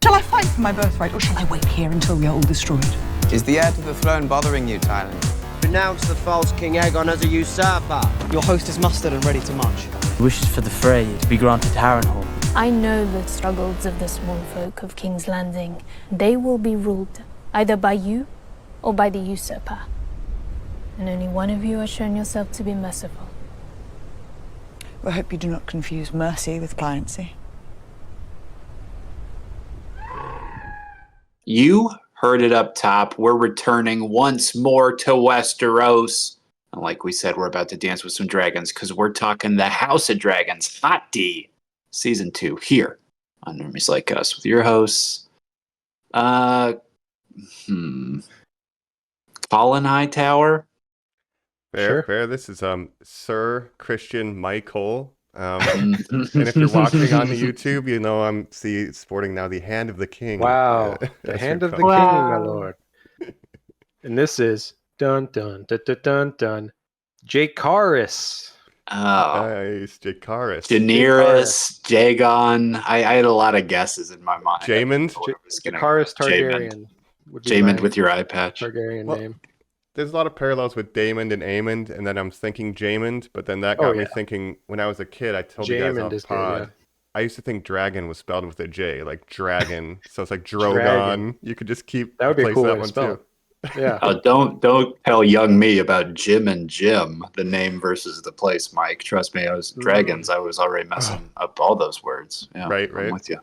Shall I fight for my birthright, or shall I wait here until we are all destroyed? Is the heir to the throne bothering you, Tyler? Renounce the false King Aegon as a usurper. Your host is mustered and ready to march. Wishes for the Frey to be granted Harrenhal. I know the struggles of the small folk of King's Landing. They will be ruled either by you or by the usurper. And only one of you has shown yourself to be merciful. I hope you do not confuse mercy with pliancy. You heard it up top. We're returning once more to Westeros. And like we said, we're about to dance with some dragons because we're talking the House of Dragons, Hot D, Season 2, here on Normies Like Us with your hosts, Colin Hightower. Fair. This is Sir Christian Michael. And if you're watching on the YouTube, you know I'm sporting now the Hand of the King. Wow, the Hand of the King, my lord. And this is dun Dracarys. Oh, nice, Dracarys. Daenerys, Jaegon. I had a lot of guesses in my mind. Jaemond. Dracarys Targaryen. Jaemond with your eye patch. Targaryen name. There's a lot of parallels with Daemon and Aemond, and then I'm thinking Jaemond, but then that got me thinking, when I was a kid, I told you guys off pod, I used to think dragon was spelled with a J, like dragon. So it's like Drogon. You could just keep that would be cool that one too. Yeah. Don't tell young me about Jim and Jim, the name versus the place, Mike. Trust me, I was dragons. I was already messing up all those words. Yeah, right. I'm with you.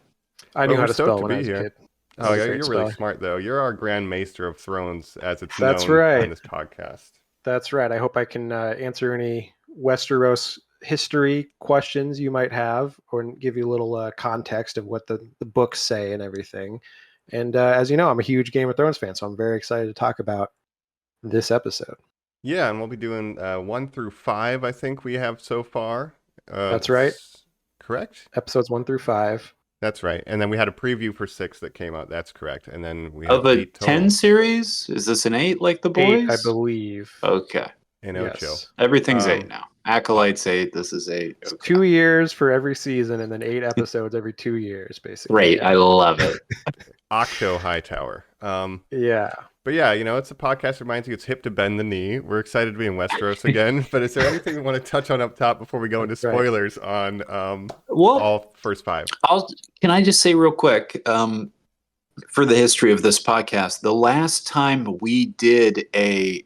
I knew how to spell when I was a kid. Oh, yeah, you're really smart, though. You're our Grand Maester of Thrones, as it's known on this podcast. That's right. I hope I can answer any Westeros history questions you might have, or give you a little context of what the books say and everything. And as you know, I'm a huge Game of Thrones fan, so I'm very excited to talk about this episode. Yeah, and we'll be doing 1 through 5, I think we have so far. That's right. Correct? Episodes 1 through 5. That's right. And then we had a preview for 6 that came out. That's correct. And then we have of a 10 series? Is this an 8 like the boys? 8, I believe. Okay. In Ocho. Everything's 8 now. Acolyte's 8. This is 8. Okay. 2 years for every season, and then 8 episodes every 2 years, basically. Great. I love it. Octo Hightower. Yeah. But yeah, it's a podcast that reminds you it's hip to bend the knee. We're excited to be in Westeros again. But is there anything we want to touch on up top before we go into spoilers on all first 5? Can I just say real quick, for the history of this podcast, the last time we did a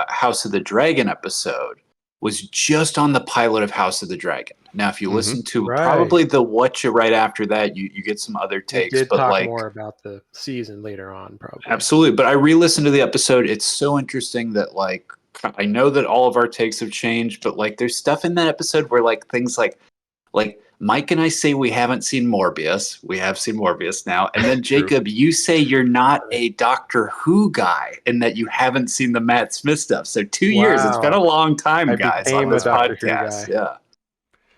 House of the Dragon episode was just on the pilot of House of the Dragon. Now, if you listen to probably the Whatcha right after that, you get some other takes. We did talk more about the season later on, probably. Absolutely. But I re-listened to the episode. It's so interesting that, I know that all of our takes have changed, but, there's stuff in that episode where, things like Mike and I say we haven't seen Morbius. We have seen Morbius now. And then, Jacob, you say you're not a Doctor Who guy and that you haven't seen the Matt Smith stuff. So 2 years. It's been a long time, guys, on this podcast. Yeah.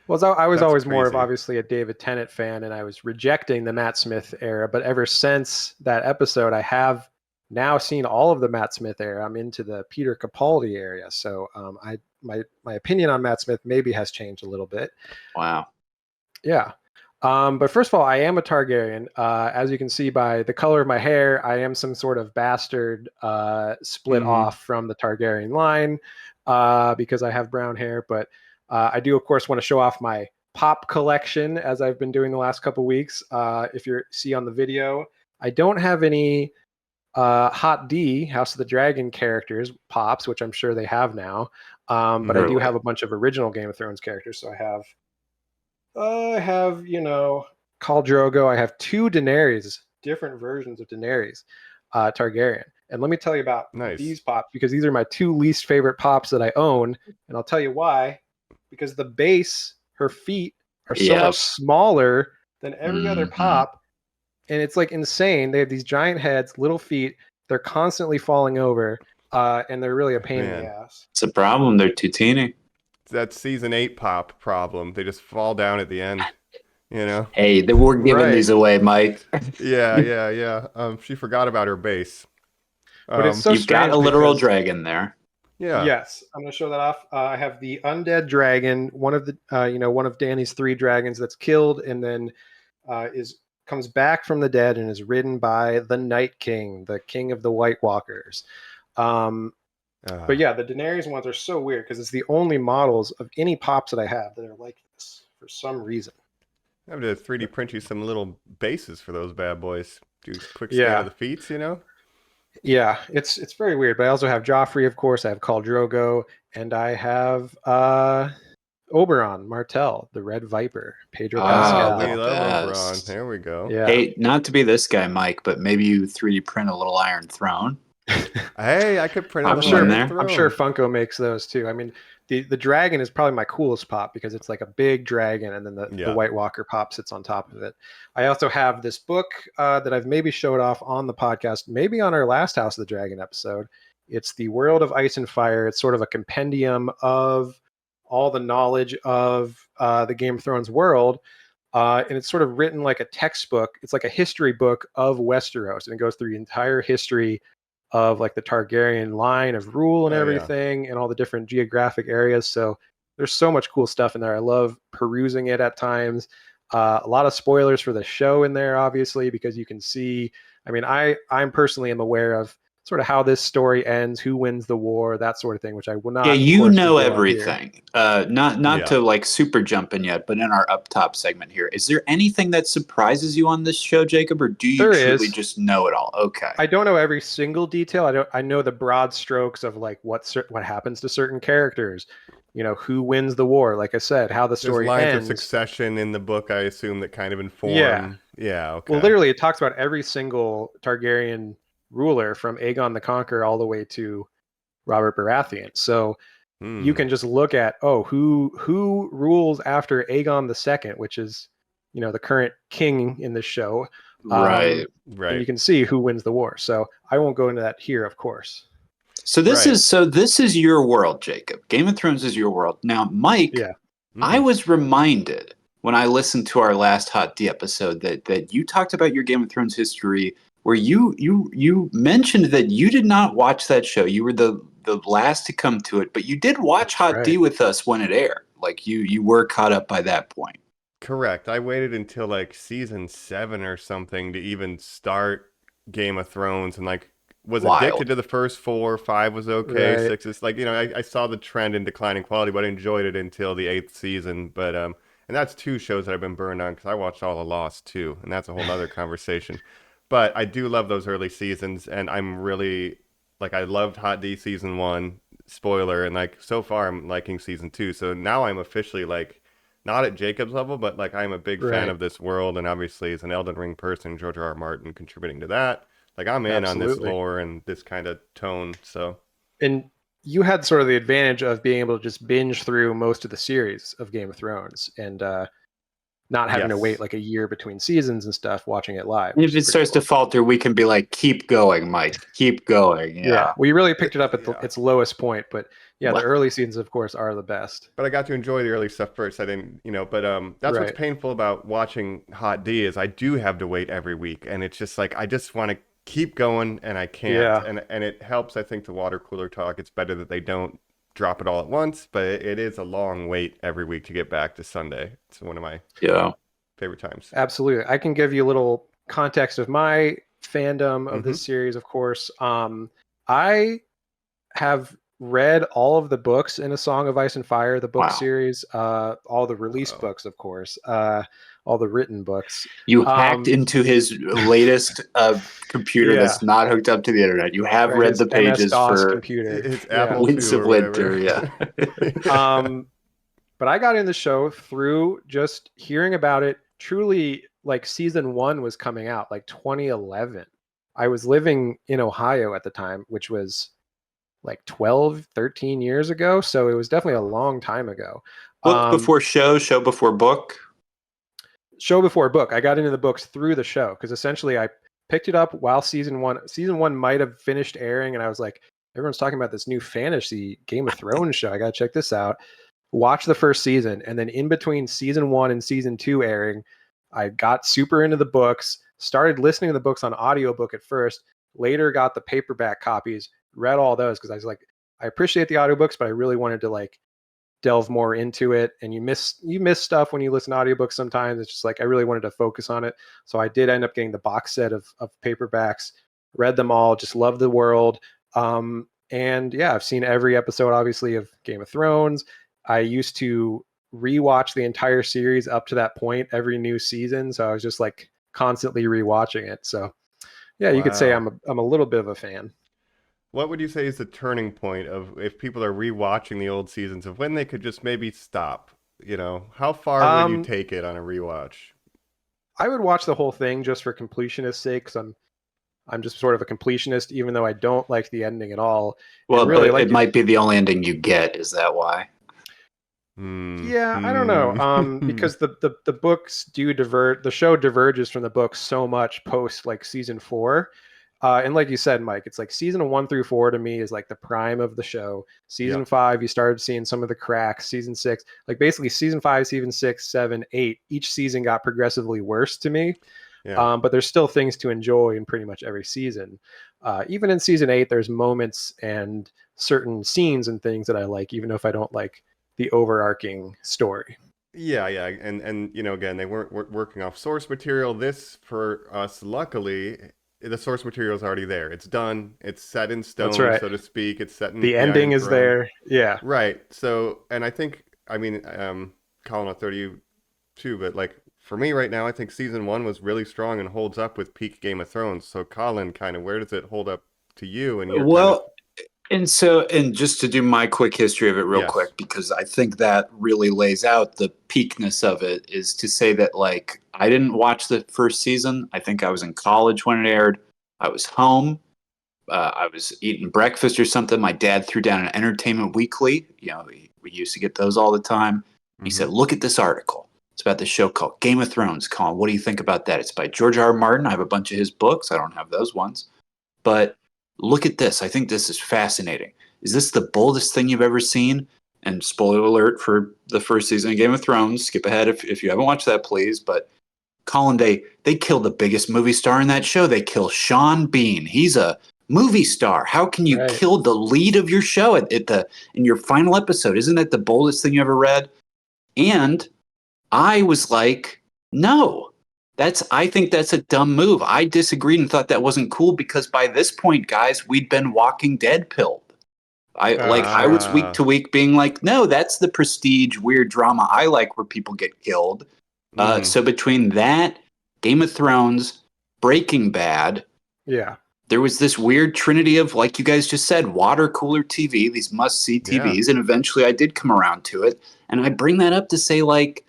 Well, I was always more of obviously a David Tennant fan, and I was rejecting the Matt Smith era. But ever since that episode, I have now seen all of the Matt Smith era. I'm into the Peter Capaldi area. So my opinion on Matt Smith maybe has changed a little bit. Wow. Yeah. But first of all, I am a Targaryen. As you can see by the color of my hair, I am some sort of bastard split off from the Targaryen line because I have brown hair. But I do, of course, want to show off my pop collection, as I've been doing the last couple weeks. If you see on the video, I don't have any Hot D, House of the Dragon characters, pops, which I'm sure they have now. But I do have a bunch of original Game of Thrones characters. So I have Khal Drogo. I have 2 Daenerys, different versions of Daenerys Targaryen. And let me tell you about these pops, because these are my 2 least favorite pops that I own. And I'll tell you why. Because the base, her feet, are so much smaller than every other pop. And it's insane. They have these giant heads, little feet. They're constantly falling over. And they're really a pain in the ass. It's a problem. They're too teeny. That season 8 pop problem. They just fall down at the end. Hey, we're giving these away, Mike. Yeah. She forgot about her base. But it's so you've got a literal dragon there. Yeah. Yes, I'm going to show that off. I have the undead dragon, one of Dany's 3 dragons that's killed and then is comes back from the dead and is ridden by the Night King, the king of the White Walkers. But yeah, the Daenerys ones are so weird because it's the only models of any pops that I have that are like this for some reason. I have to 3D print you some little bases for those bad boys. Do a quick scan of the feats, you know? Yeah, it's very weird. But I also have Joffrey, of course. I have Khal Drogo, and I have Oberon Martell, the Red Viper, Pedro Pascal. We love Oberon. There we go. Yeah. Hey, not to be this guy, Mike, but maybe you 3D print a little Iron Throne. Hey, I could print. I'm sure Funko makes those too. I mean, the dragon is probably my coolest pop because it's like a big dragon, and then the White Walker pop sits on top of it. I also have this book that I've maybe showed off on the podcast, maybe on our last House of the Dragon episode. It's The World of Ice and Fire. It's sort of a compendium of all the knowledge of the Game of Thrones world. And it's sort of written like a textbook. It's like a history book of Westeros, and it goes through the entire history of like the Targaryen line of rule and everything, and all the different geographic areas. So there's so much cool stuff in there. I love perusing it at times. A lot of spoilers for the show in there, obviously, because you can see, I mean, I'm personally am aware of sort of how this story ends, who wins the war, that sort of thing, which I will not. Yeah, you know everything. Not to like super jump in yet, but in our up top segment here, is there anything that surprises you on this show, Jacob, or do you truly just know it all? Okay. I don't know every single detail. I know the broad strokes of like what happens to certain characters. You know, who wins the war, like I said, how the story lines ends. of succession in the book, I assume, that kind of inform. Yeah. Okay. Well, literally, it talks about every single Targaryen ruler from Aegon the Conqueror all the way to Robert Baratheon. So you can just look at who rules after Aegon II, which is, you know, the current king in the show. Right. And you can see who wins the war. So I won't go into that here, of course. So this is your world, Jacob. Game of Thrones is your world. Now, Mike, I was reminded when I listened to our last Hot D episode that you talked about your Game of Thrones history, where you mentioned that you did not watch that show. You were the last to come to it, but you did watch Hot D with us when it aired. Like you were caught up by that point. Correct. I waited until like season 7 or something to even start Game of Thrones, and like was addicted to the first 4. 5 was okay. 6 is like, you know, I saw the trend in declining quality, but I enjoyed it until the 8th season. But and that's 2 shows that I've been burned on because I watched all of Lost too, and that's a whole other conversation. But I do love those early seasons, and I'm really, like, I loved Hot D season 1, spoiler, and like so far I'm liking season 2. So now I'm officially like not at Jacob's level, but like I'm a big fan of this world, and obviously as an Elden Ring person, George R. Martin contributing to that. Like I'm in on this lore and this kind of tone. So, and you had sort of the advantage of being able to just binge through most of the series of Game of Thrones, and not having to wait like a year between seasons and stuff, watching it live. If it starts to falter, we can be like, keep going, Mike. Keep going. Yeah. We really picked it up at its lowest point, but the early seasons, of course, are the best. But I got to enjoy the early stuff first. I didn't, you know, but that's what's painful about watching Hot D is I do have to wait every week, and it's just like I just want to keep going, and I can't. And it helps, I think, the water cooler talk. It's better that they don't drop it all at once, but it is a long wait every week to get back to Sunday. It's one of my favorite times. Absolutely. I can give you a little context of my fandom of this series, of course. I have read all of the books in A Song of Ice and Fire, the book series, all the release books, of course, all the written books. You hacked into his latest computer that's not hooked up to the internet. You have read the pages for computer. His Apple Winds of Winter, But I got in the show through just hearing about it. Truly, like season 1 was coming out, like 2011. I was living in Ohio at the time, which was like 12, 13 years ago. So it was definitely a long time ago. Book before show before book? Show before book. I got into the books through the show because essentially I picked it up while season 1 might have finished airing, and I was like, everyone's talking about this new fantasy Game of Thrones show. I got to check this out. Watch the first season, and then in between season 1 and season 2 airing, I got super into the books, started listening to the books on audiobook at first, later got the paperback copies, read all those because I was like, I appreciate the audiobooks, but I really wanted to like delve more into it, and you miss stuff when you listen to audiobooks sometimes. It's just like I really wanted to focus on it, so I did end up getting the box set of paperbacks, read them all, just love the world. And yeah, I've seen every episode obviously of Game of Thrones. I used to rewatch the entire series up to that point every new season, so I was just like constantly rewatching it. So yeah, you could say I'm a little bit of a fan. What would you say is the turning point of if people are rewatching the old seasons of when they could just maybe stop? You know, how far would you take it on a rewatch? I would watch the whole thing just for completionist's sake, because I'm just sort of a completionist, even though I don't like the ending at all. Well, really, but it might be the only ending you get. Is that why? Yeah, I don't know. Because the books do diverge. The show diverges from the books so much post like season 4. And like you said, Mike, it's like season 1 through 4 to me is like the prime of the show. Season 5, you started seeing some of the cracks. Season 6, like basically season 5, season 6, 7, 8, each season got progressively worse to me. Yeah. But there's still things to enjoy in pretty much every season. Even in season 8, there's moments and certain scenes and things that I like, even if I don't like the overarching story. Yeah, and you know, again, they weren't working off source material. This, for us, luckily, the source material is already there. It's done. It's set in stone, so to speak. It's set in the ending is there. Yeah, right. So, and I think, I mean, Colin, I'll throw to you too, but like for me right now, I think season 1 was really strong and holds up with peak Game of Thrones. So, Colin, kind of, where does it hold up to you? And and just to do my quick history of it real quick, because I think that really lays out the peakness of it, is to say that, like, I didn't watch the first season. I think I was in college when it aired. I was home. I was eating breakfast or something. My dad threw down an Entertainment Weekly. You know, we used to get those all the time. He said, look at this article. It's about this show called Game of Thrones. Colin, what do you think about that? It's by George R. R. Martin. I have a bunch of his books. I don't have those ones. But look at this. I think this is fascinating. Is this the boldest thing you've ever seen? And spoiler alert for the first season of Game of Thrones. Skip ahead if you haven't watched that, please. But Colin, they kill the biggest movie star in that show. They kill Sean Bean. He's a movie star. How can you kill the lead of your show in your final episode? Isn't that the boldest thing you ever read? And I was like, no. I think that's a dumb move. I disagreed and thought that wasn't cool because by this point, guys, we'd been Walking Dead pilled. I was week to week being like, no, that's the prestige weird drama I like where people get killed. So between that, Game of Thrones, Breaking Bad, there was this weird trinity of, like you guys just said, water cooler TV, these must-see TVs, and eventually I did come around to it. And I bring that up to say, like,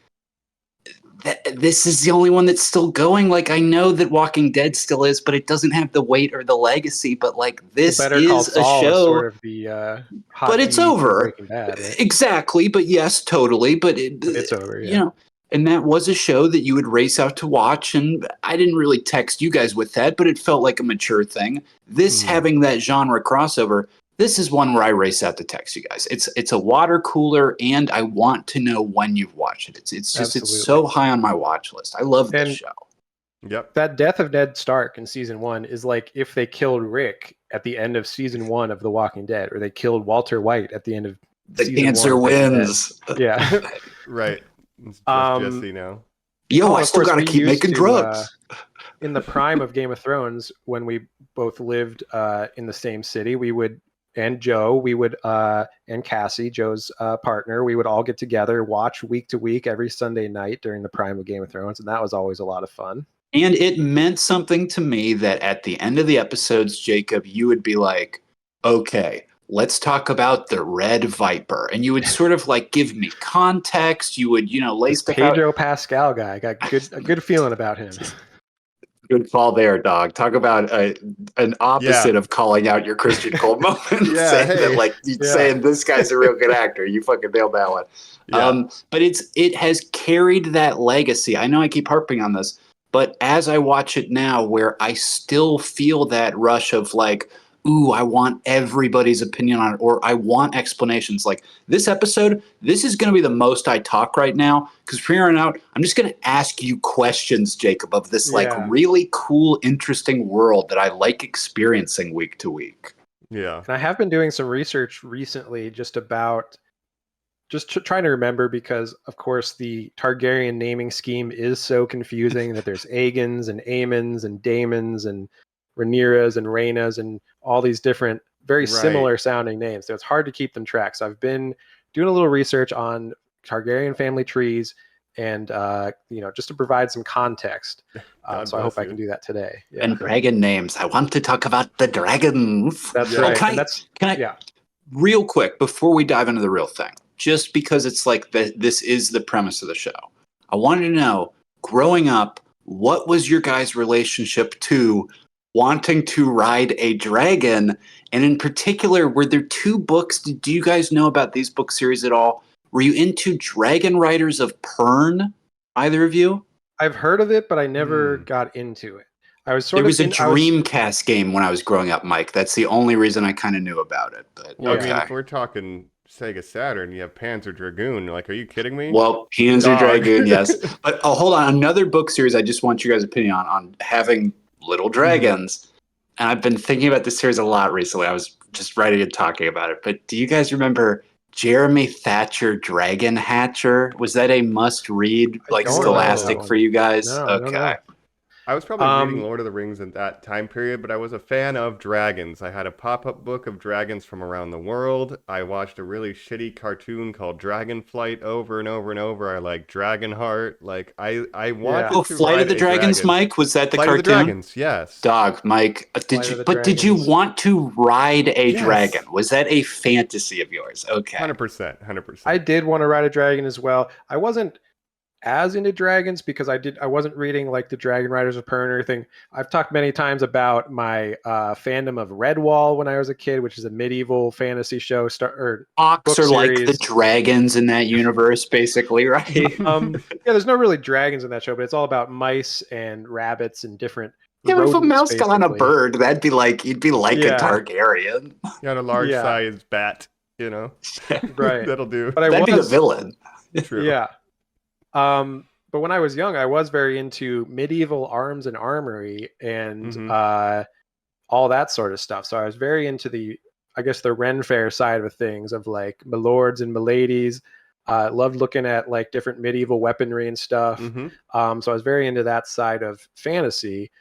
this is the only one that's still going. Like, I know that Walking Dead still is, but it doesn't have the weight or the legacy. But like, this is a show. Sort of the, but it's over. Bad, right? Exactly. But yes, totally. But it's over. Yeah. You know, and that was a show that you would race out to watch. And I didn't really text you guys with that, but it felt like a mature thing. This having that genre crossover. This is one where I race out to text you guys. It's a water cooler, and I want to know when you've watched it. It's just Absolutely. It's so high on my watch list. I love this show. Yep. That death of Ned Stark in season 1 is like if they killed Rick at the end of season 1 of The Walking Dead, or they killed Walter White at the end of the cancer wins. Yeah. Right. It's just Jesse now. Yo, I still gotta keep making drugs. In the prime of Game of Thrones, when we both lived in the same city, we would. And Joe, and Cassie, Joe's partner, we would all get together, watch week to week every Sunday night during the prime of Game of Thrones, and that was always a lot of fun. And it meant something to me that at the end of the episodes, Jacob, you would be like, okay, let's talk about the Red Viper. And you would sort of like give me context. You would, lay stuff out. Pedro Pascal guy. I got a good feeling about him. Good call there, dog. Talk about an opposite of calling out your Christian Cole moment. Saying this guy's a real good actor. You fucking nailed that one. Yeah. But it has carried that legacy. I know I keep harping on this, but as I watch it now, where I still feel that rush of like, ooh, I want everybody's opinion on it, or I want explanations. Like this episode, this is going to be the most I talk right now, because from here on out, I'm just going to ask you questions, Jacob, of this really cool, interesting world that I like experiencing week to week. Yeah. And I have been doing some research recently just about just trying to remember, because of course the Targaryen naming scheme is so confusing that there's Aegons and Aemons and Daemons and Rhaenyras and Rhaenas and all these different very similar sounding names. So it's hard to keep them track. So I've been doing a little research on Targaryen family trees and just to provide some context. So I hope I can do that today. Yeah. And dragon names. I want to talk about the dragons. That's right. Can I real quick before we dive into the real thing? Just because it's like this is the premise of the show. I wanted to know, growing up, what was your guys' relationship to wanting to ride a dragon? And in particular, were there 2 books? Do you guys know about these book series at all? Were you into Dragon Riders of Pern? Either of you? I've heard of it, but I never got into it. I was There was a Dreamcast game when I was growing up, Mike. That's the only reason I kind of knew about it. But I mean, if we're talking Sega Saturn, you have Panzer Dragoon. Like, are you kidding me? Well, Panzer Dragoon, yes. But hold on, another book series I just want you guys' opinion on having little dragons. And I've been thinking about this series a lot recently. I was just writing and talking about it. But do you guys remember Jeremy Thatcher Dragon Hatcher? Was that a must-read, like Scholastic for you guys? No, okay. I was probably reading Lord of the Rings in that time period, but I was a fan of dragons. I had a pop-up book of dragons from around the world. I watched a really shitty cartoon called Dragonflight over and over and over. I like Dragonheart. Like I wanted to Flight of the Dragons, dragon. Mike? Was that the Flight cartoon? Of the Dragons, yes. Dog, Mike. Did you want to ride a dragon? Was that a fantasy of yours? Okay. 100%. I did want to ride a dragon as well. I wasn't as into dragons because I wasn't reading like the Dragon Riders of Pern or anything. I've talked many times about my fandom of Redwall when I was a kid, which is a medieval fantasy show. Hawks are like the dragons in that universe, basically, right? There's no really dragons in that show, but it's all about mice and rabbits and different. Yeah, but if a mouse got on a bird, that'd be like you'd be like a Targaryen. You got a large sized bat, you know. Right. That'll do. But that'd be the villain. True. Yeah. But when I was young, I was very into medieval arms and armory and all that sort of stuff. So I was very into the Ren Fair side of things of like milords and miladies. Loved looking at like different medieval weaponry and stuff. So I was very into that side of fantasy.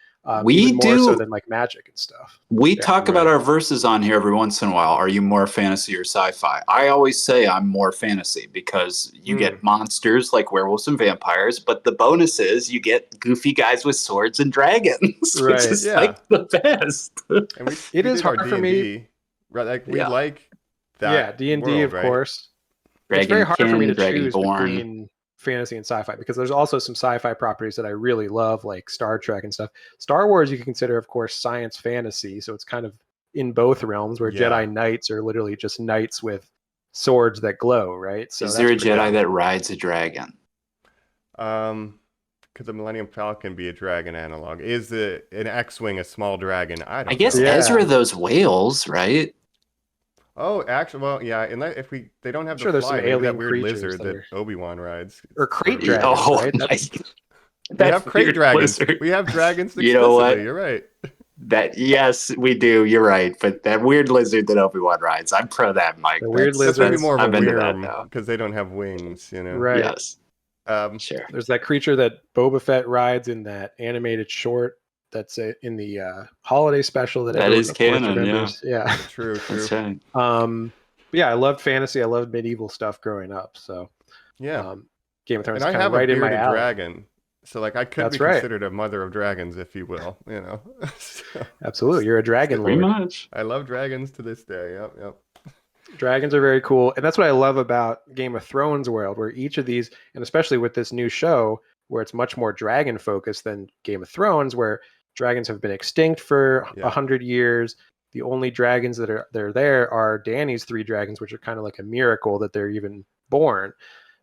Even more so than like magic and stuff. We talk about our verses on here every once in a while. Are you more fantasy or sci-fi? I always say I'm more fantasy because you get monsters like werewolves and vampires, but the bonus is you get goofy guys with swords and dragons, which is like the best. And it is hard for me. Right, like we like that. Yeah, D&D of course. Dragon it's very hard for me to choose Dragonborn. between fantasy and sci-fi because there's also some sci-fi properties that I really love, like Star Trek and stuff. Star Wars you can consider, of course, science fantasy, so it's kind of in both realms where Jedi Knights are literally just knights with swords that glow, right? So is there a Jedi that rides a dragon? Could the Millennium Falcon be a dragon analog? Is an X-wing a small dragon? I guess Ezra those whales, right? Oh, actually, well, yeah. And if they don't have there's some alien that weird lizard that Obi-Wan rides, or crate dragons, right? We have crate dragons. We have dragons. You know what? You're right. Yes, we do. You're right. But that weird lizard that Obi-Wan rides, I'm pro that, Mike. The weird lizard. That's maybe more of a worm because they don't have wings, you know. Right. Yes. Sure. There's that creature that Boba Fett rides in that animated short. That's in the holiday special. That is canon. Yeah. True. That's right. I loved fantasy. I loved medieval stuff growing up. So Game of Thrones is kind of right in my alley. Dragon. So like I could be considered a mother of dragons, if you will. You know. Absolutely, you're a dragon lord. Pretty much. I love dragons to this day. Yep. Dragons are very cool, and that's what I love about Game of Thrones world, where each of these, and especially with this new show, where it's much more dragon focused than Game of Thrones, where dragons have been extinct for 100 years. The only dragons that are there are Dany's 3 dragons, which are kind of like a miracle that they're even born.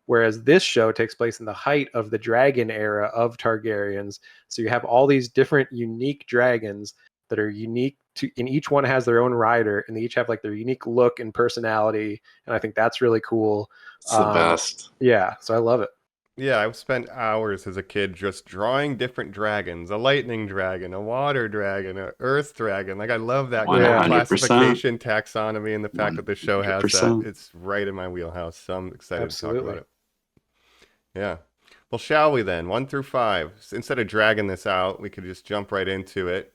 Whereas this show takes place in the height of the dragon era of Targaryens. So you have all these different unique dragons that are unique to, and each one has their own rider, and they each have like their unique look and personality. And I think that's really cool. It's the best. Yeah, so I love it. Yeah, I've spent hours as a kid just drawing different dragons, a lightning dragon, a water dragon, a earth dragon. Like I love that kind of 100%. classification, taxonomy, and the fact that the show has that. 100%. It's right in my wheelhouse, so I'm excited to talk about Absolutely. it. Yeah. Well, shall we then? 1 through 5. Instead of dragging this out, we could just jump right into it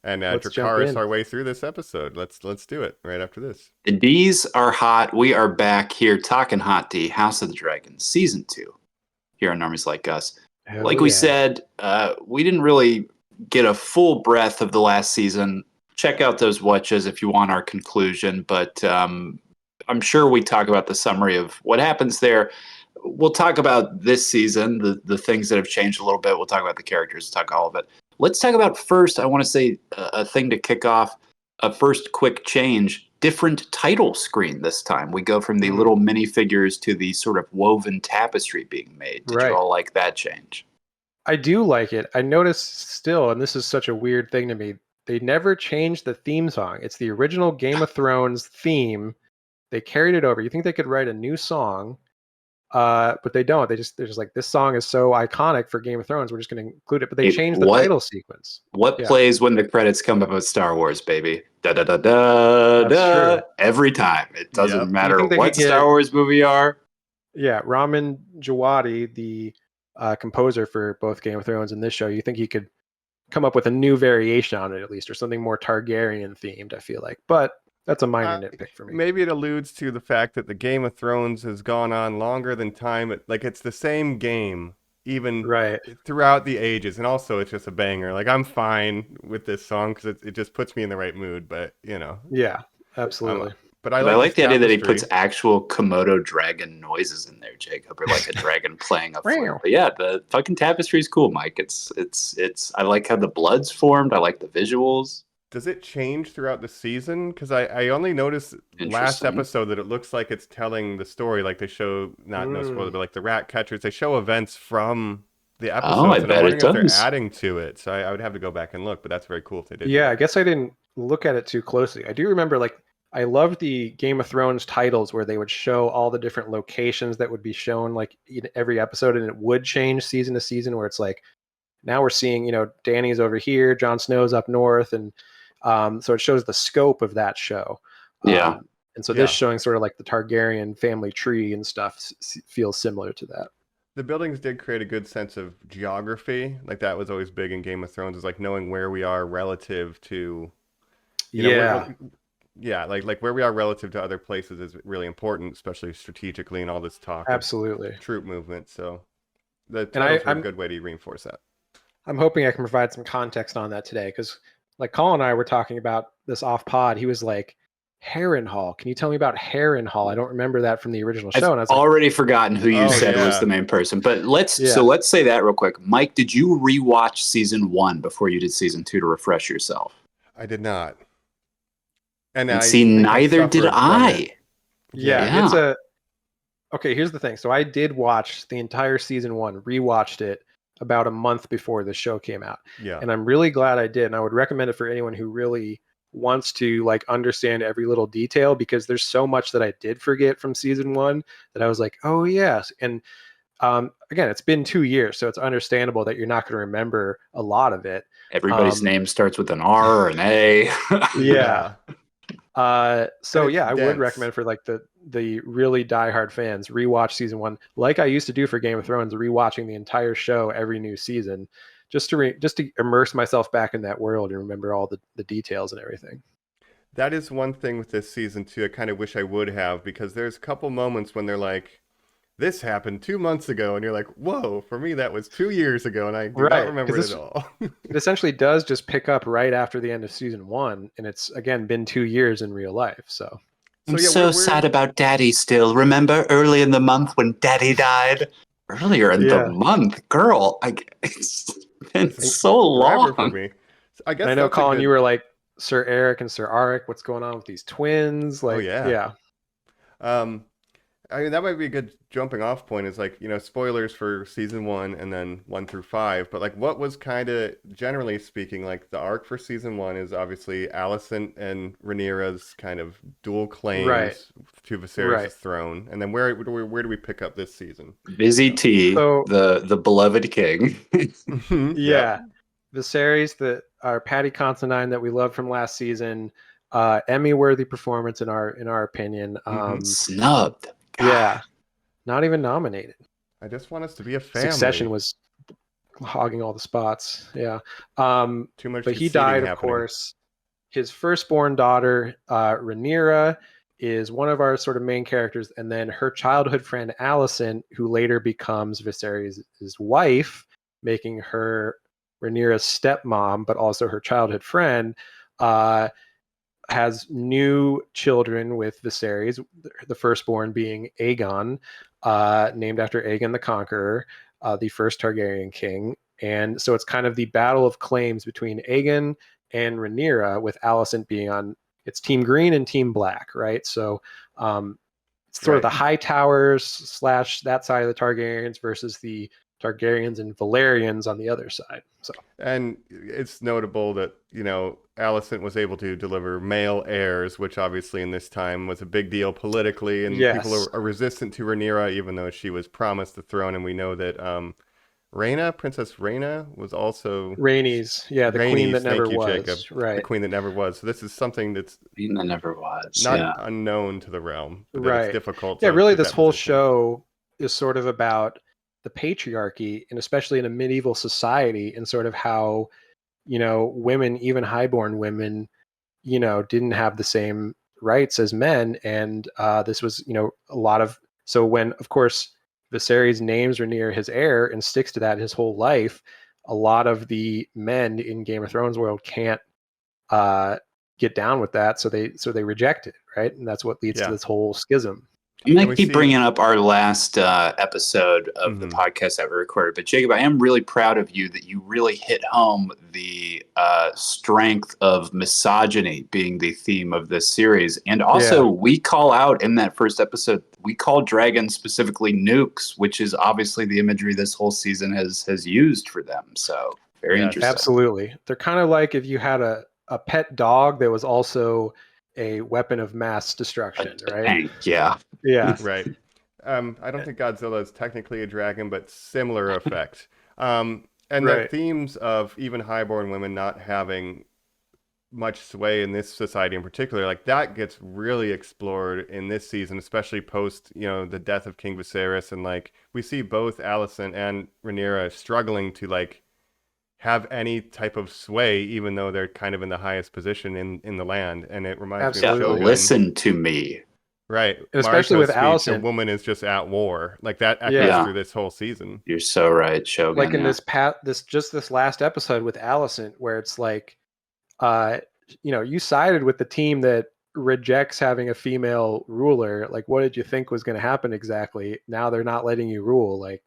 and Let's jump Dracarys in. our way through this episode. Let's do it right after this. The D's are hot. We are back here talking Hot D, House of the Dragon, Season 2, here on Normies Like Us. Hell Like we yeah. said, we didn't really get a full breadth of the last season. Check out those watches if you want our conclusion, but I'm sure we talk about the summary of what happens there. We'll talk about this season, the things that have changed a little bit. We'll talk about the characters, talk all of it. Let's talk about first, I want to say a thing to kick off, a first quick change. Different title screen this time. We go from the little minifigures to the sort of woven tapestry being made. Did you all like that change? I do like it. I noticed still, and this is such a weird thing to me, they never changed the theme song. It's the original Game of Thrones theme. They carried it over. You think they could write a new song, but they don't. They're just like, this song is so iconic for Game of Thrones, we're just going to include it. But they changed the title sequence. What plays when the credits come up with Star Wars, baby? Da da da da da. Every time. It doesn't matter what Star Wars movie you are. Yeah, Ramin Djawadi, the composer for both Game of Thrones and this show, you think he could come up with a new variation on it at least, or something more Targaryen themed, I feel like. But that's a minor nitpick for me. Maybe it alludes to the fact that the Game of Thrones has gone on longer than time. Like it's the same game, even throughout the ages. And also it's just a banger. Like I'm fine with this song because it just puts me in the right mood. But, you know. Yeah, absolutely. But I like the idea that he puts actual Komodo dragon noises in there, Jacob, or like a dragon playing a flute. But yeah, the fucking tapestry is cool, Mike. It's. I like how the blood's formed. I like the visuals. Does it change throughout the season? Because I only noticed last episode that it looks like it's telling the story. Like they show, no spoiler, but like the rat catchers, they show events from the episode. Oh, I bet it does. If they're adding to it. So I would have to go back and look, but that's very cool if they did. Yeah, I guess I didn't look at it too closely. I do remember, like, I loved the Game of Thrones titles where they would show all the different locations that would be shown like in every episode, and it would change season to season, where it's like, now we're seeing, you know, Dany's over here, Jon Snow's up north, and so it shows the scope of that show. And so this showing sort of like the Targaryen family tree and stuff feels similar to that. The buildings did create a good sense of geography. Like that was always big in Game of Thrones, is like knowing where we are relative to, you know, like where we are relative to other places is really important, especially strategically and all this talk. Absolutely. Troop movement. So the titles are a good way to reinforce that. I'm hoping I can provide some context on that today, because like Colin and I were talking about this off pod. He was like, Harrenhal. Can you tell me about Harrenhal? I don't remember that from the original show. I've already forgotten who you said was the main person. But let's say that real quick. Mike, did you rewatch season 1 before you did season 2 to refresh yourself? I did not. And see, neither did I. Yeah, it's a... Okay, here's the thing. So I did watch the entire season 1, rewatched it about a month before the show came out. Yeah. And I'm really glad I did. And I would recommend it for anyone who really wants to like understand every little detail, because there's so much that I did forget from season 1 that I was like, oh yes. And again, it's been 2 years, so it's understandable that you're not going to remember a lot of it. Everybody's name starts with an R or an A. Yeah. So yeah, I would recommend for like the really diehard fans, rewatch season 1, like I used to do for Game of Thrones, rewatching the entire show every new season, just to immerse myself back in that world and remember all the details and everything. That is one thing with this season too. I kind of wish I would have, because there's a couple moments when they're like, this happened 2 months ago, and you're like, whoa, for me that was 2 years ago, and I do not remember it at all. It essentially does just pick up right after the end of season 1, and it's again been 2 years in real life. So I'm so sad about Daddy still. Remember early in the month when Daddy died? Earlier in the month, girl. It's been so long for me. So I guess I know, Colin, you were like Sir Eric and Sir Arik. What's going on with these twins? Like, I mean, that might be a good jumping off point. Is like, spoilers for season 1 and then 1 through 5. But like, what was kind of generally speaking, like the arc for season 1 is obviously Alicent and Rhaenyra's kind of dual claims to Viserys' throne, and then where do we pick up this season? Busy T, the beloved king. Yeah, Viserys, our Patty Considine that we loved from last season, Emmy-worthy performance in our opinion. Snubbed. God. Yeah, not even nominated. I just want us to be a family. Succession was hogging all the spots. Yeah. Too much. But he died, of course. His firstborn daughter, Rhaenyra, is one of our sort of main characters, and then her childhood friend Alicent, who later becomes Viserys' wife, making her Rhaenyra's stepmom, but also her childhood friend, has new children with Viserys, the firstborn being Aegon, named after Aegon the Conqueror, the first Targaryen king. And so it's kind of the battle of claims between Aegon and Rhaenyra, with Alicent being on it's Team Green and Team Black, right? So it's sort of the High Towers / that side of the Targaryens versus the Targaryens and Valyrians on the other side. So, and it's notable that Alicent was able to deliver male heirs, which obviously in this time was a big deal politically, and people are resistant to Rhaenyra, even though she was promised the throne. And we know that Princess Rhaena was also Rhaenys, the queen that never was, Jacob, right? The queen that never was. So this is something that's queen that never was, not unknown to the realm, but right? It's difficult. Yeah, really, this whole show is sort of about the patriarchy, and especially in a medieval society, and sort of how women, even highborn women, didn't have the same rights as men, and this was a lot of. So when, of course, Viserys names Rhaenyra his heir and sticks to that his whole life, a lot of the men in Game of Thrones world can't get down with that, so they reject it, right? And that's what leads to this whole schism. I'm going to keep bringing up our last episode of the podcast that we recorded. But Jacob, I am really proud of you that you really hit home the strength of misogyny being the theme of this series. And also, we call out in that first episode, we call dragons specifically nukes, which is obviously the imagery this whole season has used for them. So very interesting. Absolutely. They're kind of like if you had a pet dog that was also a weapon of mass destruction, right? Tank, yeah. Right. I don't think Godzilla is technically a dragon, but similar effect. And the themes of even highborn women not having much sway in this society in particular, like that gets really explored in this season, especially post, the death of King Viserys. And like we see both Alicent and Rhaenyra struggling to like have any type of sway, even though they're kind of in the highest position in the land. And it reminds me of Shogun. Listen to me. Right. And especially with Alicent. A woman is just at war. Like that echoes through this whole season. You're so right, Shogun. Like in this last episode with Alicent, where it's like, you sided with the team that rejects having a female ruler. Like, what did you think was going to happen exactly? Now they're not letting you rule. Like,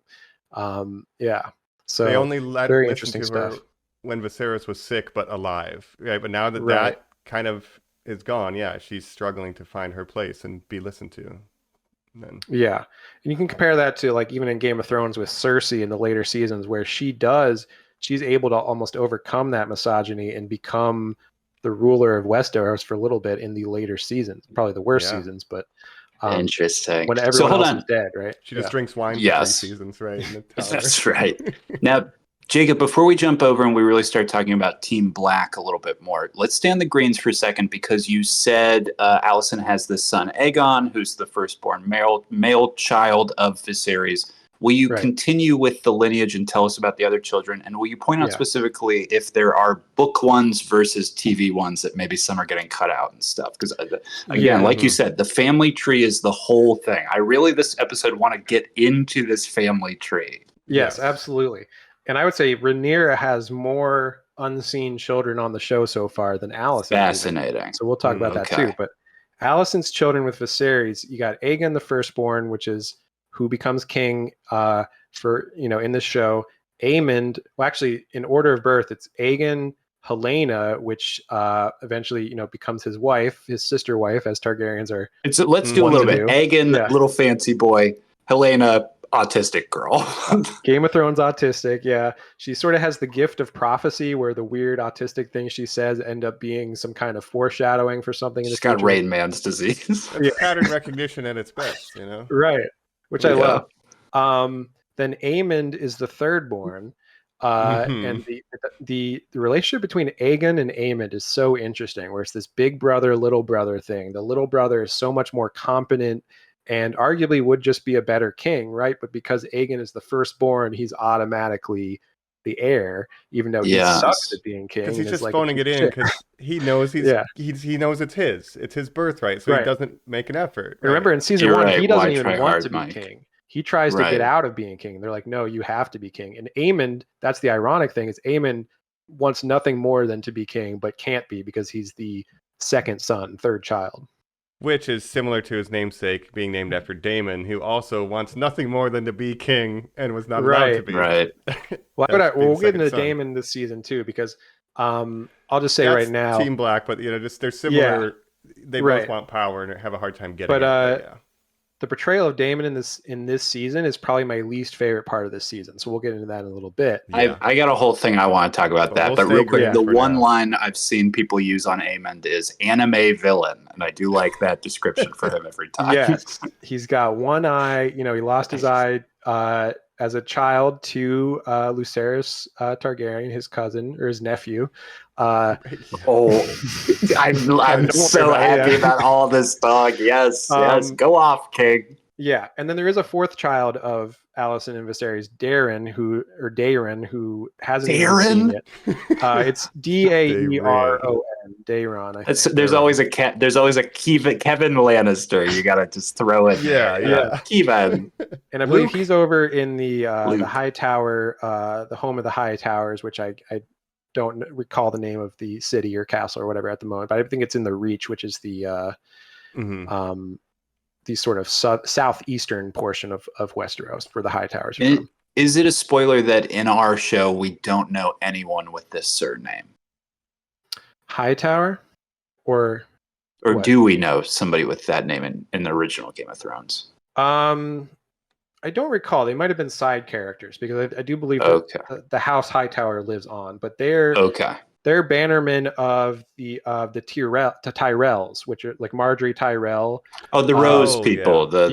So they only let very listen interesting to her stuff. when Viserys was sick but alive. Right, but now that that kind of is gone, she's struggling to find her place and be listened to. And you can compare that to like even in Game of Thrones with Cersei in the later seasons, where she's able to almost overcome that misogyny and become the ruler of Westeros for a little bit in the later seasons, probably the worst seasons, but. Interesting. When everyone else is dead, right? She just drinks wine for 3 seasons, right? In the tower. That's right. Now, Jacob, before we jump over and we really start talking about Team Black a little bit more, let's stay on the Greens for a second, because you said Alicent has this son, Aegon, who's the firstborn male child of Viserys. Will you continue with the lineage and tell us about the other children? And will you point out specifically if there are book ones versus TV ones that maybe some are getting cut out and stuff? Because again, like you said, the family tree is the whole thing. I really, this episode, want to get into this family tree. Yes, absolutely. And I would say Rhaenyra has more unseen children on the show so far than Alicent. Fascinating. Even. So we'll talk about that too. But Alicent's children with Viserys, you got Aegon the firstborn, which is who becomes king in this show. Aemond, well, actually, in order of birth, it's Aegon, Helena, which eventually, becomes his wife, his sister wife, as Targaryens are. Let's do a little bit. Aegon, little fancy boy. Helena, autistic girl. Game of Thrones autistic, yeah. She sort of has the gift of prophecy, where the weird autistic things she says end up being some kind of foreshadowing for something. She's got Rain Man's disease. It's pattern recognition at its best, Right, which I love. Then Aemond is the third born. And the relationship between Aegon and Aemond is so interesting, where it's this big brother, little brother thing. The little brother is so much more competent and arguably would just be a better king, right? But because Aegon is the firstborn, he's automatically the heir, even though he sucks at being king. Because he's just phoning it in because he knows he knows it's his birthright, so he doesn't make an effort. Right? Remember in season 1, he doesn't even want to be king. He tries to get out of being king. They're like, no, you have to be king. And Aemond, that's the ironic thing, is Aemond wants nothing more than to be king, but can't be because he's the second son, third child. Which is similar to his namesake being named after Daemon, who also wants nothing more than to be king and was not allowed to be. Right. We'll get into Daemon this season too, because I'll just say right now, Team Black, but just they're similar. Yeah, they both want power and have a hard time getting it. The portrayal of Daemon in this season is probably my least favorite part of this season. So we'll get into that in a little bit. Yeah. I got a whole thing I want to talk about that, but real quick, the one line I've seen people use on Aemond is anime villain, and I do like that description for him every time. Yeah, he's got one eye. He lost his eye as a child to Lucerys Targaryen, his cousin or his nephew. I'm so happy about all this, dog. Yes, go off, King. Yeah, and then there is a fourth child of Alicent and Viserys, Daeron, who hasn't even seen it. It's Daeron. Daeron. There's always a Kevin Lannister. You gotta just throw it. Yeah. Kevin. And I believe he's over in the High Tower, the home of the High Towers, which I don't recall the name of the city or castle or whatever at the moment, but I think it's in the Reach, which is the sort of southeastern portion of Westeros, where the High Towers are from. Is it a spoiler that in our show we don't know anyone with this surname? Hightower, or do we know somebody with that name in the original Game of Thrones? I don't recall. They might have been side characters, because I do believe that the House Hightower lives on, but they're bannermen of the Tyrells, which are like Marjorie Tyrell. Oh, the Rose people, the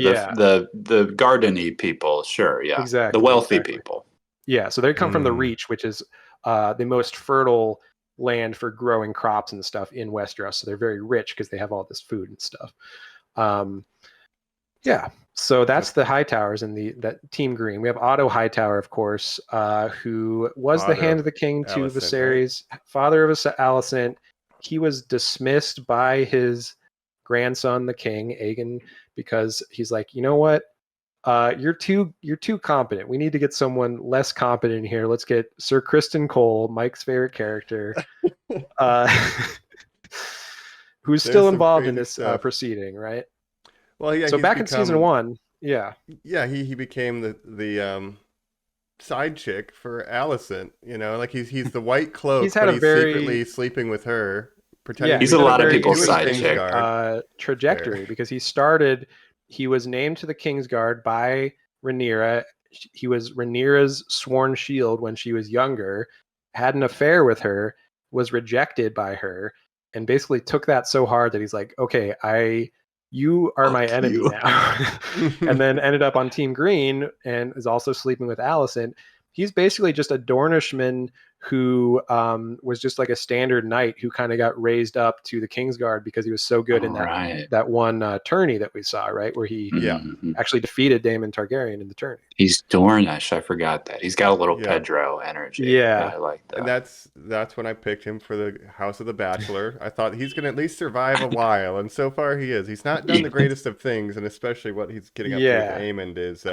Gardeny people. Sure, yeah, exactly, the wealthy people. Yeah, so they come from the Reach, which is the most fertile land for growing crops and stuff in Westeros. So they're very rich because they have all this food and stuff. So that's the Hightowers and that Team Green. We have Otto Hightower, of course, who was the hand of the king to Viserys, father of Alicent. He was dismissed by his grandson, the king, Aegon, because he's like, you know what? You're too competent. We need to get someone less competent here. Let's get Sir Criston Cole, Mike's favorite character, who's still involved in this proceeding, right? Well, so back in season 1, he became the side chick for Alicent. Like he's the white cloak, he's secretly sleeping with her. Pretending he's a lot of people's side chick. Trajectory, because he was named to the Kingsguard by Rhaenyra. He was Rhaenyra's sworn shield when she was younger. Had an affair with her, was rejected by her, and basically took that so hard that he's like, okay, you are my enemy now. And then ended up on Team Green and is also sleeping with Alicent. He's basically just a Dornishman who was just like a standard knight who kind of got raised up to the Kingsguard because he was so good in that one tourney that we saw, right? Where he actually defeated Daemon Targaryen in the tourney. He's Dornish. I forgot that. He's got a little Pedro energy. Yeah. I like that. And that's when I picked him for the House of the Bachelor. I thought he's going to at least survive a while, and so far he is. He's not done the greatest of things, and especially what he's getting up to with Aemond is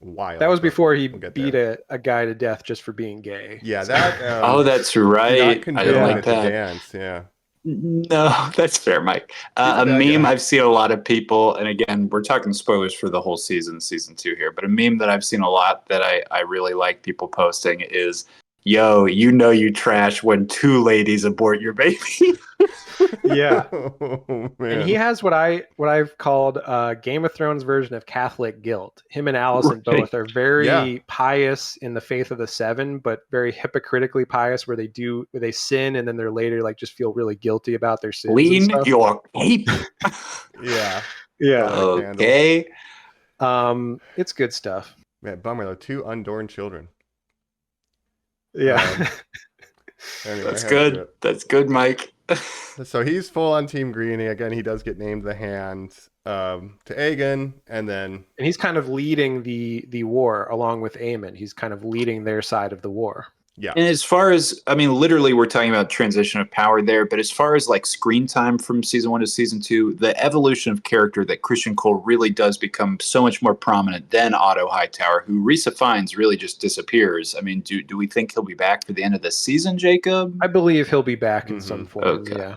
wild. That was before he beat a guy to death just for being gay. Yeah, that... that's right. I don't like that. Dance, yeah. No, that's fair, Mike. A meme I've seen a lot of people, and again, we're talking spoilers for the whole season 2 here, but a meme that I've seen a lot that I really like people posting is yo, you know you trash when 2 ladies abort your baby. Yeah. Oh, man. And he has what I've called Game of Thrones version of Catholic guilt. Him and Allison both are very pious in the faith of the Seven, but very hypocritically pious, where they sin and then they're later like just feel really guilty about their sins. Lean your cape. Yeah. Okay. It's good stuff. Man, bummer though. 2 unborn children. Yeah. Anyway, That's good. That's good, Mike. So he's full on Team Green. Again, he does get named the Hand to Aegon, and he's kind of leading the war along with Aemon. He's kind of leading their side of the war. Yeah. And as far as, I mean, literally we're talking about transition of power there, but as far as like screen time from season 1 to season 2, the evolution of character that Christian Cole really does become so much more prominent than Otto Hightower, who Rhys Fiennes really just disappears. I mean, do we think he'll be back for the end of the season, Jacob? I believe he'll be back in some form. Okay. Yeah.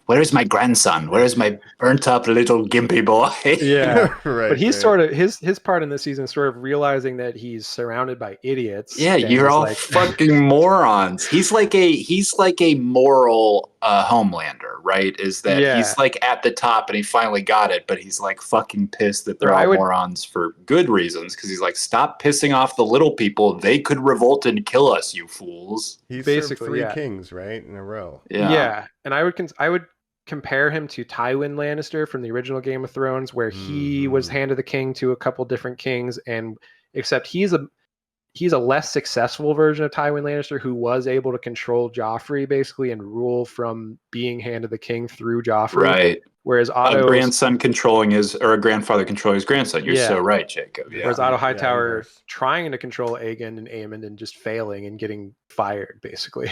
Where's my grandson? Where's my burnt up little gimpy boy? Yeah, right. But he's sort of his part in this season, sort of realizing that he's surrounded by idiots. Yeah, you're all like... fucking morons. He's like a moral Homelander, right? Is that he's like at the top and he finally got it, but he's like fucking pissed that they're all morons for good reasons, because he's like, stop pissing off the little people. They could revolt and kill us, you fools. He's basically 3 kings, right, in a row. Yeah, and I would compare him to Tywin Lannister from the original Game of Thrones, where he was Hand of the King to a couple different kings, and except he's a less successful version of Tywin Lannister, who was able to control Joffrey basically and rule from being Hand of the King through Joffrey. Right. Whereas Otto, a grandfather controlling his grandson. You're so right, Jacob. Yeah. Whereas Otto Hightower trying to control Aegon and Aemon and just failing and getting fired, basically.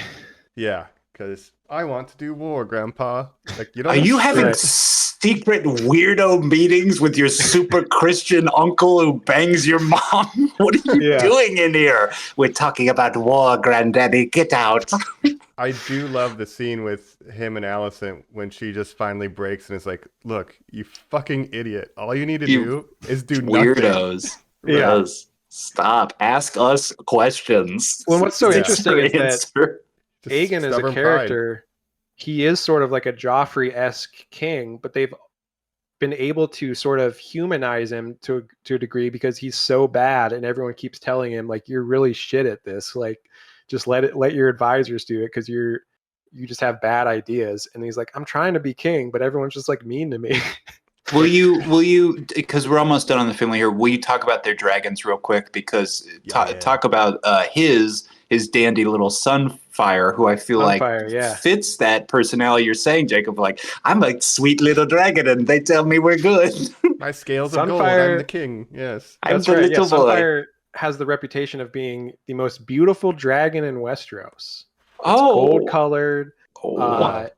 Yeah, because I want to do war, Grandpa. Like, you know, are you having secret weirdo meetings with your super Christian uncle who bangs your mom? What are you doing in here? We're talking about war, Granddaddy. Get out. I do love the scene with him and Allison when she just finally breaks and is like, look, you fucking idiot. All you need to do is do weirdos. Nothing. Yeah. Stop. Ask us questions. Well, what's so interesting is that Aegon as a character, he is sort of like a Joffrey-esque king, but they've been able to sort of humanize him to a degree because he's so bad, and everyone keeps telling him, like, you're really shit at this. Like, just let your advisors do it because you just have bad ideas. And he's like, I'm trying to be king, but everyone's just like mean to me. Will you, because we're almost done on the family here, will you talk about their dragons real quick? Because talk about his dandy little Sunfire, who I feel fits that personality you're saying, Jacob. Like, I'm a sweet little dragon and they tell me we're good. My scales of gold, I'm the king. Yes. That's right. Little boy. Sunfire has the reputation of being the most beautiful dragon in Westeros. It's gold colored. I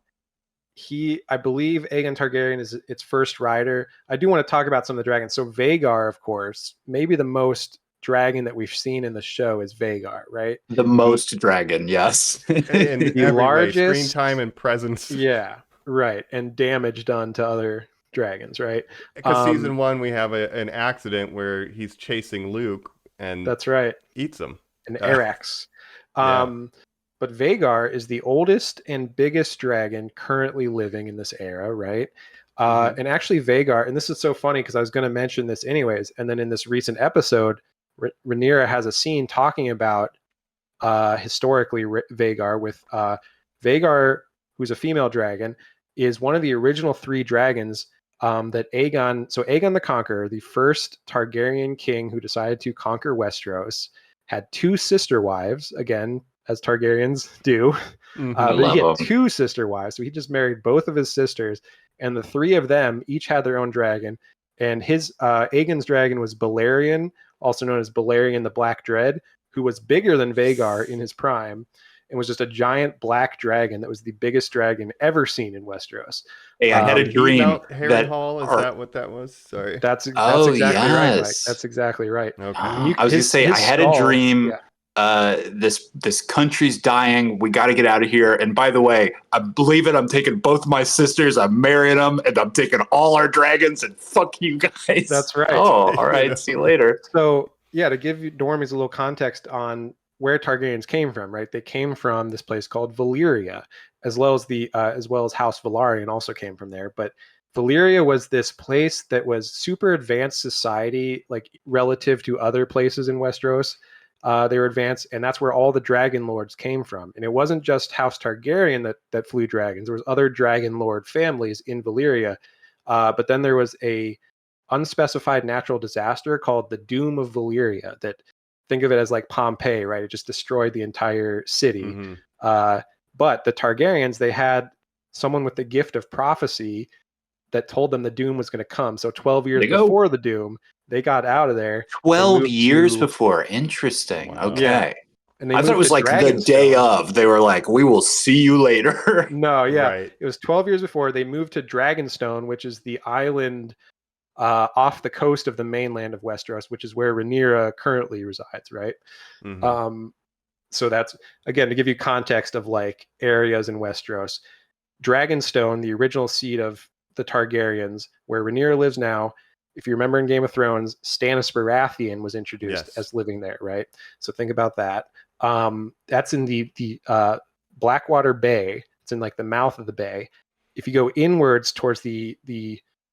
believe Aegon Targaryen is its first rider. I do want to talk about some of the dragons. So Vhagar, of course, maybe the most dragon that we've seen in the show is Vhagar, right? The most dragon, yes. And the largest screen time and presence. Yeah, right. And damage done to other dragons, right? Because season 1, we have an accident where he's chasing Luke and that's right, eats him. An Arax. But Vhagar is the oldest and biggest dragon currently living in this era, right? And actually Vhagar, and this is so funny because I was going to mention this anyways, and then in this recent episode, Rhaenyra has a scene talking about historically Vhagar with Vhagar, who's a female dragon, is one of the original 3 dragons that Aegon the Conqueror, the first Targaryen king who decided to conquer Westeros, had 2 sister wives, again, as Targaryens do. But he had 2 sister wives, so he just married both of his sisters, and the 3 of them each had their own dragon. And his Aegon's dragon was Balerion, also known as Balerion the Black Dread, who was bigger than Vhagar in his prime, and was just a giant black dragon that was the biggest dragon ever seen in Westeros. Hey, I had a dream. Harrenhal, is that what that was? Sorry. That's exactly right, Mike. That's exactly right. Okay. I was going to say, I had a dream. This country's dying. We got to get out of here. And by the way, I believe it. I'm taking both my sisters. I'm marrying them, and I'm taking all our dragons. And fuck you guys. That's right. Oh, all right. See you later. So yeah, to give you Normies a little context on where Targaryens came from, right? They came from this place called Valyria, as well as House Velaryon also came from there. But Valyria was this place that was super advanced society, like relative to other places in Westeros. They were advanced, and that's where all the dragon lords came from. And it wasn't just House Targaryen that flew dragons. There was other dragon lord families in Valyria. But then there was a unspecified natural disaster called the Doom of Valyria that, think of it as like Pompeii, right? It just destroyed the entire city. Mm-hmm. But the Targaryens, they had someone with the gift of prophecy that told them the Doom was going to come. So 12 years before the Doom, they got out of there. 12 years before. Interesting. Wow. Okay. Yeah. And I thought it was like the day of. They were like, we will see you later. No, yeah. Right. It was 12 years before. They moved to Dragonstone, which is the island off the coast of the mainland of Westeros, which is where Rhaenyra currently resides, right? Mm-hmm. So that's, again, to give you context of like areas in Westeros. Dragonstone, the original seat of the Targaryens, where Rhaenyra lives now. If you remember in Game of Thrones, Stannis Baratheon was introduced as living there, right? So think about that. That's in the Blackwater Bay. It's in like the mouth of the bay. If you go inwards towards the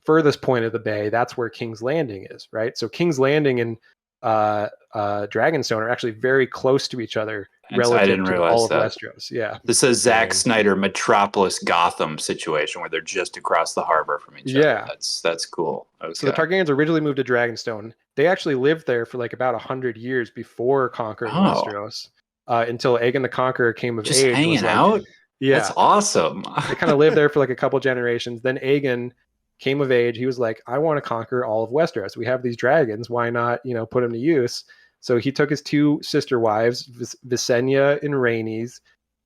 furthest point of the bay, that's where King's Landing is, right? So King's Landing and Dragonstone are actually very close to each other relative to all of Westeros. Yeah. This is Zack Snyder Metropolis Gotham situation where they're just across the harbor from each other. Yeah. That's cool. Okay. So the Targaryens originally moved to Dragonstone. They actually lived there for like about 100 years before conquering Westeros, until Aegon the Conqueror came of age. Just hanging out? Yeah. That's awesome. They kind of lived there for like a couple generations. Then Aegon came of age. He was like, I want to conquer all of Westeros. We have these dragons. Why not, put them to use? So he took his two sister wives, Visenya and Rhaenys.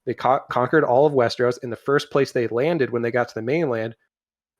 They conquered all of Westeros. And the first place they landed when they got to the mainland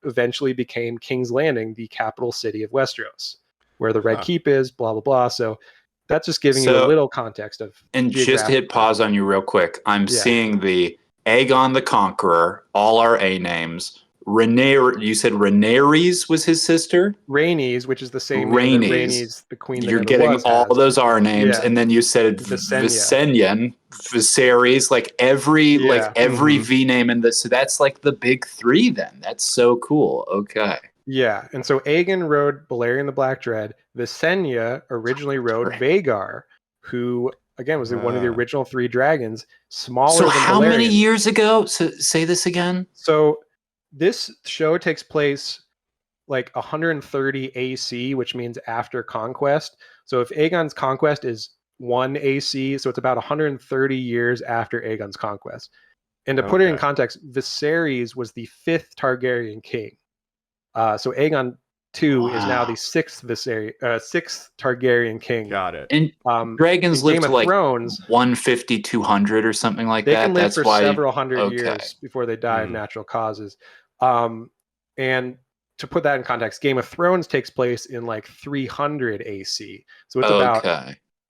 eventually became King's Landing, the capital city of Westeros, where the Red Keep is, blah, blah, blah. So that's just giving you a little context of. And just to hit pause on you real quick, I'm seeing the Aegon the Conqueror, all our A names. You said Rhaenyra was his sister? Rhaenys, which is the same name that Rhaenys, the queen. You're getting all those R names, and then you said Visenya, Viserys, like every V name in this. So that's like the big three. Then that's so cool. Okay. Yeah, and so Aegon rode Balerion the Black Dread. Visenya originally rode Vhagar, who again was one of the original three dragons. Smaller. So than how Balerion. Many years ago? So say this again. So this show takes place like 130 AC, which means after conquest. So if Aegon's conquest is 1 AC, so it's about 130 years after Aegon's conquest. And to put it in context, Viserys was the 5th Targaryen king. So Aegon II is now the 6th Targaryen king. Got it. And dragons live to like Thrones, 150, 200 or something like that. They can live for several hundred years before they die of natural causes. And to put that in context, Game of Thrones takes place in like 300 AC. So it's about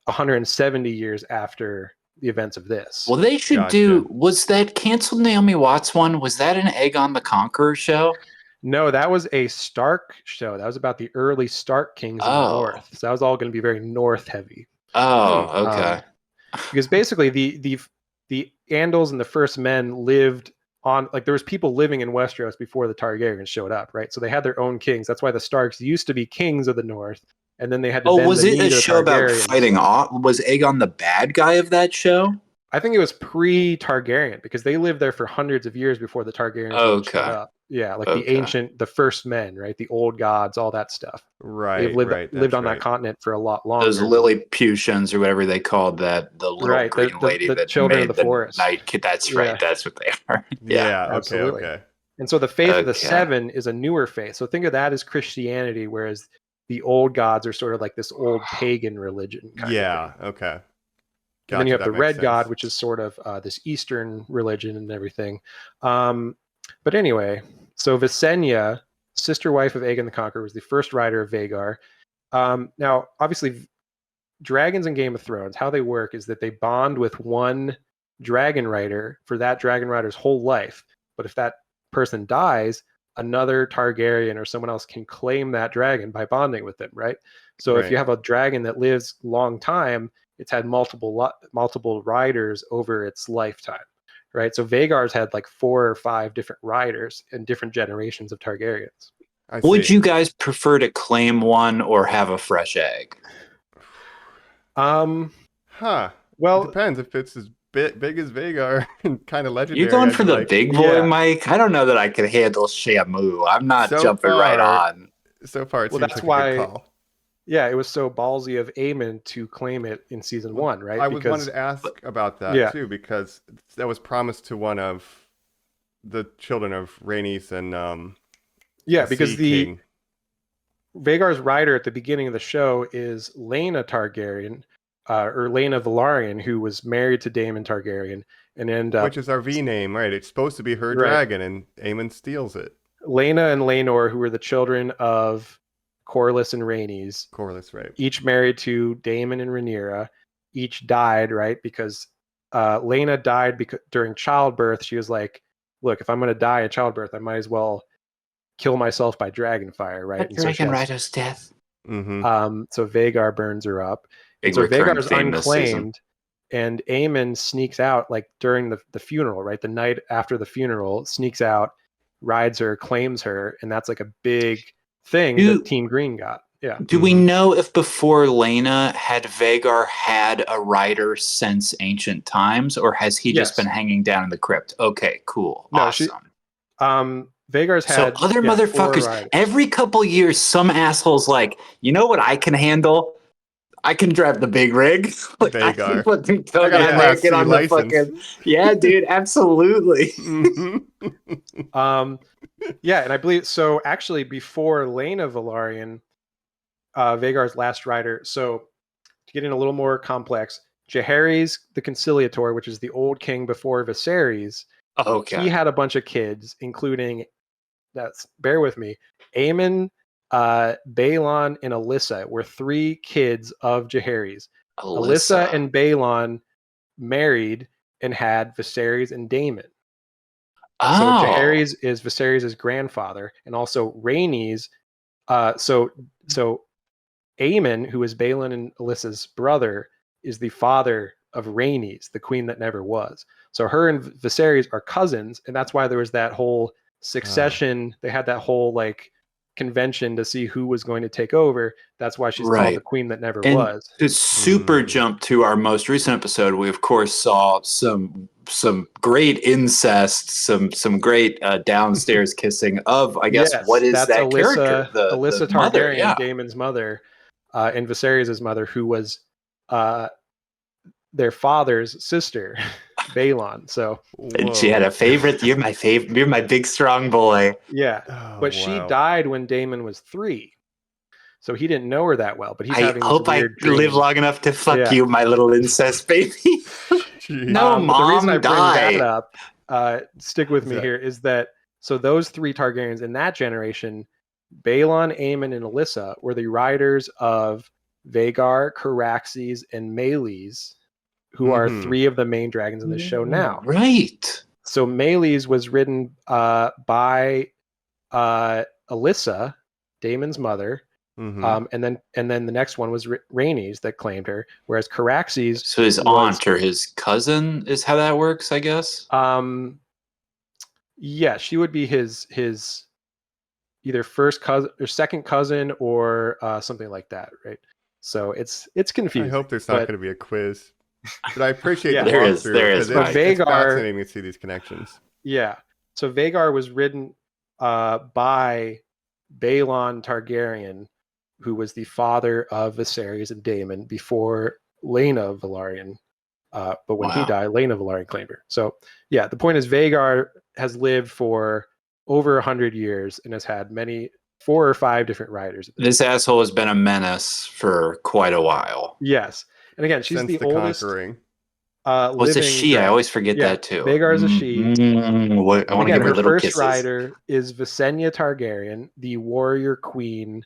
170 years after the events of this. Well, they should do, was that canceled Naomi Watts one? Was that an Aegon the Conqueror show? No, that was a Stark show. That was about the early Stark kings in the North. So that was all going to be very North heavy. Oh, okay. Because basically the Andals and the First Men lived on, like, there was people living in Westeros before the Targaryens showed up, right? So they had their own kings. That's why the Starks used to be kings of the North, and then they had to bend was the it knee a to the show about Targaryens. fighting off? Was Aegon the bad guy of that show? I think it was pre-Targaryen, because they lived there for hundreds of years before the Targaryens showed up. Yeah, like the First Men, right? The old gods, all that stuff. Right, They've lived on that continent for a lot longer. Those Lilliputians or whatever they called that, the little green lady the that children made of the forest. Night Kid. That's right. That's what they are. Yeah, absolutely. Okay. And so the faith of the Seven is a newer faith. So think of that as Christianity, whereas the old gods are sort of like this old pagan religion. Okay. And then you have the Red God, which is sort of this Eastern religion and everything. But anyway, so Visenya, sister wife of Aegon the Conqueror, was the first rider of Vhagar. Now, obviously, dragons in Game of Thrones, how they work is that they bond with one dragon rider for that dragon rider's whole life. But if that person dies, another Targaryen or someone else can claim that dragon by bonding with them, right? So if you have a dragon that lives long time, it's had multiple riders over its lifetime, right? So Vagar's had like 4 or 5 different riders in different generations of Targaryens. Would you guys prefer to claim one or have a fresh egg? Well, it depends. If it's as big as Vagar and kind of legendary. You're going for the big boy, Mike? I don't know that I can handle Shamu. I'm not jumping right on. So far, it seems that's like why, a good call. Yeah, it was so ballsy of Aemon to claim it in season 1, right? I wanted to ask about that too, because that was promised to one of the children of Rhaenys and because the Vagar's rider at the beginning of the show is Laena Targaryen, or Laena Velaryon, who was married to Daemon Targaryen, and ended up, which is our V name, right? It's supposed to be her dragon, and Aemon steals it. Laena and Laenor, who were the children of Corlys and Rhaenys. Corlys, right? Each married to Daemon and Rhaenyra. Each died, right? Because Laena died during childbirth. She was like, "Look, if I'm going to die in childbirth, I might as well kill myself by dragonfire, right?" A dragon rider's death. Mm-hmm. So Vagar burns her up. So Vagar's unclaimed, and Aemon sneaks out like during the funeral, right? The night after the funeral, sneaks out, rides her, claims her, and that's like a big thing that Team Green got. Yeah. Do we know if before Laena had Vagar had a rider since ancient times, or has he just been hanging down in the crypt? Okay, cool. No, awesome. Vagar's had other motherfuckers every couple years, some assholes like, you know what I can handle? I can drive the big rig. Like, Vagar. Get on the fucking dude, absolutely. And I believe so. Actually, before Laena Velaryon, Vagar's last rider. So to get in a little more complex, Jaehaerys the Conciliator, which is the old king before Viserys. He had a bunch of kids, including bear with me, Aemon, Balon, and Alyssa were 3 kids of Jaehaerys. Alyssa and Balon married and had Viserys and Daemon. So Jaehaerys is Viserys' grandfather, and also Rhaenys. So Aemon, who is Balon and Alyssa's brother, is the father of Rhaenys, the queen that never was. So her and Viserys are cousins, and that's why there was that whole succession. They had that whole like convention to see who was going to take over. That's why she's called the queen that never was. To super jump to our most recent episode, we of course saw some great incest, some great downstairs kissing of, I guess, what is that Alyssa, character? Alyssa the mother, Targaryen, Daemon's mother, and Viserys' mother, who was their father's sister, Balon. So and she had a favorite. You're my big strong boy. Yeah, but she died when Daemon was 3, so he didn't know her that well. But he's having hope this weird dream. Live long enough to fuck you, my little incest baby. No, Mom, the reason I bring die. that up, stick with me here, is that so those 3 Targaryens in that generation, Balon, Aemon, and Alyssa, were the riders of Vagar, Caraxes, and Meleys, who are 3 of the main dragons in the show now. Right. So Meleys was ridden by Alyssa, Daemon's mother, and then the next one was Rhaenys that claimed her, whereas Caraxes. So his aunt or his cousin is how that works, I guess. Yeah, she would be his either first cousin or second cousin or something like that, right? So it's confusing. I hope there's not going to be a quiz. But I appreciate the there walkthrough. is. It's fascinating to see these connections. Yeah. So Vagar was ridden by Balon Targaryen, who was the father of Viserys and Daemon before Laena Velaryon. But when he died, Laena Velaryon claimed her. So yeah, the point is Vagar has lived for over 100 years and has had 4 or 5 different riders. This asshole has been a menace for quite a while. Yes. And again, she's the oldest. Conquering. What's a she? I always forget that too. Vagar is a she. I want to give her little first kisses. rider is Visenya Targaryen, the warrior queen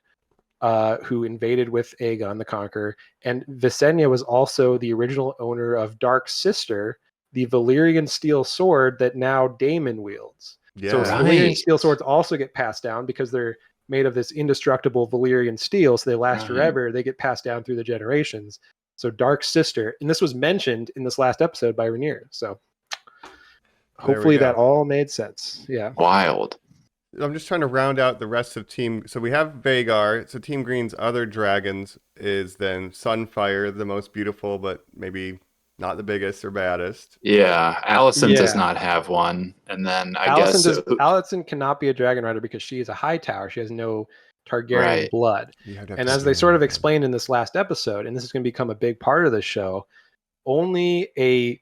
who invaded with Aegon the Conqueror. And Visenya was also the original owner of Dark's sister, the Valyrian Steel sword that now Daemon wields. Yeah. So Valyrian Steel swords also get passed down because they're made of this indestructible Valyrian steel, so they last forever. They get passed down through the generations. So Dark Sister, and this was mentioned in this last episode by Rhaenyra. So hopefully that all made sense. Yeah. Wild. I'm just trying to round out the rest of Team. So we have Vhagar. So Team Green's other dragons is then Sunfire, the most beautiful, but maybe not the biggest or baddest. Yeah, Alicent does not have one, and then Alicent cannot be a dragon rider because she is a high tower. She has no Targaryen blood. And as they sort of explained in this last episode, and this is going to become a big part of the show, only a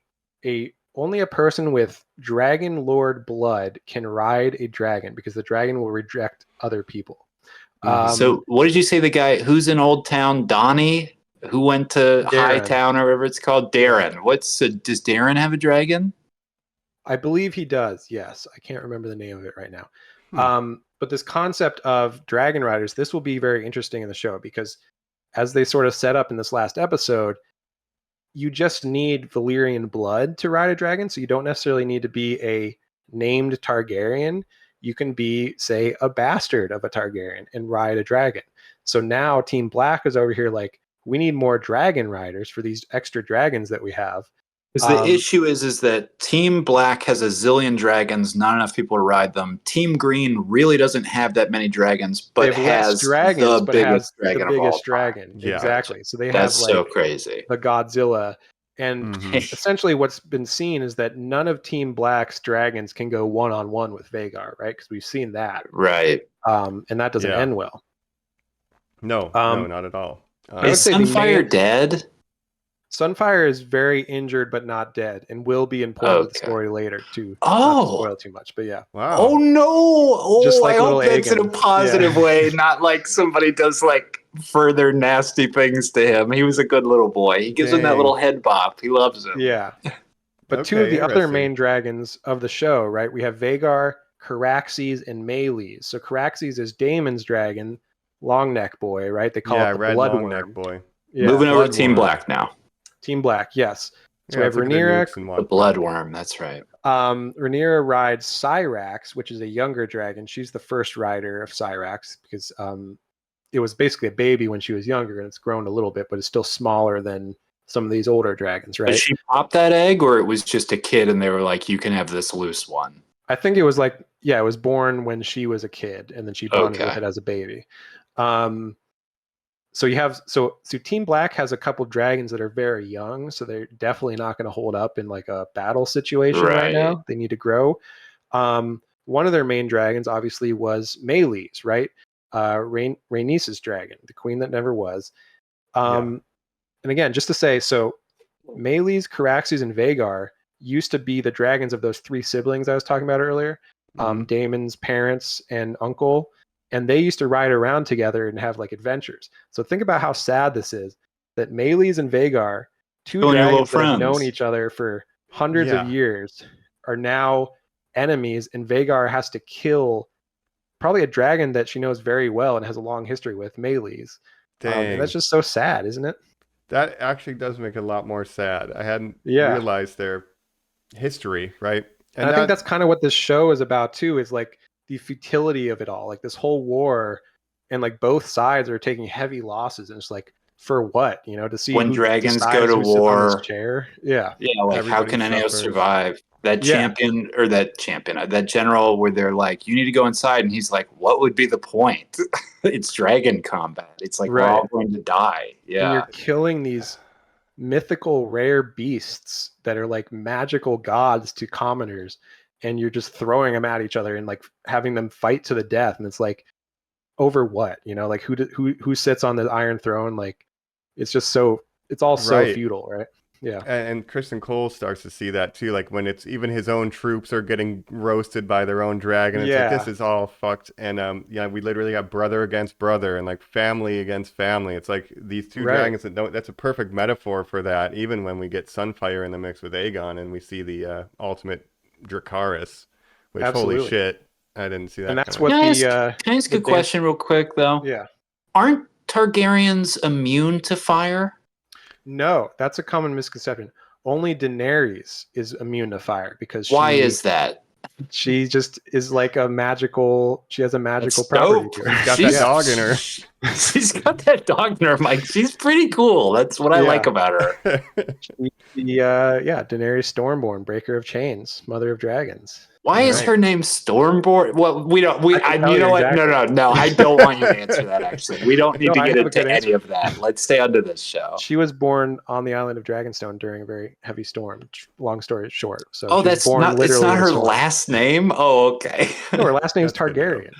person with dragon lord blood can ride a dragon because the dragon will reject other people. So what did you say the guy who's in Old Town, Donnie, who went to Hightown or whatever it's called? Darren. Does Darren have a dragon? I believe he does, yes. I can't remember the name of it right now. But this concept of dragon riders, this will be very interesting in the show because as they sort of set up in this last episode, you just need Valyrian blood to ride a dragon. So you don't necessarily need to be a named Targaryen. You can be, say, a bastard of a Targaryen and ride a dragon. So now Team Black is over here like, we need more dragon riders for these extra dragons that we have. Because the issue is that Team Black has a zillion dragons, not enough people to ride them. Team Green really doesn't have that many dragons, but has the biggest dragon of all time. Yeah. Exactly. So they That's have like so crazy. The Godzilla. And essentially what's been seen is that none of Team Black's dragons can go one-on-one with Vhagar, right? Because we've seen that. Right. And that doesn't end well. No, not at all. Is Sunfire dead? Sunfire is very injured but not dead and will be important to the story later too. Not to spoil too much, but yeah. Wow. Oh no! Just like I hope little that's in a positive way, not like somebody does like further nasty things to him. He was a good little boy. He gives him that little head bop. He loves him. Yeah. But two of the other main dragons of the show, right? We have Vhagar, Caraxes, and Meleys. So Caraxes is Daemon's dragon, long neck boy, right? They call it the red bloodworm. long neck boy. Yeah, moving over to Team Black now. Team Black, yes. So we have Rhaenyra, the bloodworm. That's right. Rhaenyra rides Syrax, which is a younger dragon. She's the first rider of Syrax because it was basically a baby when she was younger, and it's grown a little bit, but it's still smaller than some of these older dragons, right? Did she pop that egg, or it was just a kid, and they were like, "You can have this loose one"? I think it was like, it was born when she was a kid, and then she bonded with it as a baby. So you have so Team Black has a couple dragons that are very young, so they're definitely not going to hold up in like a battle situation right now. They need to grow. One of their main dragons obviously was Meleys, right? Rhaenys's dragon, the queen that never was. And again, just to say, so Meleys, Caraxes, and Vhagar used to be the dragons of those three siblings I was talking about earlier. Daemon's parents and uncle. And they used to ride around together and have like adventures. So think about how sad this is that Meleys and Vhagar, two dragons that have known each other for hundreds of years, are now enemies, and Vhagar has to kill probably a dragon that she knows very well and has a long history with, Meleys. And that's just so sad, isn't it? That actually does make it a lot more sad. I hadn't realized their history, right? And I think that's kind of what this show is about too, is like the futility of it all, like this whole war, and like both sides are taking heavy losses, and it's like, for what, to see when dragons go to war. Like how can any of us survive? That that general where they're like, you need to go inside, and he's like, what would be the point? It's dragon combat. It's like we're all going to die. And you're killing these mythical rare beasts that are like magical gods to commoners, and you're just throwing them at each other and like having them fight to the death. And it's like, over what, like who sits on the Iron Throne? Like, it's just it's all so futile, right? Yeah. And Kristen Cole starts to see that too. Like when it's even his own troops are getting roasted by their own dragon. It's like, this is all fucked. And we literally got brother against brother and like family against family. It's like these two dragons that's a perfect metaphor for that. Even when we get Sunfire in the mix with Aegon and we see the ultimate Dracarys, which holy shit, I didn't see that. And that's coming. what can I ask a question real quick though? Yeah. Aren't Targaryens immune to fire? No, that's a common misconception. Only Daenerys is immune to fire because why is that? She just is like a magical. She has a magical That's property dope. to her. She's got that dog in her. She's got that dog in her. I'm like, she's pretty cool. That's what I like about her. Daenerys Stormborn, breaker of chains, mother of dragons. Why is her name Stormborn? Well, we don't. You know what? Exactly. No. I don't want you to answer that. Actually, we don't need to get into any answer. of that. Let's stay under this show. She was born on the island of Dragonstone during a very heavy storm. Long story short. So that's not. It's not her last name. Oh, okay. No, her last name's Targaryen.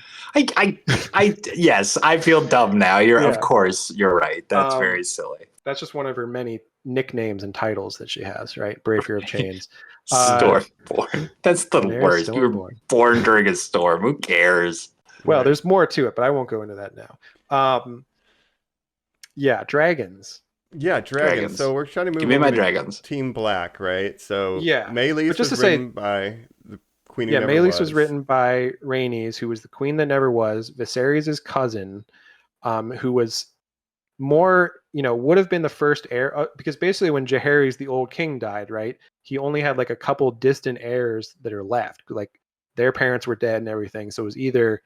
Yes, I feel dumb now. Of course, you're right. That's very silly. That's just one of her many nicknames and titles that she has, right? Breaker of chains. Stormborn. That's the worst. You were born during a storm. Who cares? Well, there's more to it, but I won't go into that now. Dragons. Yeah, dragons. So we're trying to move. Give me my dragons. Team Black, right? So yeah, Meleys was written by the Queen. Yeah, Meleys was written by Rhaenys, who was the queen that never was. Viserys' cousin, who was more, would have been the first heir, because basically when Jaehaerys, the old king, died, right, he only had like a couple distant heirs that are left, like their parents were dead and everything, so it was either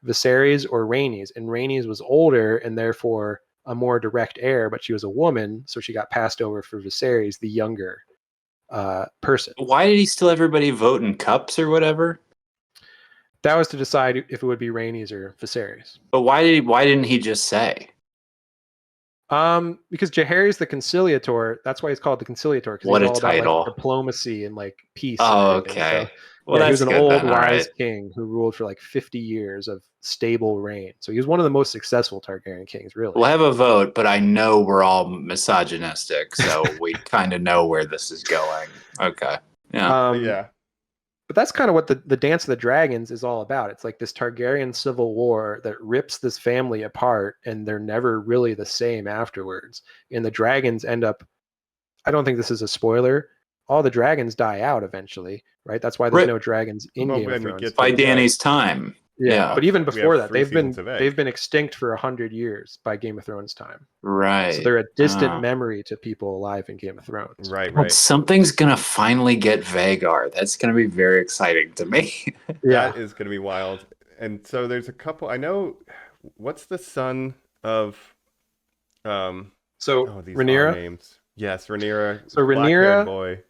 Viserys or Rhaenys, and Rhaenys was older and therefore a more direct heir, but she was a woman, so she got passed over for Viserys, the younger person. Why did he still everybody vote in cups or whatever? That was to decide if it would be Rhaenys or Viserys. But why didn't he just say? Because Jaehaerys the Conciliator, that's why he's called the Conciliator. What he's a all title! About, peace and like peace. Oh, okay. So, well, he was an old, wise right. king who ruled for like 50 years of stable reign. So he was one of the most successful Targaryen kings, really. We'll have a vote, but I know we're all misogynistic, so we kind of know where this is going. Okay. Yeah. But that's kind of what the Dance of the Dragons is all about. It's like this Targaryen civil war that rips this family apart, and they're never really the same afterwards. And the dragons end up, I don't think this is a spoiler, all the dragons die out eventually, right? That's why there's no dragons in Game of Thrones. By Dany's time. Yeah, but even before that, they've been extinct for 100 years by Game of Thrones time. Right. So they're a distant memory to people alive in Game of Thrones. Right. Well, something's gonna finally get Vagar. That's gonna be very exciting to me. That is gonna be wild. And so there's a couple. I know. What's the son of? Rhaenyra. Names. Yes, Rhaenyra. So Rhaenyra. Boy.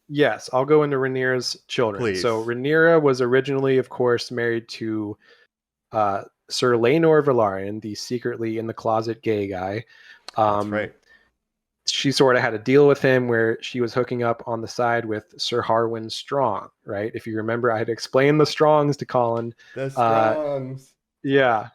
Yes, I'll go into Rhaenyra's children. Please. So Rhaenyra was originally, of course, married to Sir Laenor Velaryon, the secretly in the closet gay guy. That's right. She sort of had a deal with him where she was hooking up on the side with Sir Harwin Strong, right? If you remember, I had explained the Strongs to Colin. The Strongs. Yeah.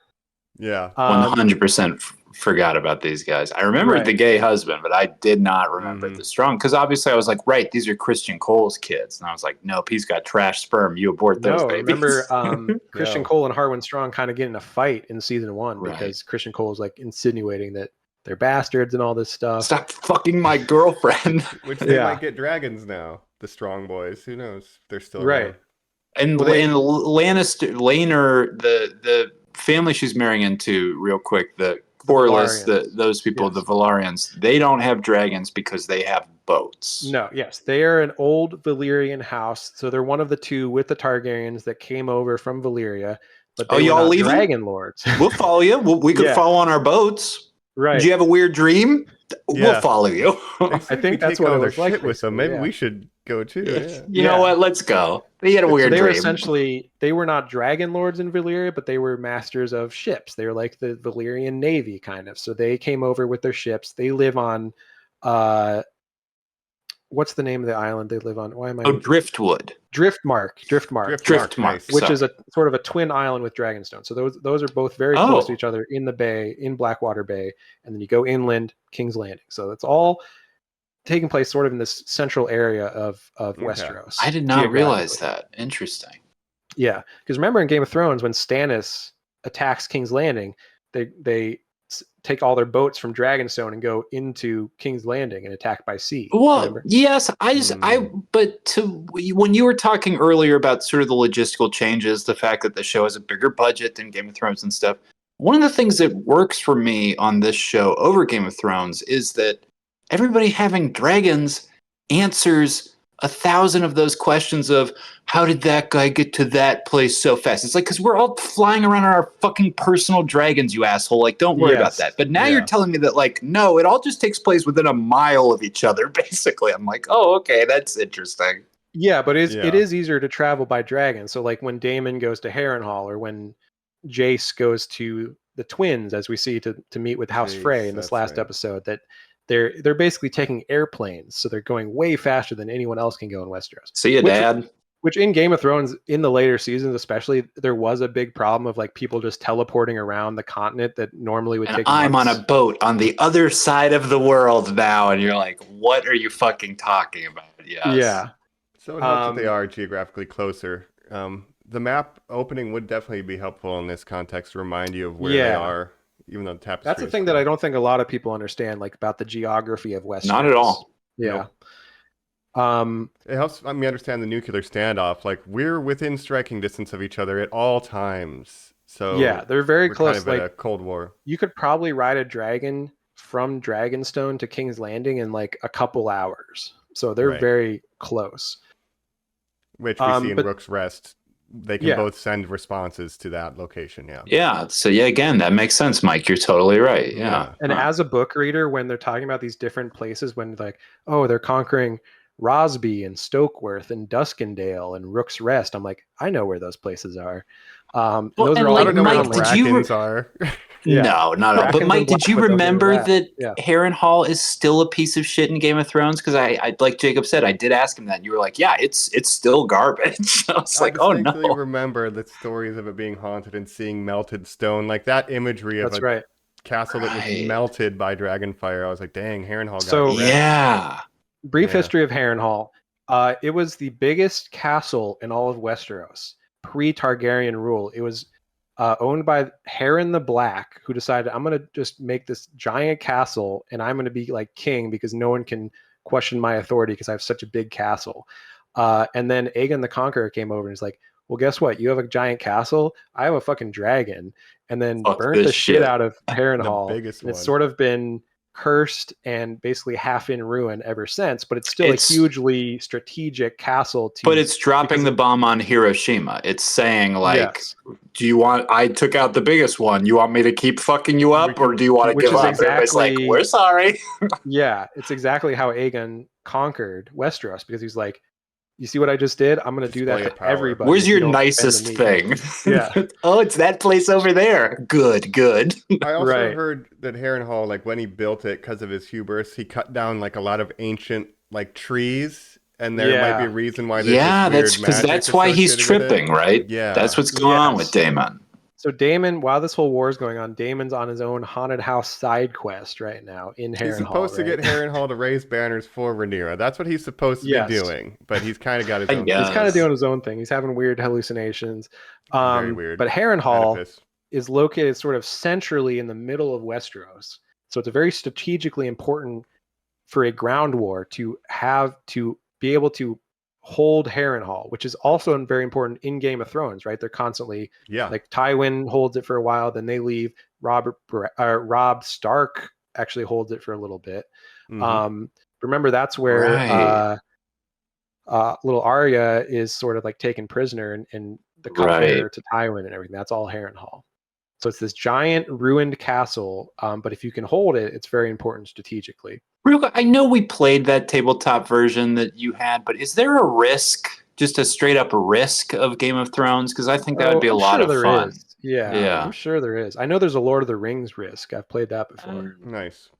100% forgot about these guys. I remembered the gay husband, but I did not remember the Strong, because obviously I was like, right, these are Christian Cole's kids, and I was like, nope, he's got trash sperm. You abort those babies. Remember Christian Cole and Harwin Strong kind of get in a fight in season 1 because Christian Cole is like insinuating that they're bastards and all this stuff. Stop fucking my girlfriend. Which they might get dragons now. The Strong boys, who knows? They're still right. Around. And Lannister, Laenor, the family she's marrying into, real quick, the Corlys, those people, the Valyrians, they don't have dragons because they have boats. No, yes, they are an old Valyrian house, so they're one of the two with the Targaryens that came over from Valyria. But they y'all leaving? Dragon lords. We'll follow you. We could follow on our boats. Right? Did you have a weird dream? We'll follow you. I think that's what it was like with them. Maybe we should go too. Yeah. You know what? Let's go. They had a weird dream. Were essentially, they were not dragon lords in Valyria, but they were masters of ships. They were like the Valyrian navy, kind of. So they came over with their ships. They live on, what's the name of the island they live on? Why am I? Driftwood. Driftmark, which is a sort of a twin island with Dragonstone. So those are both very close to each other in the bay, in Blackwater Bay, and then you go inland, King's Landing. So it's all taking place sort of in this central area of Westeros. I did not realize that. Interesting. Yeah, because remember in Game of Thrones when Stannis attacks King's Landing, they take all their boats from Dragonstone and go into King's Landing and attack by sea. Well, remember? yes, when you were talking earlier about sort of the logistical changes, the fact that the show has a bigger budget than Game of Thrones and stuff, one of the things that works for me on this show over Game of Thrones is that everybody having dragons answers 1,000 of those questions of how did that guy get to that place so fast? It's like, because we're all flying around on our fucking personal dragons, you asshole. Like, don't worry about that. But now you're telling me that, like, no, it all just takes place within a mile of each other, basically. I'm like, oh, okay, that's interesting. Yeah, but it is easier to travel by dragon. So, like, when Daemon goes to Harrenhal, or when Jace goes to the Twins, as we see to meet with House Frey in this last episode, that they're basically taking airplanes, so they're going way faster than anyone else can go in Westeros. See ya, Dad. Which in Game of Thrones, in the later seasons especially, there was a big problem of like people just teleporting around the continent that normally would take I'm months. on a boat on the other side of the world now, and you're like, what are you fucking talking about? Yes. Yeah. So it helps that they are geographically closer. The map opening would definitely be helpful in this context to remind you of where they are. Even though the tapestry. That's the thing that I don't think a lot of people understand, like about the geography of Westeros. Not at all. Yeah. Nope. It helps me understand the nuclear standoff. Like, we're within striking distance of each other at all times. So yeah, they're very close. Kind of like a Cold War. You could probably ride a dragon from Dragonstone to King's Landing in like a couple hours. So they're very close. Which we see in Rook's Rest. They can both send responses to that location. Yeah. So again, that makes sense, Mike. You're totally right. Yeah. And as a book reader, when they're talking about these different places, when like, oh, they're conquering Rosby and Stokeworth and Duskendale and Rook's Rest, I'm like, I know where those places are. Those are all. I don't know where the Brackens are. No, not at all. But Mike, did you remember that Harrenhal is still a piece of shit in Game of Thrones? Because I like Jacob said, I did ask him that, and you were like, yeah, it's still garbage. I was like, oh no. I remember the stories of it being haunted and seeing melted stone, like that imagery of a castle that was melted by dragonfire. I was like, dang, Harrenhal got yeah. Brief history of Harrenhal. It was the biggest castle in all of Westeros pre-Targaryen rule. It was owned by Harren the Black, who decided, I'm going to just make this giant castle and I'm going to be like king because no one can question my authority because I have such a big castle. And then Aegon the Conqueror came over and was like, well, guess what? You have a giant castle. I have a fucking dragon. And then burnt the shit out of Harrenhal. It's sort of been cursed and basically half in ruin ever since, but it's still a hugely strategic castle. But it's dropping the bomb on Hiroshima. It's saying like, do you want, I took out the biggest one. You want me to keep fucking you up or do you want to give up? Everybody's like, we're sorry. Yeah, it's exactly how Aegon conquered Westeros because he's like, you see what I just did? I'm going to do that to everybody. Where's your nicest thing? Yeah. Oh, it's that place over there. Good. I also heard that Harrenhal, like when he built it, because of his hubris, he cut down like a lot of ancient like trees, and there might be a reason why. That's because that's why he's tripping, right? Yeah, that's what's going on with Daemon. So Daemon, while this whole war is going on, Daemon's on his own haunted house side quest right now in Harrenhal. He's supposed to get Harrenhal to raise banners for Rhaenyra. That's what he's supposed to be doing. But he's kind of got his own thing. He's kind of doing his own thing. He's having weird hallucinations. Very weird. But Harrenhal is located sort of centrally in the middle of Westeros. So it's a very strategically important for a ground war to have to be able to hold Harrenhal, which is also very important in Game of Thrones, right? They're constantly like Tywin holds it for a while, then they leave. Robb Stark actually holds it for a little bit. Remember, that's where little Arya is sort of like taken prisoner and the cupbearer to Tywin and everything. That's all Harrenhal. So it's this giant ruined castle, but if you can hold it, it's very important strategically. I know we played that tabletop version that you had, but is there a risk, just a straight up risk of Game of Thrones? Because I think that would be a lot of fun. Yeah, I'm sure there is. I know there's a Lord of the Rings risk. I've played that before. Nice.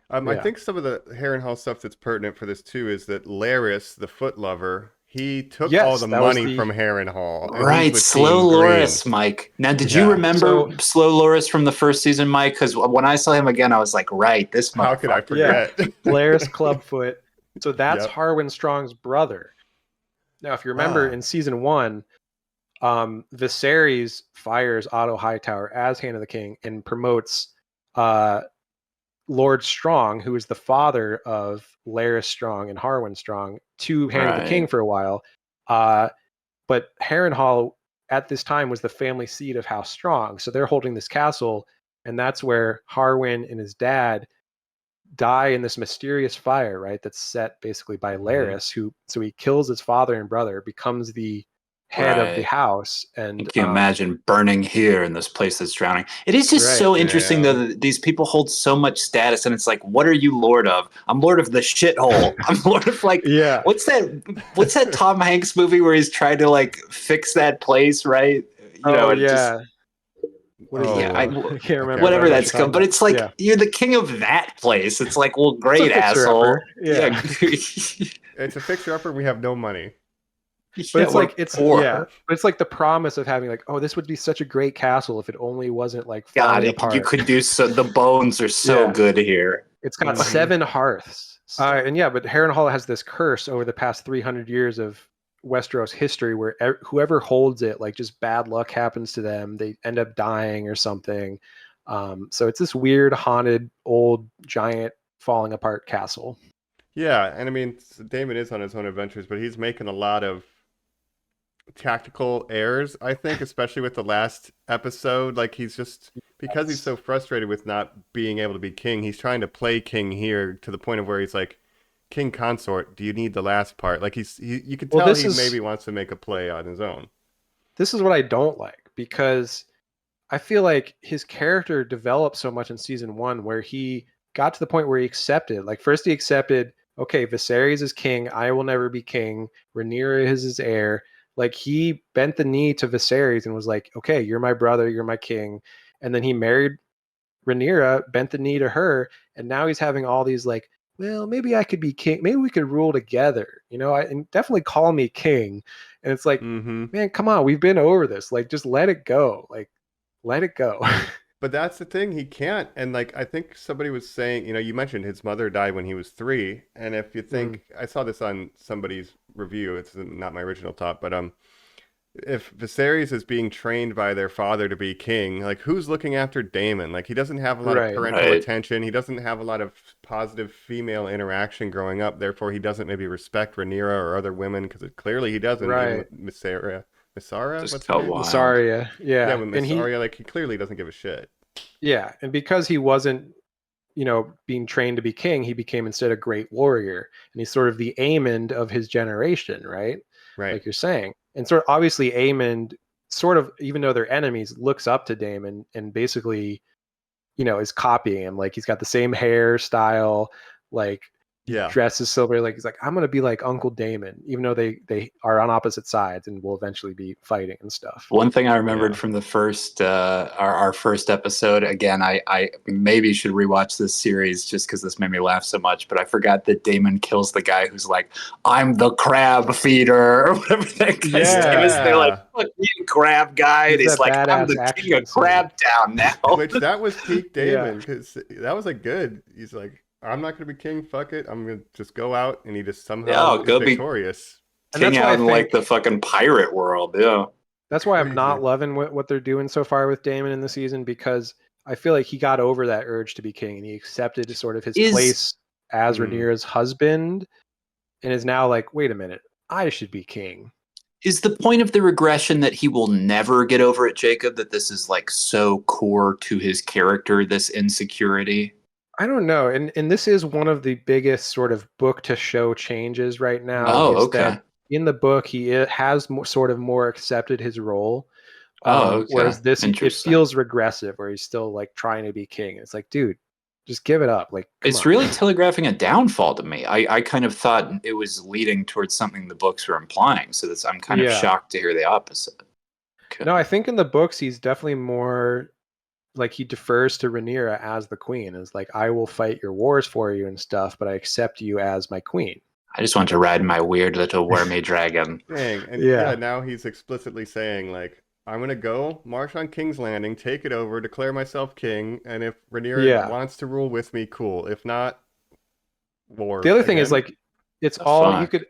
I think some of the Harrenhal stuff that's pertinent for this too is that Larys, the foot lover, he took all the money from Harrenhal. Right, Slow Loras, Mike. Now, did you remember Slow Loras from the first season, Mike? Because when I saw him again, I was like, right, this motherfucker. How could I forget? Larys Clubfoot. So that's Harwin Strong's brother. Now, if you remember in season 1, Viserys fires Otto Hightower as Hand of the King and promotes Lord Strong, who is the father of Larys Strong and Harwin Strong, to Hand of the King for a while. But Harrenhal at this time was the family seat of House Strong. So they're holding this castle, and that's where Harwin and his dad die in this mysterious fire, right? That's set basically by Larys, so he kills his father and brother, becomes the head of the house, and can you imagine burning here in this place that's drowning? It is just so interesting though that these people hold so much status, and it's like, what are you lord of? I'm lord of the shithole. I'm lord of like, what's that Tom Hanks movie where he's trying to like fix that place, right? What is it? I can't remember. Whatever that's called, but it's like you're the king of that place. It's like, well, great, asshole. Yeah. It's a fixer-upper. We have no money. But it's like but it's like the promise of having like, oh, this would be such a great castle if it only wasn't like falling apart. You could do so. The bones are so good here. It's got 7 hearths, and but Harrenhal has this curse over the past 300 years of Westeros history where whoever holds it, like, just bad luck happens to them. They end up dying or something. So it's this weird, haunted, old, giant, falling apart castle. Yeah, and I mean, Daemon is on his own adventures, but he's making a lot of tactical errors, I think, especially with the last episode. Like, he's just, because he's so frustrated with not being able to be king, he's trying to play king here to the point of where he's like, king consort, do you need the last part? Like, you can tell he maybe wants to make a play on his own. This is what I don't like, because I feel like his character developed so much in season 1 where he got to the point where he accepted, like, first he accepted, okay, Viserys is king, I will never be king, Rhaenyra is his heir. Like, he bent the knee to Viserys and was like, okay, you're my brother, you're my king. And then he married Rhaenyra, bent the knee to her, and now he's having all these like, well, maybe I could be king, maybe we could rule together, and definitely call me king. And it's like, man, come on, we've been over this. Like, just let it go. Like, let it go. But that's the thing, he can't. And like, I think somebody was saying, you mentioned his mother died when he was 3. And if you think, I saw this on somebody's review, it's not my original thought, but if Viserys is being trained by their father to be king, like, who's looking after Daemon? Like, he doesn't have a lot of parental attention. He doesn't have a lot of positive female interaction growing up. Therefore, he doesn't maybe respect Rhaenyra or other women, because clearly he doesn't. Right. Mysaria? Mysaria. Yeah, with Mysaria, like, he clearly doesn't give a shit. Yeah, and because he wasn't, being trained to be king, he became instead a great warrior, and he's sort of the Aemond of his generation, right? Right. Like you're saying. And sort of obviously Aemond, sort of, even though they're enemies, looks up to Daemon and basically, is copying him. Like, he's got the same hairstyle, like, dresses silver. Like, he's like, I'm gonna be like Uncle Daemon, even though they are on opposite sides and will eventually be fighting and stuff. One thing I remembered from the first our first episode, again, I maybe should rewatch this series just because this made me laugh so much, but I forgot that Daemon kills the guy who's like, I'm the crab feeder, or whatever that guy's name is. They're like, fuck you, crab guy. And he's like, I'm the king of Crab Town now. Which, that was peak Daemon, because that was like good. He's like, I'm not going to be king. Fuck it. I'm going to just go out, and he just somehow is victorious. King out in like the fucking pirate world. Yeah. That's why I'm not loving what they're doing so far with Daemon in the season, because I feel like he got over that urge to be king, and he accepted sort of his place as Rhaenyra's husband, and is now like, wait a minute, I should be king. Is the point of the regression that he will never get over it, Jacob, that this is like so core to his character, this insecurity? I don't know. And this is one of the biggest sort of book to show changes right now. Oh, okay. That in the book, he has more accepted his role. Okay. Whereas this, it feels regressive, where he's still like trying to be king. It's like, dude, just give it up. Like, it's really telegraphing a downfall to me. I kind of thought it was leading towards something the books were implying. So I'm kind of shocked to hear the opposite. Okay. No, I think in the books, he's definitely more like, he defers to Rhaenyra as the queen. It's like, I will fight your wars for you and stuff, but I accept you as my queen. I just want to ride my weird little wormy dragon. Dang. And now he's explicitly saying, like, I'm going to go march on King's Landing, take it over, declare myself king, and if Rhaenyra wants to rule with me, cool. If not, war. The other thing is, like, it's all you could...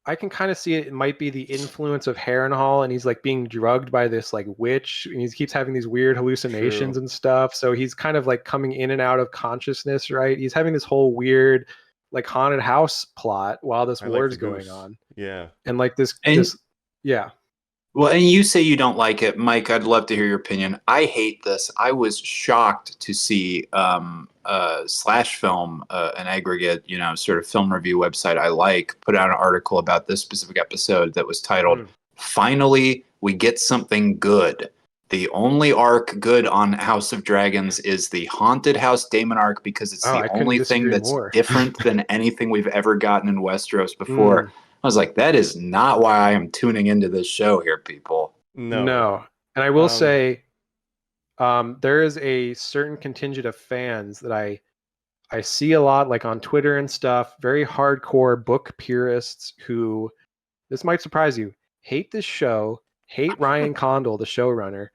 I can kind of see it might be the influence of Harrenhal, and he's like being drugged by this like witch, and he keeps having these weird hallucinations and stuff. So he's kind of like coming in and out of consciousness, right? He's having this whole weird like haunted house plot while this war is going on. Yeah. And like this. Well, and you say you don't like it, Mike. I'd love to hear your opinion. I hate this. I was shocked to see Slash Film, an aggregate, sort of film review website I like, put out an article about this specific episode that was titled "Finally, we get something good." The only arc good on House of Dragons is the Haunted House Daemon arc because it's the only thing that's different than anything we've ever gotten in Westeros before. I was like, that is not why I am tuning into this show here, people. No. And I will say, there is a certain contingent of fans that I see a lot, like on Twitter and stuff, very hardcore book purists who, this might surprise you, hate this show, hate Ryan Condal, the showrunner.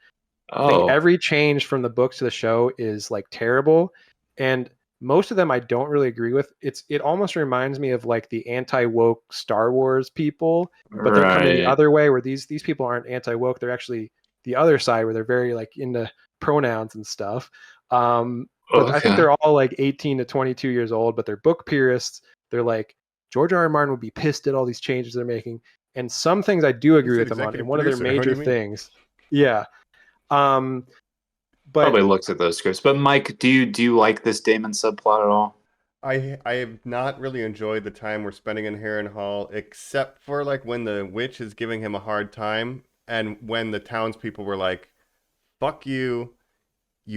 I think every change from the book to the show is like terrible. And most of them I don't really agree with. It almost reminds me of like the anti-woke Star Wars people, but they're coming the other way where these people aren't anti-woke. They're actually the other side where they're very like into pronouns and stuff. But I think they're all like 18 to 22 years old, but they're book purists. They're like, George R. R. Martin would be pissed at all these changes they're making. And some things I do agree with them on. And one of their major things. Yeah. But probably looks at those scripts. But Mike, do you like this Daemon subplot at all? I have not really enjoyed the time we're spending in Harrenhal, except for like when the witch is giving him a hard time, and when the townspeople were like, "Fuck you,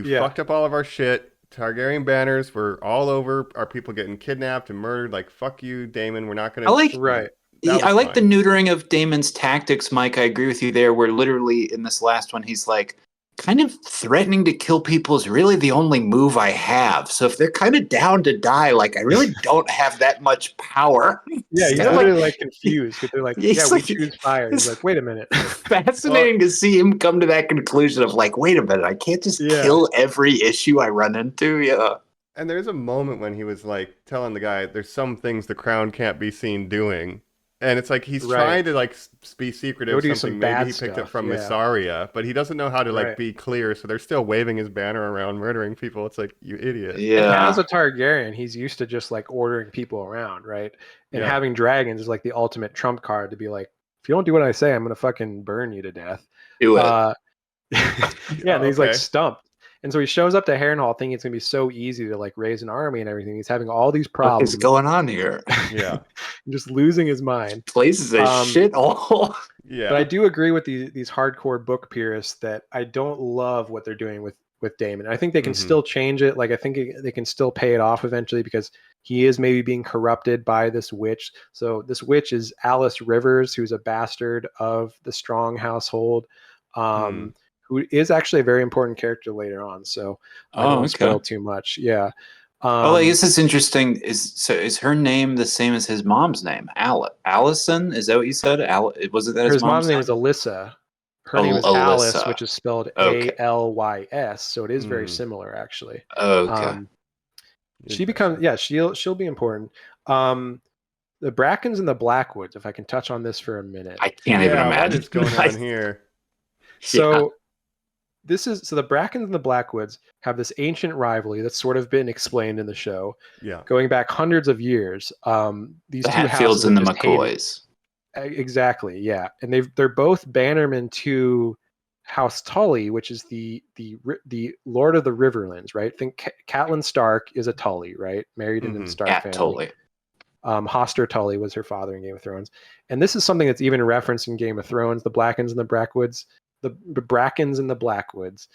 fucked up all of our shit. Targaryen banners were all over. Our people getting kidnapped and murdered. Like, fuck you, Daemon. We're not gonna." I like the neutering of Daemon's tactics, Mike. I agree with you there. Where literally in this last one, he's like, kind of threatening to kill people is really the only move I have. So if they're kind of down to die, like I really don't have that much power. Yeah, he's literally like confused because they're like, we choose fire. He's like, wait a minute. Fascinating to see him come to that conclusion of like, wait a minute, I can't just kill every issue I run into. Yeah. And there's a moment when he was like telling the guy, there's some things the crown can't be seen doing. And it's like he's trying to like be secretive of something maybe he picked up from Mysaria, but he doesn't know how to like be clear, so they're still waving his banner around, murdering people. It's like, you idiot. Yeah. And as a Targaryen, he's used to just like ordering people around, right? And having dragons is like the ultimate trump card to be like, if you don't do what I say, I'm gonna fucking burn you to death. Do it. And he's like stumped. And so he shows up to Harrenhal thinking it's going to be so easy to like raise an army and everything. He's having all these problems. What is going on here? Yeah. Just losing his mind. Place is a shithole. Yeah. But I do agree with these hardcore book purists that I don't love what they're doing with Daemon. I think they can still change it. Like I think they can still pay it off eventually because he is maybe being corrupted by this witch. So this witch is Alice Rivers, who's a bastard of the Strong household. Who is actually a very important character later on. So I don't spoil too much. Yeah. I guess it's interesting. Is her name the same as his mom's name? Allison? Is that what you said? Was it that his mom's name was Alyssa? Her name is Alice, which is spelled Alys. So it is very similar, actually. Okay. She becomes she'll be important. The Brackens and the Blackwoods. If I can touch on this for a minute, I can't even imagine what's going on here. So the Brackens and the Blackwoods have this ancient rivalry that's sort of been explained in the show. Yeah. Going back hundreds of years. These the two Hatfields and the McCoys. Exactly. Yeah. And they're both bannermen to House Tully, which is the Lord of the Riverlands, right? Think Catelyn Stark is a Tully, right? Married into the Stark family. Tully. Hoster Tully was her father in Game of Thrones. And this is something that's even referenced in Game of Thrones, the Blackens and the Brackwoods. The Brackens and the Blackwoods,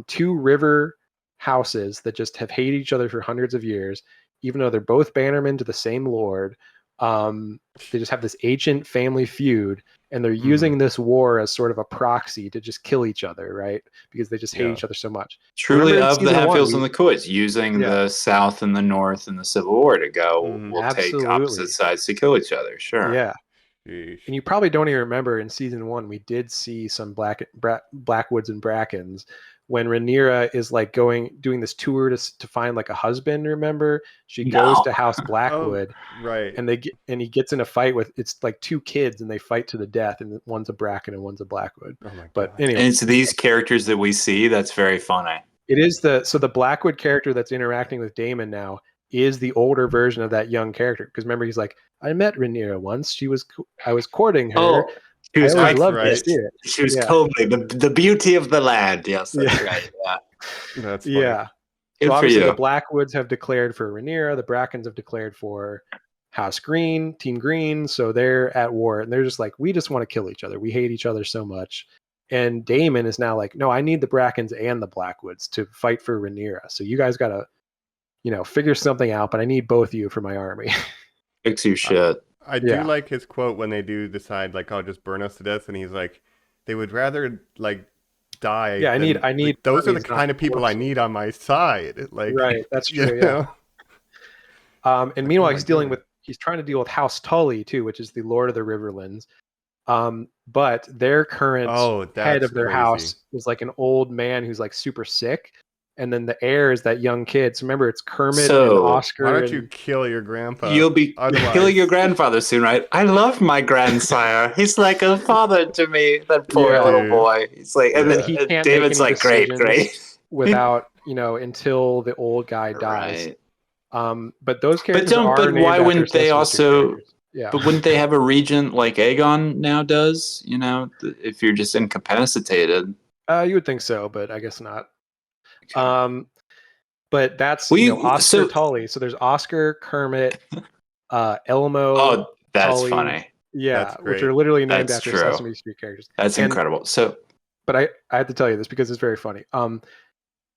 two river houses that just have hated each other for hundreds of years, even though they're both bannermen to the same lord. They just have this ancient family feud, and they're using this war as sort of a proxy to just kill each other, right? Because they just hate each other so much. Truly of the Hatfields and the McCoys, using the South and the North in the Civil War to go, we'll take opposite sides to kill each other. Sure. Yeah. And you probably don't even remember in season 1, we did see some Blackwoods and Brackens when Rhaenyra is like doing this tour to find like a husband. Remember, she goes to House Blackwood, right? And he gets in a fight with it's like two kids, and they fight to the death, and one's a Bracken and one's a Blackwood. Oh my God. But anyway, and it's these characters that we see. That's very funny. It is the Blackwood character that's interacting with Daemon now is the older version of that young character. Because remember, he's like, I met Rhaenyra once. I was courting her. She was always loved right. to see it. She was Yeah. comely, the beauty of the land. Yes, that's Yeah. right. Yeah. That's funny. Yeah. Good So for obviously you. the Blackwoods have declared for Rhaenyra. The Brackens have declared for House Green, Team Green. So they're at war, and they're just like, we just want to kill each other. We hate each other so much. And Daemon is now like, no, I need the Brackens and the Blackwoods to fight for Rhaenyra. So you guys got to, figure something out. But I need both of you for my army. Fix your shit. I do like his quote when they do decide, like, "Oh, just burn us to death," and he's like, "They would rather like die." Yeah, I need. Like, those are the armies, kind of people I need on my side. Like, right, that's true. you Yeah. know? And meanwhile, God. he's trying to deal with House Tully too, which is the Lord of the Riverlands. But their current head of their house is like an old man who's like super sick, and then the heir is that young kid. So remember, it's Kermit and Oscar. Why don't you kill your grandpa? You'll be killing your grandfather soon, right? I love my grandsire. He's like a father to me. That poor little boy. He's like, and then he can't David's make any like, great. without until the old guy dies. Right. But those characters But why wouldn't they also? Yeah. But wouldn't they have a regent like Aegon now does? If you're just incapacitated. You would think so, but I guess not. Okay. But that's Oscar Tully. So there's Oscar, Kermit, Elmo. Oh, that's Tully, funny. Yeah, which are literally named that's after true. Sesame Street characters. That's incredible. So, but I have to tell you this because it's very funny.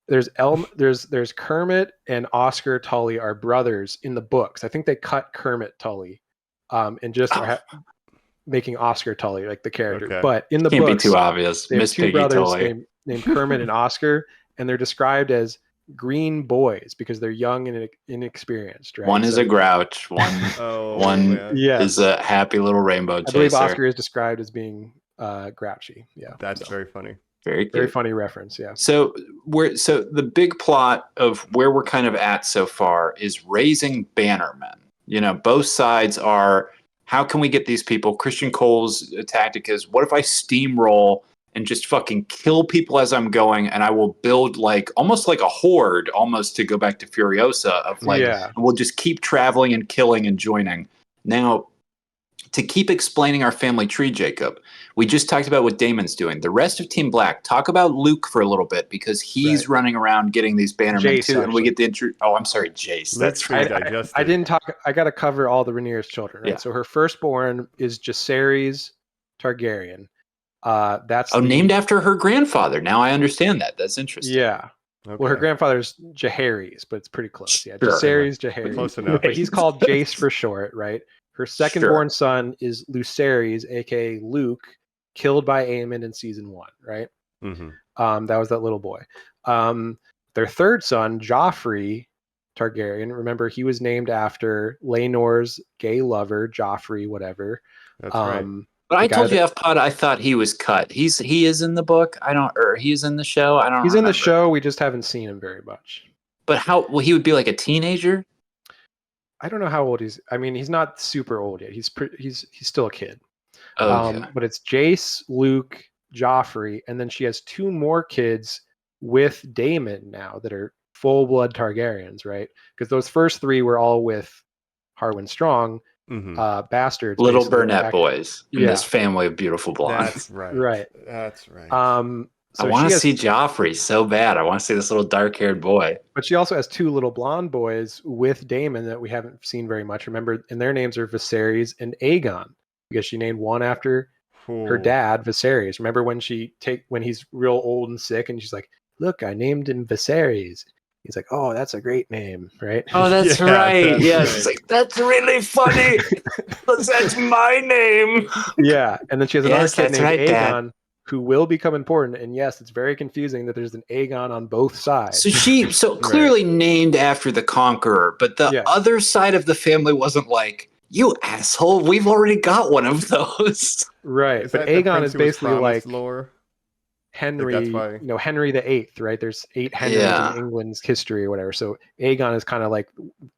There's there's Kermit and Oscar Tully are brothers in the books. I think they cut Kermit Tully, and just are making Oscar Tully like the character. Okay. But in the Can't books, be too obvious. They have Miss two Piggy brothers Tully. named Kermit and Oscar, and they're described as green boys because they're young and inexperienced. Right? One is a grouch. One is a happy little rainbow chaser. I believe Oscar is described as being grouchy. Yeah, that's very funny. Very funny reference. Yeah. So the big plot of where we're kind of at so far is raising bannermen. Both sides are, how can we get these people? Christian Cole's tactic is, what if I steamroll and just fucking kill people as I'm going, and I will build almost like a horde, almost to go back to Furiosa of and we'll just keep traveling and killing and joining. Now, to keep explaining our family tree, Jacob, we just talked about what Daemon's doing. The rest of Team Black, talk about Luke for a little bit, because he's running around getting these bannermen too, and we get the intro. Oh, I'm sorry, Jace. That's right. I didn't talk. I got to cover all the Rhaenyra's children. Right? Yeah. So her firstborn is Jacaerys Targaryen. That's named after her grandfather. Now I understand that. That's interesting. Yeah. Okay. Well, her grandfather's Jacaerys, but it's pretty close. Yeah, Jacaerys, Jacaerys. Close enough. But he's called Jace for short, right? Her second-born son is Lucerys, aka Luke, killed by Aemon in season 1, right? Mm-hmm. That was that little boy. Their third son, Joffrey Targaryen. Remember, he was named after Laenor's gay lover, Joffrey, whatever. That's right. But I told you, F-Pod, I thought he was cut. He is in the book. He's in the show. I don't. He's in the show. We just haven't seen him very much. But he would be like a teenager. I don't know how old he's. I mean, he's not super old yet. He's still a kid. Okay. But it's Jace, Luke, Joffrey, and then she has 2 more kids with Daemon now that are full-blood Targaryens, right? Because those first 3 were all with Harwin Strong, bastards, little Burnett boys in this family of beautiful blondes. That's right. Right. That's right. So I want to see Joffrey so bad. I want to see this little dark-haired boy. But she also has 2 little blonde boys with Daemon that we haven't seen very much. Remember, and their names are Viserys and Aegon, because she named one after her dad, Viserys. Remember when he's real old and sick, and she's like, "Look, I named him Viserys." He's like, "Oh, that's a great name, right?" Oh, that's right. Yes, it's like, that's really funny. That's my name. Yeah, and then she has another kid named Aegon. Dad. Who will become important, and yes, it's very confusing that there's an Aegon on both sides. So clearly named after the Conqueror, but the other side of the family wasn't like, you asshole, we've already got one of those. Right, but Aegon is basically like lore? Henry, Henry VIII, right? There's 8 Henrys in England's history or whatever. So Aegon is kind of like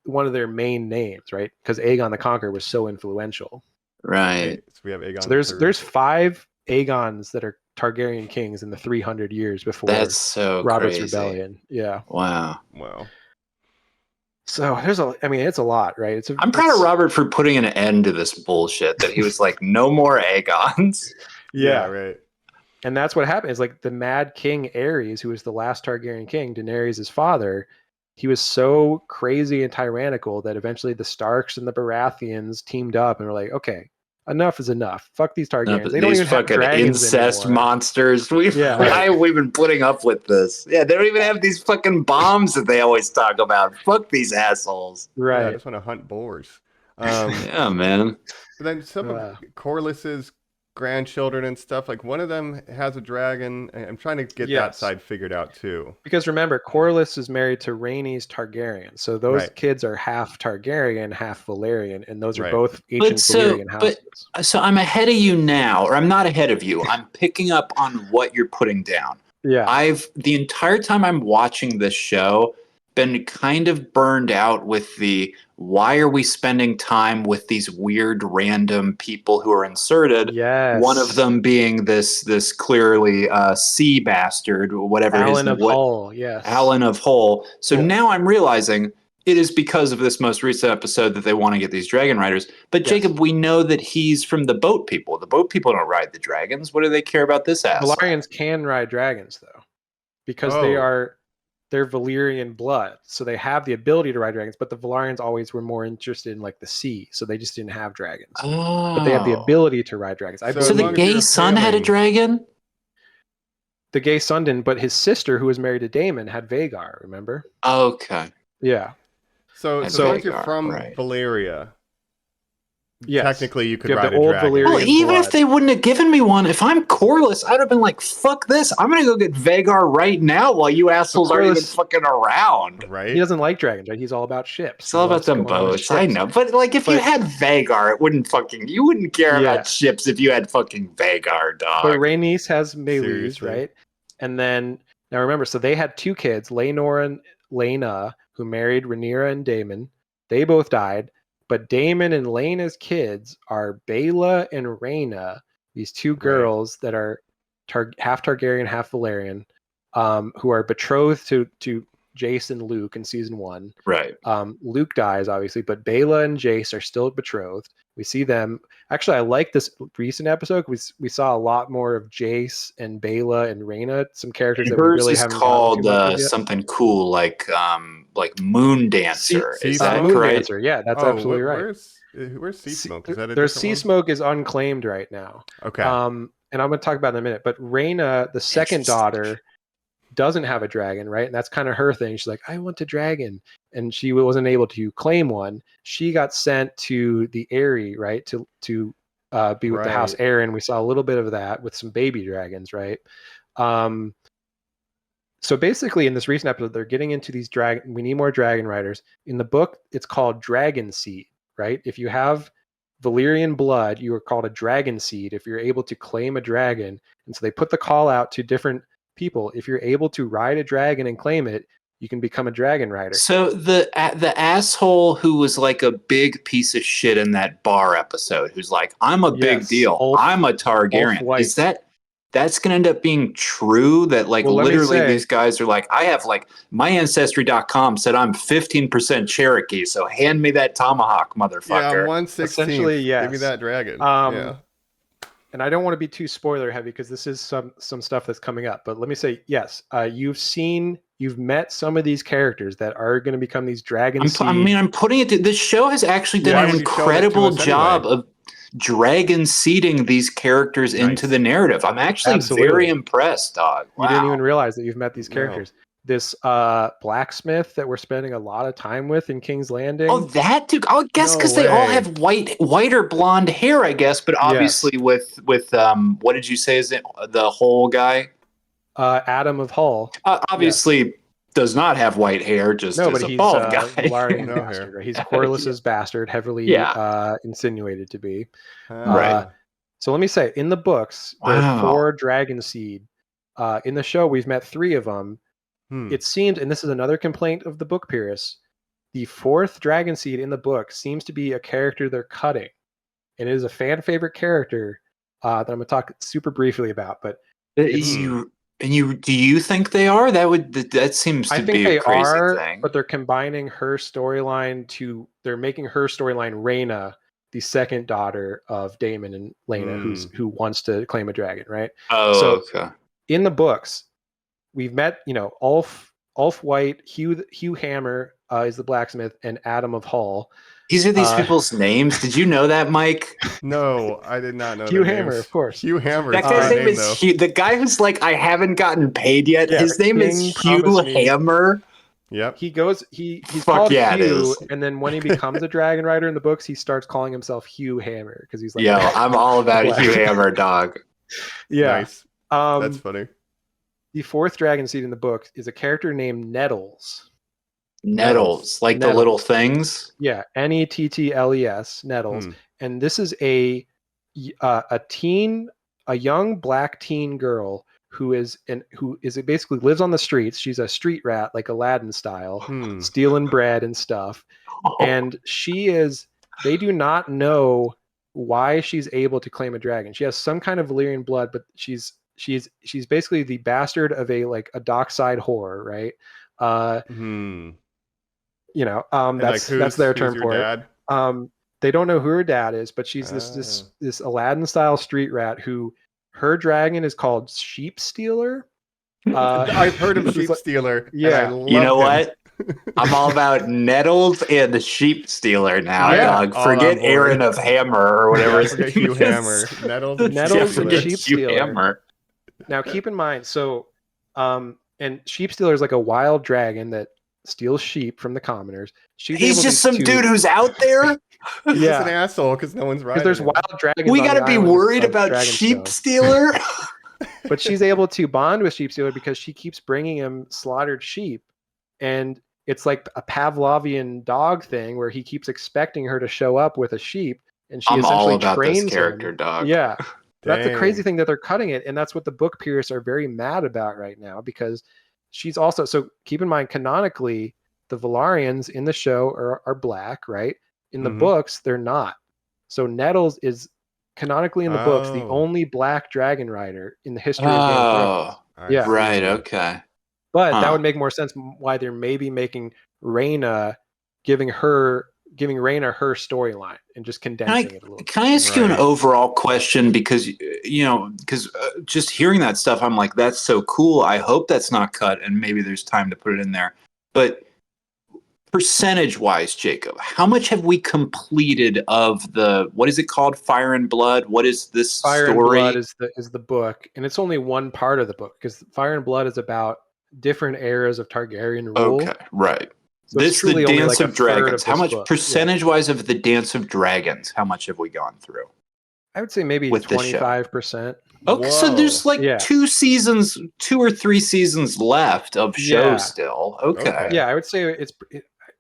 one of their main names, right? Because Aegon the Conqueror was so influential. Right. So we have Aegon. So there's 5 Aegons that are Targaryen kings in the 300 years before Robert's Rebellion. Yeah. Wow. So it's a lot, right? I'm proud of Robert for putting an end to this bullshit that he was like, no more Aegons. Yeah, right. And that's what happened. Is like the Mad King Aerys, who was the last Targaryen king, Daenerys' father. He was so crazy and tyrannical that eventually the Starks and the Baratheons teamed up and were like, okay, enough is enough. Fuck these Targaryens. They don't even have dragons incest anymore. Monsters. Why Right. have we been putting up with this? Yeah, they don't even have these fucking bombs that they always talk about. Fuck these assholes. Right. Yeah, I just want to hunt boars. Yeah, man. But then some of Corlys's grandchildren and stuff, like one of them has a dragon. I'm trying to get that side figured out too. Because remember, Corlys is married to Rhaenys Targaryen, so those kids are half Targaryen, half Valyrian, and those are both ancient Valyrian houses. So I'm ahead of you now, or I'm not ahead of you. I'm picking up on what you're putting down. Yeah, the entire time I'm watching this show been kind of burned out with the why are we spending time with these weird random people who are inserted? Yes. One of them being this clearly sea bastard, whatever Alan of Hull. Yes. Alan of Hull. So now I'm realizing it is because of this most recent episode that they want to get these dragon riders. But Jacob, we know that he's from the boat people. The boat people don't ride the dragons. What do they care about this asshole? Valyrians can ride dragons though, because they're Valyrian blood, so they have the ability to ride dragons. But the Valyrians always were more interested in like the sea, so they just didn't have dragons. But they have the ability to ride dragons. So the gay son had a dragon? The gay son didn't, but his sister, who was married to Daemon, had Vhagar. Remember? Okay. Yeah. So if you're from Valyria, technically you could ride a dragon. Well, even if they wouldn't have given me one, if I'm Corlys, I'd have been like, fuck this. I'm going to go get Vhagar right now while you assholes aren't even fucking around. Right? He doesn't like dragons, right? He's all about ships. It's all about them boats. I know. But like if you had Vhagar, you wouldn't care about ships if you had fucking Vhagar, dog. But Rhaenys has Meleys, right? And then, now remember, so they had two kids, Laenor and Laena, who married Rhaenyra and Daemon. They both died. But Daemon and Laena's kids are Baela and Rhaena, these two girls that are half Targaryen, half Valyrian, who are betrothed to Jace and Luke in season 1. Right. Luke dies, obviously, but Baela and Jace are still betrothed. We see them. Actually, I like this recent episode. We saw a lot more of Jace and Baela and Rhaena, some characters that we really haven't called something cool like Moon Dancer. Is that Moon correct? Dancer. Yeah, that's absolutely right. Where's Sea Smoke? Is that there's Sea Smoke is unclaimed right now. Okay. And I'm going to talk about it in a minute. But Rhaena, the second daughter, doesn't have a dragon, right? And that's kind of her thing. She's like, I want a dragon. And she wasn't able to claim one. She got sent to the Eyrie, right? To be with the House Aaron. We saw a little bit of that with some baby dragons, right? So basically in this recent episode, they're getting into these we need more dragon riders. In the book, it's called dragon seed, right? If you have Valyrian blood, you are called a dragon seed if you're able to claim a dragon. And so they put the call out to different people. If you're able to ride a dragon and claim it, you can become a dragon rider. So the asshole who was like a big piece of shit in that bar episode, who's like, I'm a big deal. I'm a Targaryen. Is that's going to end up being true? That like literally these guys are like, I have like my ancestry.com said I'm 15% Cherokee. So hand me that tomahawk, motherfucker. Yeah, 1/16. Essentially, yes. Give me that dragon. Yeah. And I don't want to be too spoiler heavy because this is some stuff that's coming up. But let me say, yes, you've met some of these characters that are going to become these dragons. I'm putting it. This show has actually done an incredible job of dragon seeding these characters into the narrative. I'm actually very impressed, dog. Wow. You didn't even realize that you've met these characters. This blacksmith that we're spending a lot of time with in King's Landing. Oh, that dude! I guess because they all have white or blonde hair, I guess. But obviously, with what did you say? Is it the whole guy? Adam of Hull. Obviously, does not have white hair. Just but he's a bald guy. No bastard, right? He's Corlys's bastard, heavily insinuated to be. Right. So let me say, in the books, there are 4 dragon seed. In the show, we've met 3 of them. It seems, and this is another complaint of the book purists, the 4th dragon seed in the book seems to be a character they're cutting. And it is a fan favorite character that I'm going to talk super briefly about. But And do you think they are? That seems I to think be they a crazy are, thing. but they're combining her storyline they're making her storyline Rhaena, the second daughter of Daemon and Laena, who wants to claim a dragon, right? Oh, so okay. In the books, we've met, Ulf White, Hugh Hammer is the blacksmith, and Adam of Hull. These are these people's names. Did you know that, Mike? No, I did not know Hugh their Hammer, names. of course. Hugh Hammer. That guy's name is Hugh. The guy who's like, I haven't gotten paid yet. Yeah, His name is Hugh Hammer. Yep. He's called yeah, Hugh, and then when he becomes a dragon rider in the books, he starts calling himself Hugh Hammer because he's like, yo, I'm all about Hugh Hammer, dog. Yeah. Nice. That's funny. The fourth dragon seed in the book is a character named Nettles. Nettles, like the little things. Yeah, Nettles, Nettles, and this is a young black teen girl who basically lives on the streets. She's a street rat, like Aladdin style, stealing bread and stuff. And they do not know why she's able to claim a dragon. She has some kind of Valyrian blood, but she's basically the bastard of a dockside whore, right? That's their term for it. They don't know who her dad is, but she's this Aladdin style street rat who her dragon is called Sheep Stealer. I've heard of Sheep Stealer. Yeah, you know what? I'm all about Nettles and the Sheep Stealer now, dog. Forget Aaron of Hammer or whatever. Forget Hugh Hammer. Nettles and Sheep Stealer. Hammer. Now keep in mind, and Sheep Stealer is like a wild dragon that steals sheep from the commoners. He's just some dude who's out there. He's an asshole because no one's riding. Because there's wild dragons. We got to be worried about Sheep Stealer. But she's able to bond with Sheep Stealer because she keeps bringing him slaughtered sheep, and it's like a Pavlovian dog thing where he keeps expecting her to show up with a sheep, and she essentially trains this character him. Dog. Yeah. That's the crazy thing, that they're cutting it, and that's what the book purists are very mad about right now, because she's also, so keep in mind, canonically, the Valyrians in the show are black, right? In the books, they're not. So Nettles is canonically in the books the only black dragon rider in the history of Game of Thrones. Yeah. Right, okay. But that would make more sense why they're maybe making Rhaena, giving Rhaena her storyline and just condensing it a little bit. Can I ask you an overall question? Because, just hearing that stuff, I'm like, that's so cool. I hope that's not cut and maybe there's time to put it in there. But percentage-wise, Jacob, how much have we completed of what is it called? Fire and Blood? What is this story? Fire and Blood is the book, and it's only one part of the book, because Fire and Blood is about different eras of Targaryen rule. Okay, right. So this the Dance of Dragons. How much percentage-wise of the Dance of Dragons? How much have we gone through? I would say maybe 25%. Okay, so there's like 2 or 3 seasons left of show still. Okay. Yeah, I would say it's.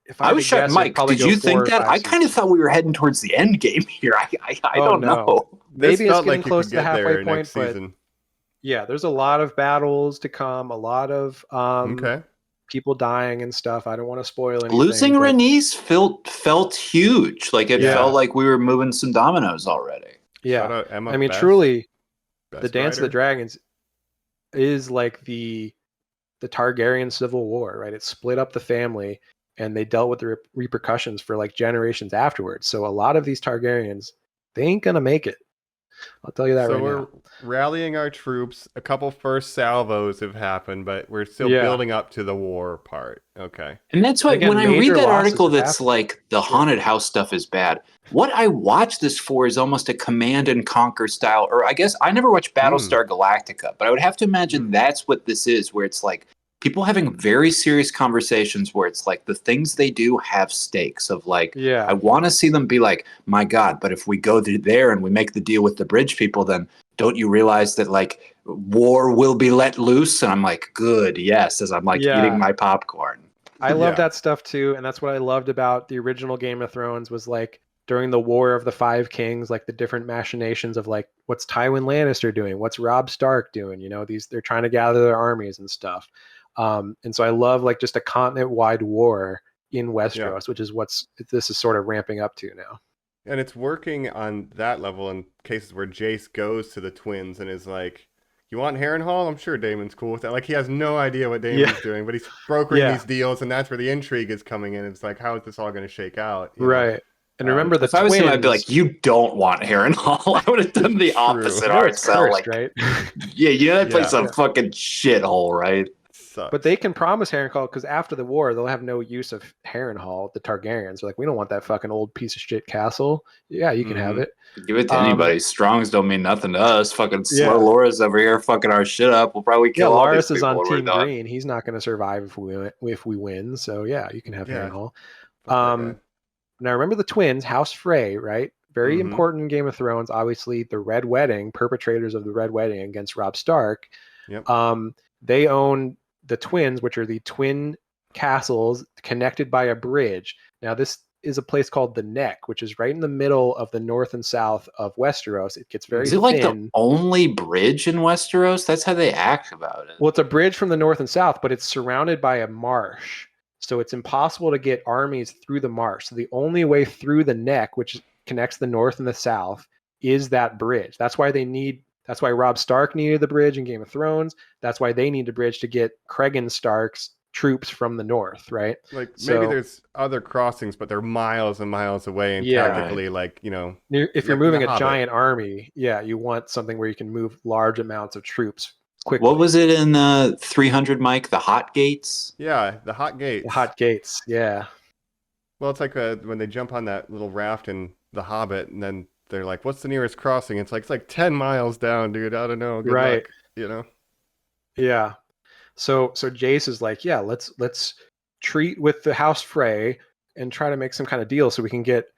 If I was shocked, Mike. Did you think that? I kind of thought we were heading towards the end game here. I don't know. Maybe it's getting close to the halfway point, but yeah, there's a lot of battles to come. A lot of people dying and stuff. I don't want to spoil anything. Losing Rhaenys felt huge. Like it felt like we were moving some dominoes already. Yeah, I mean, truly, the Dance of the Dragons is like the Targaryen Civil War, right? It split up the family, and they dealt with the repercussions for like generations afterwards. So a lot of these Targaryens, they ain't gonna make it. I'll tell you that right now. So we're rallying our troops. A couple first salvos have happened, but we're still building up to the war part. Okay. And that's why when I read that article that's like the haunted house stuff is bad, what I watch this for is almost a Command and Conquer style, or I guess I never watched Battlestar Galactica, but I would have to imagine that's what this is, where it's like people having very serious conversations where it's like the things they do have stakes of like, I want to see them be like, my God, but if we go there and we make the deal with the bridge people, then don't you realize that like war will be let loose? And I'm like, good, yes, as I'm like eating my popcorn. I love that stuff too. And that's what I loved about the original Game of Thrones was like during the War of the Five Kings, like the different machinations of like, what's Tywin Lannister doing? What's Robb Stark doing? You know, they're trying to gather their armies and stuff. And so I love like just a continent-wide war in Westeros, which is this is sort of ramping up to now. And it's working on that level in cases where Jace goes to the twins and is like, you want Harrenhal? I'm sure Daemon's cool with that. Like, he has no idea what Daemon's doing, but he's brokering these deals, and that's where the intrigue is coming in. It's like, how is this all going to shake out? You know? And remember the if I was twins. him, I'd be like, you don't want Harrenhal. I would have done the opposite. You know it's Arcel. cursed, Like, right? yeah, you know that place a fucking shithole, right? Sucks. But they can promise Harrenhal because after the war, they'll have no use of Harrenhal, the Targaryens. They're like, we don't want that fucking old piece of shit castle. Yeah, you can have it. Give it to anybody. Strongs don't mean nothing to us. Fucking slow Loras over here fucking our shit up. We'll probably kill all these Loras is people on when we're Team done. Green. He's not going to survive if we win. So yeah, you can have Harrenhal. Now remember the twins, House Frey, right? Very important in Game of Thrones. Obviously, the Red Wedding, perpetrators of the Red Wedding against Robb Stark. Yep. They own the twins, which are the twin castles connected by a bridge. Now, this is a place called the Neck, which is right in the middle of the north and south of Westeros. It gets very thin. Is it like the only bridge in Westeros? That's how they act about it. Well, it's a bridge from the north and south, but it's surrounded by a marsh. So it's impossible to get armies through the marsh. So the only way through the Neck, which connects the north and the south, is that bridge. That's why Robb Stark needed the bridge in Game of Thrones. That's why they need the bridge to get Cregan Stark's troops from the north, right? Like, maybe there's other crossings, but they're miles and miles away, and tactically, like, you know, if you're moving a giant army, you want something where you can move large amounts of troops quickly. What was it in 300, Mike? The Hot Gates? Yeah, the Hot Gates. The Hot Gates, yeah. Well, it's like when they jump on that little raft in The Hobbit, and then they're like, what's the nearest crossing? It's like 10 miles down, dude. I don't know. Good luck, you know? Yeah. So Jace is like, yeah, let's treat with the House Frey and try to make some kind of deal so we can get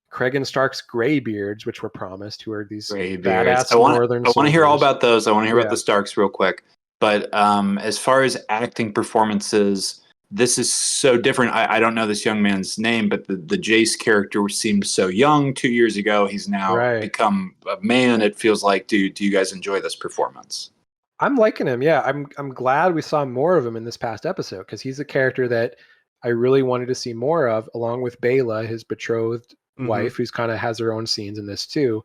Cregan Stark's Greybeards, which were promised, who are these badass northern soldiers. I want to hear all about those. I want to hear about the Starks real quick. But as far as acting performances, this is so different. I don't know this young man's name, but the Jace character seemed so young 2 years ago. He's now become a man. It feels like, do you guys enjoy this performance? I'm liking him. Yeah, I'm glad we saw more of him in this past episode because he's a character that I really wanted to see more of, along with Baela, his betrothed wife, who's kind of has her own scenes in this too.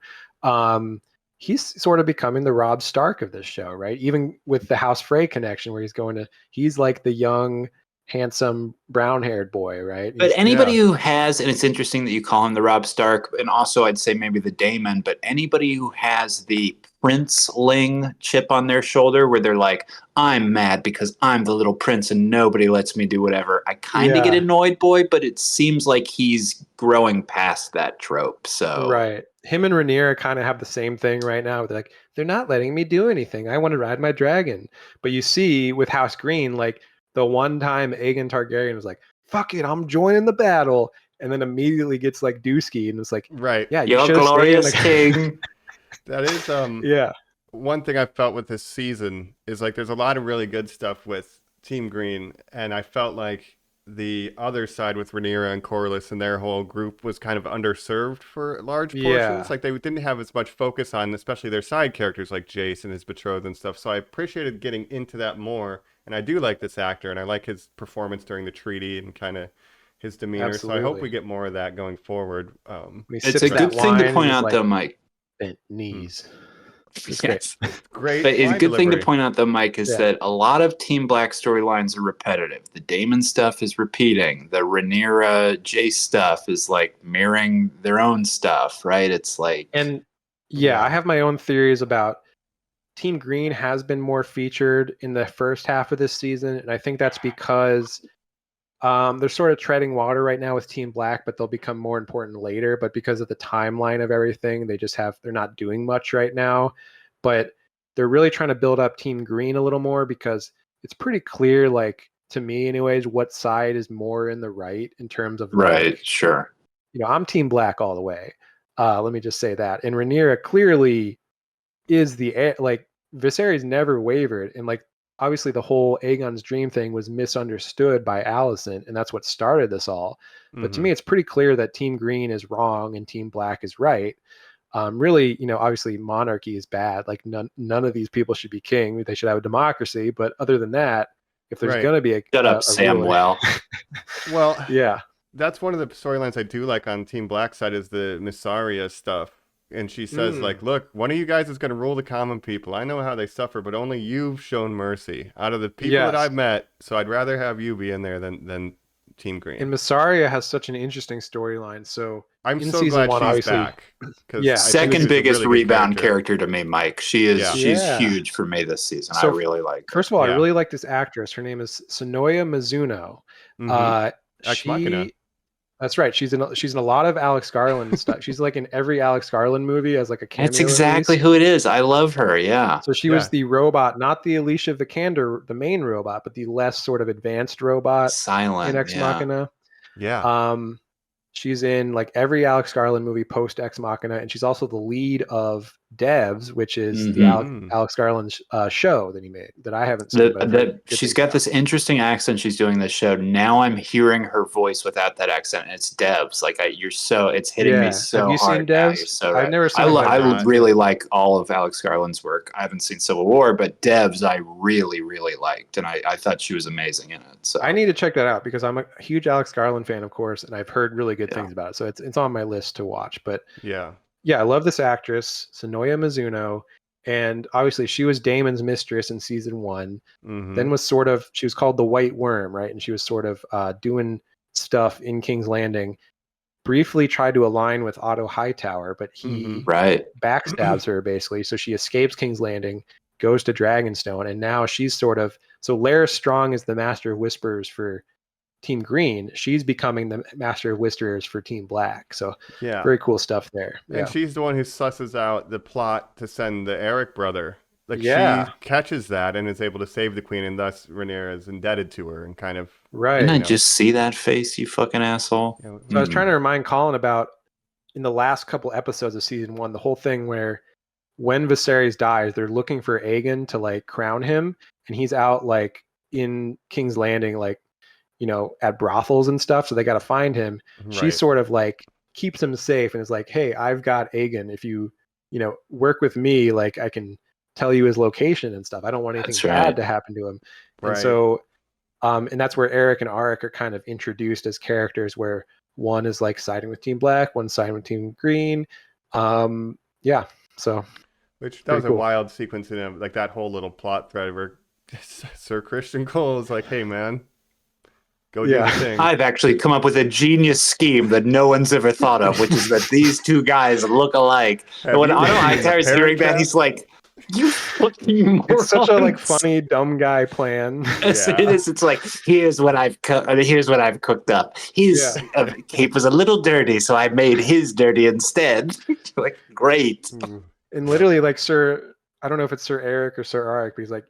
He's sort of becoming the Robb Stark of this show, right? Even with the House Frey connection, where he's like the young, handsome, brown-haired boy, right? But anybody who has, and it's interesting that you call him the Robb Stark, and also I'd say maybe the Daemon, but anybody who has the princeling chip on their shoulder where they're like, I'm mad because I'm the little prince and nobody lets me do whatever. I kind of get annoyed, boy, but it seems like he's growing past that trope. So right. Him and Rhaenyra kind of have the same thing right now. They're like, they're not letting me do anything. I want to ride my dragon. But you see with House Green, like the one time Aegon Targaryen was like, fuck it, I'm joining the battle. And then immediately gets like Dusky and it's like, yeah, you should have glorious king. That is one thing I felt with this season is like there's a lot of really good stuff with Team Green, and I felt like the other side with Rhaenyra and Corlys and their whole group was kind of underserved for large portions. Like they didn't have as much focus on especially their side characters like Jace and his betrothed and stuff. So I appreciated getting into that more, and I do like this actor and I like his performance during the treaty and kind of his demeanor. Absolutely. So I hope we get more of that going forward. It's a good thing to point out though, Mike. Bent knees. Yes. Great. But a good thing to point out though, Mike, is that a lot of Team Black storylines are repetitive. The Daemon stuff is repeating. The Rhaenyra Jace stuff is like mirroring their own stuff, right? It's like, and I have my own theories about Team Green has been more featured in the first half of this season, and I think that's because they're sort of treading water right now with Team Black, but they'll become more important later. But because of the timeline of everything, they're not doing much right now. But they're really trying to build up Team Green a little more because it's pretty clear, like to me anyways, what side is more in the right in terms of sure. You know, I'm Team Black all the way. Let me just say that. And Rhaenyra clearly is Viserys never wavered, and like obviously the whole Aegon's dream thing was misunderstood by Alicent, and that's what started this all. But to me, it's pretty clear that Team Green is wrong and Team Black is right. Really, you know, obviously monarchy is bad. Like none of these people should be king. They should have a democracy. But other than that, if there's going to be a Samuel. Well, that's one of the storylines I do like on Team Black side is the Mysaria stuff. and she says like, look, one of you guys is going to rule the common people. I know how they suffer, but only you've shown mercy out of the people that I've met. So I'd rather have you be in there than Team Green. And Mysaria has such an interesting storyline. So I'm so glad she's back. Second biggest rebound character to me, Mike. She's huge for me this season. So, I really like her. First of all, I really like this actress. Her name is Sonoya Mizuno. Ex Machina. That's right. She's in a lot of Alex Garland stuff. She's like in every Alex Garland movie as like a cameo. That's exactly who it is. I love her. Yeah. So she was the robot, not the Alicia Vikander, the main robot, but the less sort of advanced robot. Silent in Ex Machina. Yeah. She's in like every Alex Garland movie post Ex Machina, and she's also the lead of Devs, which is the Alex Garland show that he made that I haven't seen. She's got this interesting accent. She's doing this show now. I'm hearing her voice without that accent, and it's Devs. Like it's hitting me so hard. Have you seen Devs? So I've never seen. I really like all of Alex Garland's work. I haven't seen Civil War, but Devs I really liked, and I thought she was amazing in it. So I need to check that out because I'm a huge Alex Garland fan, of course, and I've heard really good things about it. So it's on my list to watch. But yeah, I love this actress, Sonoya Mizuno, and obviously she was Daemon's mistress in season 1. Then she was called the White Worm, right? And she was sort of doing stuff in King's Landing. Briefly tried to align with Otto Hightower, but he backstabs her basically. So she escapes King's Landing, goes to Dragonstone, and now she's sort of Laris Strong is the Master of Whisperers for Team Green. She's becoming the Master of Whisperers for Team Black. So very cool stuff there. And she's the one who susses out the plot to send the Eric brother. Like she catches that and is able to save the queen, and thus Rhaenyra is indebted to her and kind of Didn't I just see that face, you fucking asshole? So I was trying to remind Colin about in the last couple episodes of season 1, the whole thing where when Viserys dies, they're looking for Aegon to like crown him, and he's out like in King's Landing, like at brothels and stuff, so they got to find him. She sort of like keeps him safe and is like, hey, I've got Aegon. If you work with me, like I can tell you his location and stuff. I don't want anything bad to happen to him. And so and that's where Eric and Arik are kind of introduced as characters, where one is like siding with Team Black, one siding with Team Green. So which that was a wild sequence in him, like that whole little plot thread where Sir Christian Cole is like, hey man, go do the thing. I've actually come up with a genius scheme that no one's ever thought of, which is that these two guys look alike. And when Otto Hightower is hearing that, he's like, you fucking morons. It's such a like funny dumb guy plan. It is. It's like, here's what I've cooked up. His cape was a little dirty, so I made his dirty instead. Like, great. And literally, like I don't know if it's Sir Eric or Sir Arik, but he's like,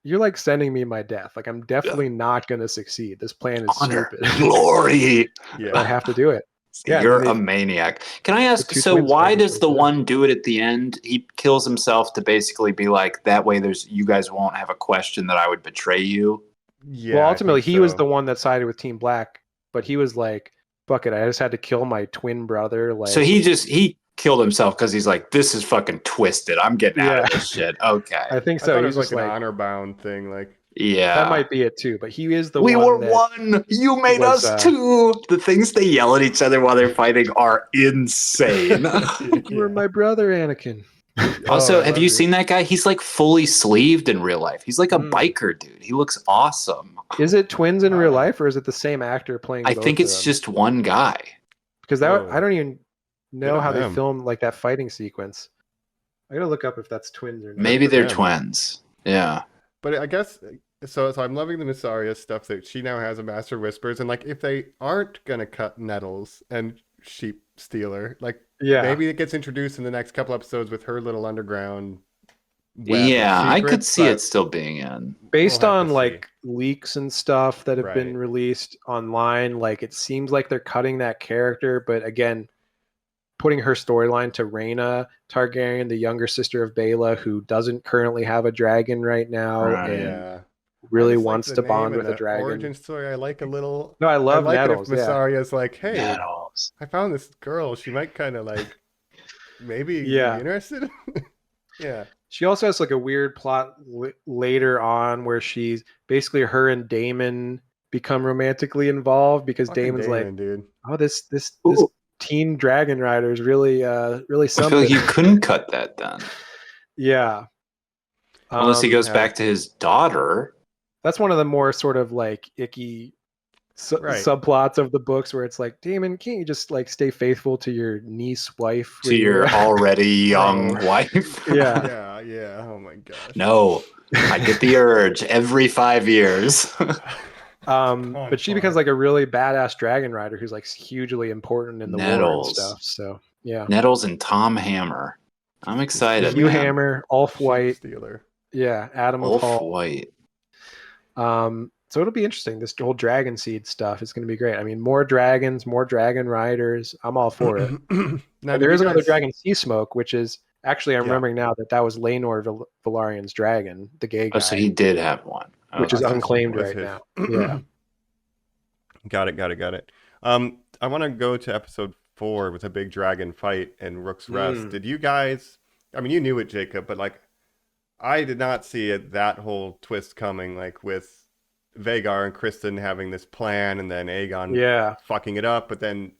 you're like sending me my death. Like I'm definitely not going to succeed. This plan is stupid. Glory. I have to do it. You're a maniac. Can I ask, so why does the one do it at the end? He kills himself to basically be like, that way you guys won't have a question that I would betray you. Yeah. Well, ultimately he was the one that sided with Team Black, but he was like, fuck it, I just had to kill my twin brother. Like, so he killed himself because he's like, this is fucking twisted. I'm getting out of this shit. Okay. I think so. It was like an honor bound thing. Like, that might be it too. But he is the we one. We were one. You made us two. The things they yell at each other while they're fighting are insane. You were my brother, Anakin. Also, have you seen that guy? He's like fully sleeved in real life. He's like a biker dude. He looks awesome. Is it twins in real life, or is it the same actor playing? I think it's just one guy. Because I don't even know how they filmed like that fighting sequence. I gotta look up if that's twins or not. Maybe they're twins. Yeah. But I guess so I'm loving the Mysaria stuff that she now has a Master of Whispers, and like if they aren't gonna cut Nettles and Sheep Stealer, like maybe it gets introduced in the next couple episodes with her little underground web I could see it still being in. Based on like leaks and stuff that have been released online, like it seems like they're cutting that character, but again, putting her storyline to Rhaena Targaryen, the younger sister of Baela, who doesn't currently have a dragon right now, and really wants to bond with a dragon. Origin story, I like a little. No, I love Nettles. If Mysaria's like, hey, Nettles. I found this girl. She might kind of like maybe be interested. She also has like a weird plot later on where she's basically her and Daemon become romantically involved because Daemon's like, dude. oh, this teen dragon riders really really I feel something. like you couldn't cut that then. Yeah. Unless he goes yeah. back to his daughter. That's one of the more sort of like icky subplots of the books where it's like, Damon, can't you just like stay faithful to your niece wife? To your already young Bro. wife. Yeah. Yeah. Oh my gosh. No, I get the urge every 5 years. But she becomes like a really badass dragon rider who's like hugely important in the war and Nettles. stuff. So yeah. Nettles and Tom Hammer. I'm excited. Hugh man. Hammer, Ulf White. Stealer. Yeah, Adam of Wolf Hall. White. So it'll be interesting. This whole dragon seed stuff is going to be great. I mean, more dragons, more dragon riders. I'm all for it. Now, There is another dragon, Sea Smoke, which is actually I'm Yeah. remembering now that was Laenor Valarian's dragon, the gay guy, Oh, so he did have one. which is Okay. unclaimed Was right his. now. Yeah. Got it. I want to go to episode 4 with a big dragon fight in Rook's Rest. Did you guys? I mean, you knew it, Jacob, but like, I did not see that whole twist coming. Like with Vhagar and Kristen having this plan, and then Aegon fucking it up, but then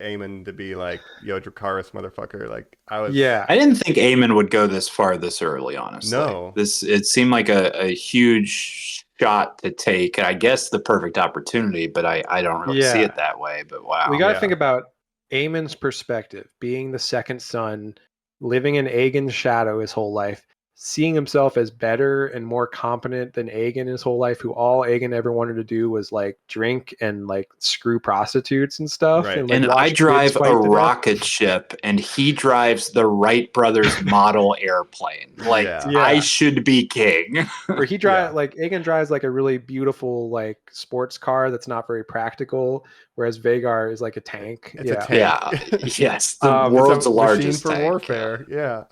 Aemon to be like, "Yo, Dracarys, motherfucker!" Like I I didn't think Aemon would go this far this early. Honestly, No. It seemed like a huge shot to take. I guess the perfect opportunity, but I don't really see it that way. But wow, We got to think about Aemon's perspective, being the second son, living in Aegon's shadow his whole life, seeing himself as better and more competent than Aegon his whole life, who all Aegon ever wanted to do was like drink and like screw prostitutes and stuff. Right. And, And watch I kids drive fight a to death. rocket ship, and he drives the Wright brothers model airplane. Like I should be king. Where he drives like Aegon drives like a really beautiful like sports car that's not very practical, whereas Vhagar is like a tank. It's a tank. Yeah. Yes. The It's world's a largest machine for tank. warfare. Yeah.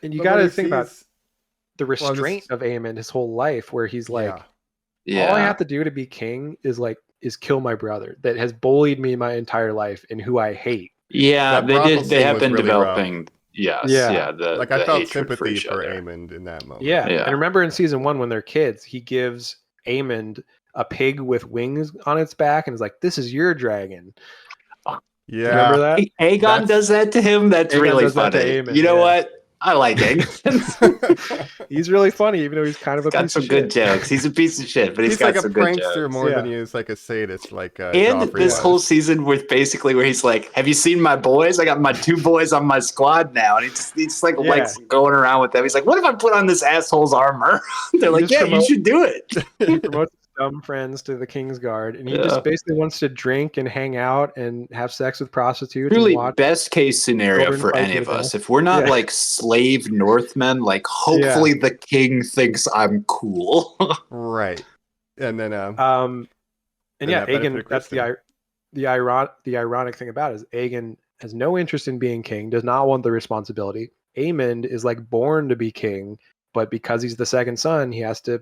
And you But got when to he think about sees- the restraint of Aemon his whole life, where he's like, Yeah. all I have to do to be king is kill my brother that has bullied me my entire life and who I hate. Yeah, That they brothel did. They scene have was been really developing. rough. Yes. Yeah. Yeah. Like the I felt hatred sympathy each for other. Aemond in that moment. Yeah. Yeah. And remember in season 1 when they're kids, he gives Aemond a pig with wings on its back and is like, "This is your dragon." Yeah. Remember that? Aegon does that to him. That's Aegon really does that to funny. Aemon, You know yeah. what? I like Aegon. He's really funny, even though he's kind of a got piece some of good shit. jokes. He's a piece of shit, but He's got like a some good prankster jokes. more Yeah. than he is like a sadist. Like And Joffrey this was. whole season was basically where he's like, "Have you seen my boys? I got my 2 boys on my squad now." And he just like likes going around with them. He's like, "What if I put on this asshole's armor?" They're like, just "Yeah, you promote- should do it." He promotes his dumb friends to the Kingsguard, and he just basically wants to drink and hang out and have sex with prostitutes. Really, and watch best case scenario children for fight any to of the us. death. If we're not Yeah. like slave Northmen, like hopefully the king thinks I'm cool. Right. And then And then yeah, that benefited Aegon. That's the ironic thing about it is Aegon has no interest in being king, does not want the responsibility. Aemond is like born to be king, but because he's the second son, he has to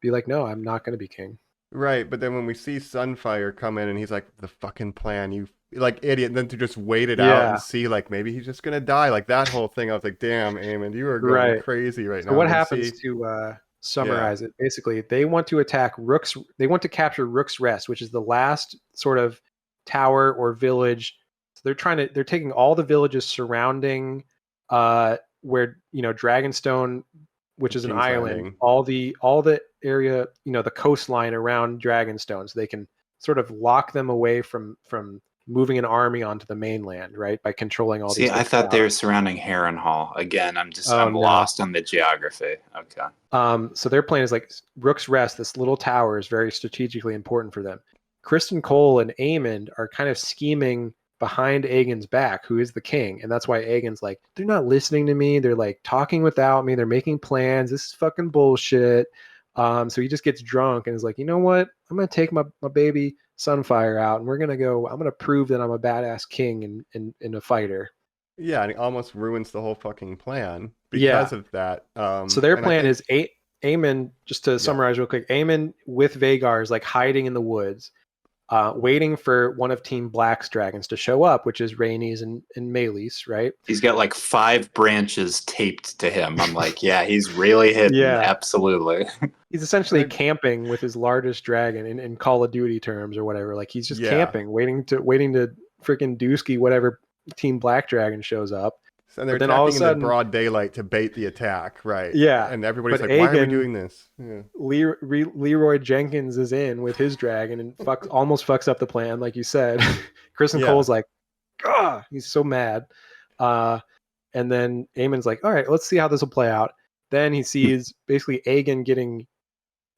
be like, "No, I'm not going to be king." right, but then when we see Sunfire come in and he's like, "The fucking plan, you like idiot," and then to just wait it out and see like maybe he's just gonna die, like that whole thing. I was like, "Damn, Aemond, you are going crazy right now." So what And happens to summarize it? Basically, they want to attack Rook's. They want to capture Rook's Rest, which is the last sort of tower or village. So they're taking all the villages surrounding where Dragonstone, which is an King's island, Landing. all the area, the coastline around Dragonstone, so they can sort of lock them away from moving an army onto the mainland, right? By controlling all See, these. I thought they were surrounding Harrenhal. Again, I'm lost on the geography. Okay. So their plan is like Rook's Rest, this little tower is very strategically important for them. Kristen Cole and Aemond are kind of scheming behind Aegon's back, who is the king. And that's why Aegon's like, they're not listening to me. They're like talking without me. They're making plans. This is fucking bullshit. So he just gets drunk and is like, you know what? I'm going to take my baby Sunfire out and I'm going to prove that I'm a badass king and a fighter. Yeah, and it almost ruins the whole fucking plan because of that. So their plan is Aemon, just to summarize real quick, Aemon with Vhagar is like hiding in the woods, waiting for one of Team Black's dragons to show up, which is Rhaenys and Meleys, right? He's got like 5 branches taped to him. I'm like, yeah, he's really hidden. Yeah. Absolutely. He's essentially camping with his largest dragon in Call of Duty terms or whatever. Like he's just camping, waiting to freaking Dusky, whatever Team Black Dragon shows up. And they're then all of a attacking sudden, in the broad daylight to bait the attack, right? Yeah. And everybody's but like, why are we Aegon, doing this? Yeah. Leroy Jenkins is in with his dragon and almost fucks up the plan, like you said. Kristen Cole's like, ah, he's so mad. And then Aemon's like, all right, let's see how this will play out. Then he sees basically Aegon getting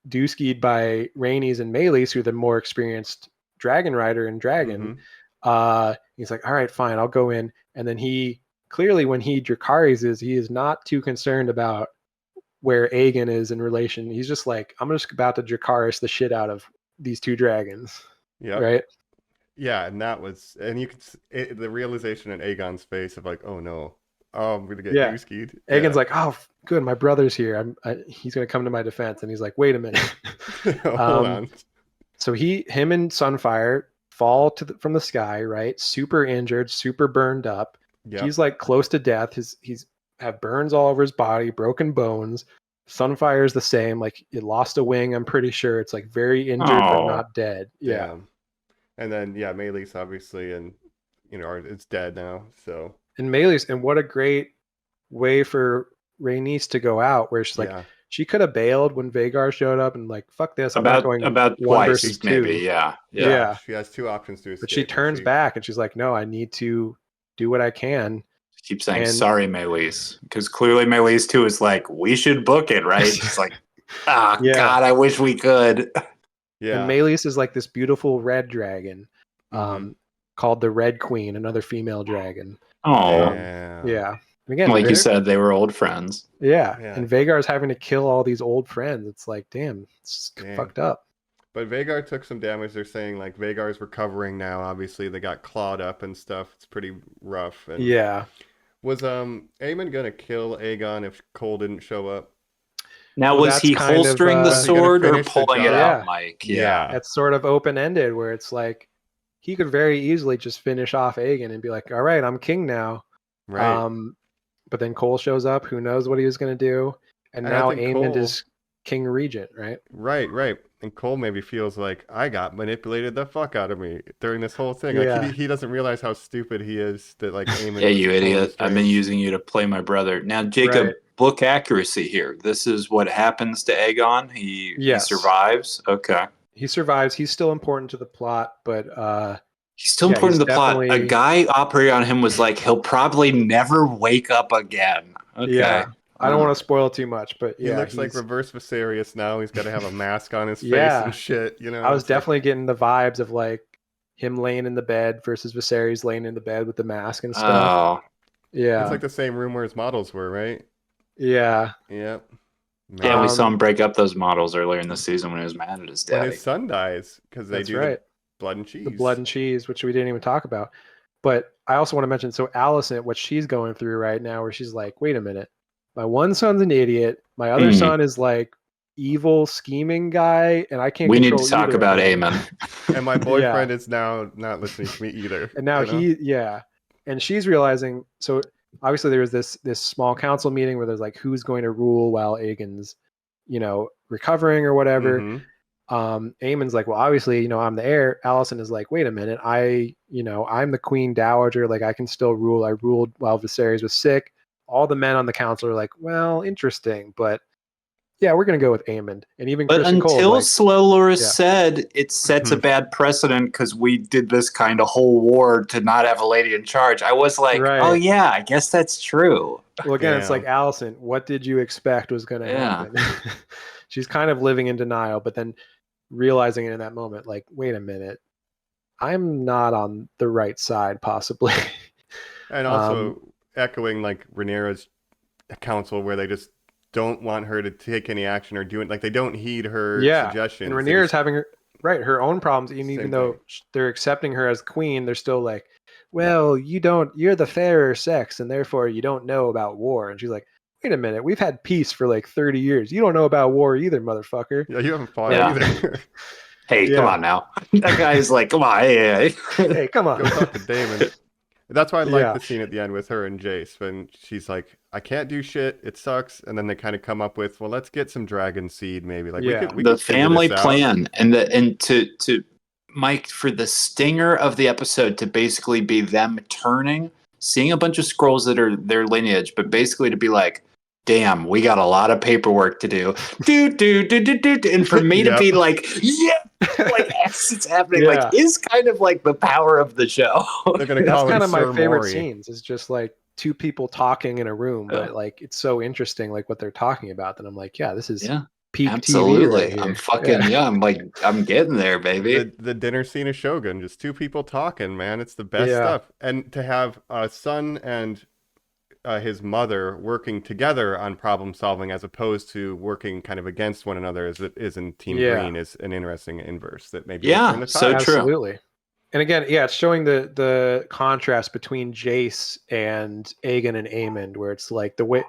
Dusky'd by Rhaenys and Meleys, who are the more experienced dragon rider and dragon. He's like, all right, fine, I'll go in. And then clearly when he Dracarys he is not too concerned about where Aegon is in relation. He's just like, I'm just about to Dracarys the shit out of these two dragons. Yeah. Right? Yeah, and you could the realization in Aegon's face of like, oh no, I'm gonna get Dusky'd. Aegon's like, oh, good, my brother's here. He's gonna come to my defense, and he's like, wait a minute. Hold on. So him and Sunfire fall from the sky, right? Super injured, super burned up. Yep. He's like close to death. He's have burns all over his body, broken bones. Sunfire's the same. Like it lost a wing. I'm pretty sure it's like very injured but not dead. Yeah. Damn. And then Meleys obviously, and it's dead now. So and Meleys, and what a great way for Rhaenys to go out, where she's like, she could have bailed when Vhagar showed up and like, fuck this. I'm not going about one twice, versus two. maybe. Yeah. She has two options to escape. But she turns back and she's like, no, I need to do what I can. She keeps saying, sorry, Meleys. Because clearly Meleys too is like, we should book it, right? It's like, God, I wish we could. Yeah. And Meleys is like this beautiful red dragon called the Red Queen, another female dragon. Oh. Yeah. Again, like you said, they were old friends. Yeah. And Vhagar's having to kill all these old friends. It's like, damn, it's fucked up. But Vhagar took some damage. They're saying like Vhagar's recovering now. Obviously, they got clawed up and stuff. It's pretty rough. And was Aemon gonna kill Aegon if Cole didn't show up? Now, was he holstering the sword or pulling it out, Mike? Yeah. It's sort of open-ended where it's like he could very easily just finish off Aegon and be like, all right, I'm king now. Right. But then Cole shows up. Who knows what he was going to do? And now Aemon is king regent, right? Right. And Cole maybe feels like, I got manipulated the fuck out of me during this whole thing. Like, he doesn't realize how stupid he is that like Aemon. Yeah, you idiot. I've been using you to play my brother. Now, Jacob, book accuracy here. This is what happens to Aegon. He survives. Okay. He survives. He's still important to the plot, but he's still important to the plot. A guy operating on him was like, he'll probably never wake up again. Okay. Yeah. I don't want to spoil too much, but he looks like reverse Viserys now. He's got to have a mask on his face and shit. I was definitely getting the vibes of like him laying in the bed versus Viserys laying in the bed with the mask and stuff. Oh, yeah. It's like the same room where his models were, right? Yeah. Yep. Yeah, we saw him break up those models earlier in the season when he was mad at his daddy. When his son dies, because they do the blood and cheese. The blood and cheese, which we didn't even talk about. But I also want to mention, so Alicent, what she's going through right now, where she's like, wait a minute. My one son's an idiot. My other son is like evil scheming guy, and I can't. We need to talk about Aemon. And my boyfriend is now not listening to me either. And now and she's realizing. So obviously there was this small council meeting where there's like who's going to rule while Aegon's, recovering or whatever. Aemon's like, well, obviously, I'm the heir. Alicent is like, wait a minute, I'm the queen dowager. Like I can still rule. I ruled while Viserys was sick. All the men on the council are like, well, interesting, but yeah, we're going to go with Aemon. And even Kristen Cole, until Slow Loris said it sets a bad precedent because we did this kind of whole war to not have a lady in charge, I was like, oh yeah, I guess that's true. Well, again, it's like, Alicent, what did you expect was going to happen? She's kind of living in denial, but then realizing it in that moment, like, wait a minute, I'm not on the right side, possibly. And also echoing like Rhaenyra's council, where they just don't want her to take any action or do it. Like they don't heed her suggestions. And Rhaenyra's having her own problems, and even though they're accepting her as queen, they're still like, well, you're the fairer sex, and therefore you don't know about war. And she's like, wait a minute, we've had peace for like 30 years. You don't know about war either, motherfucker. Yeah, you haven't fought either. Hey, come on now. That guy's like, come on, hey, come on. Go talk to Daemon. That's why I like the scene at the end with her and Jace when she's like, I can't do shit. It sucks. And then they kind of come up with, well, let's get some dragon seed maybe. Like we could the family plan and to Mike, for the stinger of the episode to basically be them turning, seeing a bunch of scrolls that are their lineage, but basically to be like, damn, we got a lot of paperwork to do. And for me to be like, yeah, like as it's happening, like is kind of like the power of the show. They're gonna That's call kind him of my Sir favorite Maury. scenes. Is just like two people talking in a room, but like it's so interesting, like what they're talking about. That I'm like, yeah, this is peak absolutely. TV right here. I'm fucking I'm like I'm getting there, baby. The dinner scene of Shogun, just two people talking, man. It's the best stuff. And to have a son and his mother working together on problem solving as opposed to working kind of against one another as it is in Team Green is an interesting inverse that maybe so true. Absolutely. And again, it's showing the contrast between Jace and Aegon and Aemond, where it's like the way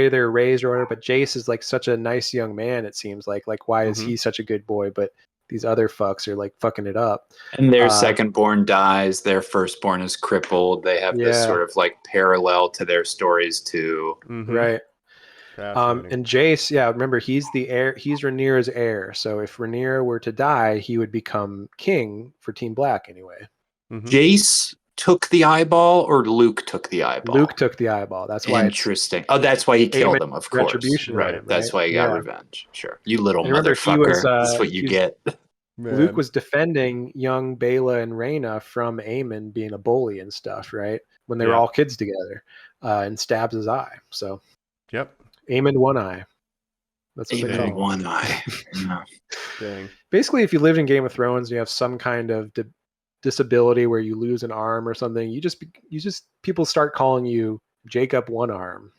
they're raised or whatever, but Jace is like such a nice young man, it seems like why is he such a good boy, but these other fucks are like fucking it up. And their secondborn dies, their firstborn is crippled. They have this sort of like parallel to their stories too. Right. And Jace, remember he's the heir, he's Rhaenyra's heir. So if Rhaenyra were to die, he would become king for Team Black anyway. Jace took the eyeball or Luke took the eyeball? Luke took the eyeball. That's why interesting. Oh, that's why he killed him, of course. Right. That's why he got revenge. Sure. You little motherfucker. That's what you get. Man. Luke was defending young Bela and Rhaena from Aemon being a bully and stuff, right? When they were all kids together, and stabs his eye. So Aemon one eye. That's what they call one eye. Dang. Basically, if you lived in Game of Thrones and you have some kind of disability where you lose an arm or something, you just people start calling you Jacob One Arm.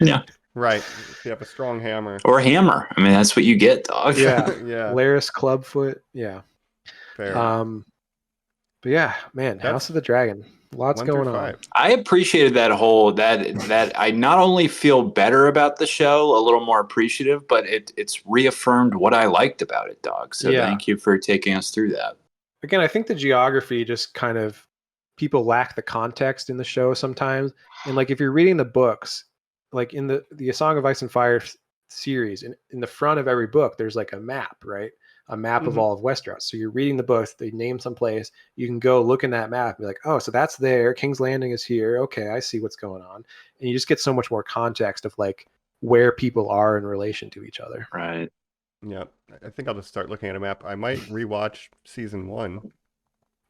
Yeah. Right. If you have a strong hammer. Or hammer. I mean, that's what you get, dog. Yeah. Yeah. Laris Clubfoot. Yeah. Fair. But yeah, man, House of the Dragon. Lots going on. I appreciated that whole that I not only feel better about the show, a little more appreciative, but it's reaffirmed what I liked about it, dog. So thank you for taking us through that. Again, I think the geography just kind of people lack the context in the show sometimes. And like if you're reading the books, like in the Song of Ice and Fire series, in the front of every book, there's like a map, right? A map of all of Westeros. So you're reading the book, they name some place, you can go look in that map and be like, oh, so that's there. King's Landing is here. Okay, I see what's going on. And you just get so much more context of like where people are in relation to each other. Right. Yeah. I think I'll just start looking at a map. I might rewatch season 1.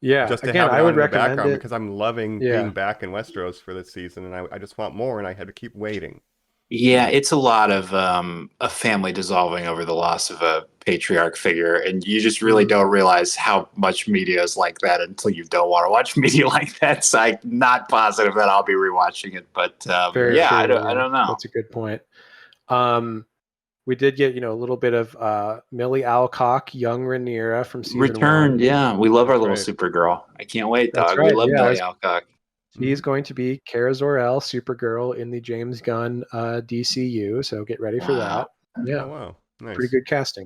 Yeah. Just to again, have it I on would in the recommend background it because I'm loving being back in Westeros for this season, and I just want more, and I had to keep waiting. Yeah, it's a lot of a family dissolving over the loss of a patriarch figure, and you just really don't realize how much media is like that until you don't want to watch media like that. So I'm not positive that I'll be rewatching it, but I don't know. That's a good point. We did get a little bit of Millie Alcock, young Rhaenyra from season Returned. 1. Yeah, we love our little Supergirl. I can't wait, That's dog. right, We love Millie Alcock. She's going to be Kara Zor-El, Supergirl in the James Gunn DCU, so get ready for that. Yeah, oh, wow, nice. Pretty good casting.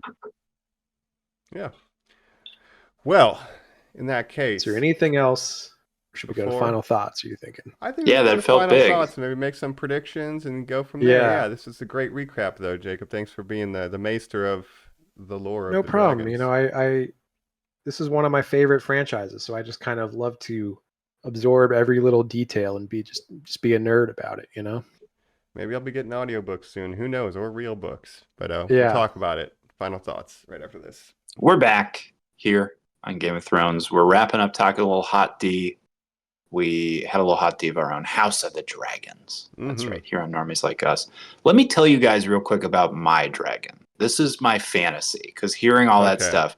Yeah. Well, in that case, is there anything else? Or should we go to final thoughts? Are you thinking? I think that felt big. Thoughts, maybe make some predictions and go from there. Yeah, this is a great recap, though, Jacob. Thanks for being the maester of the lore. No of the problem. Dragons. I this is one of my favorite franchises, so I just kind of love to absorb every little detail and be just be a nerd about it, Maybe I'll be getting audiobooks soon. Who knows? Or real books. But we'll talk about it. Final thoughts right after this. We're back here on Game of Thrones. We're wrapping up, talking a little hot D. We had a little hot D of our own, House of the Dragons. That's right, here on Normies Like Us. Let me tell you guys real quick about my dragon. This is my fantasy, because hearing all that stuff,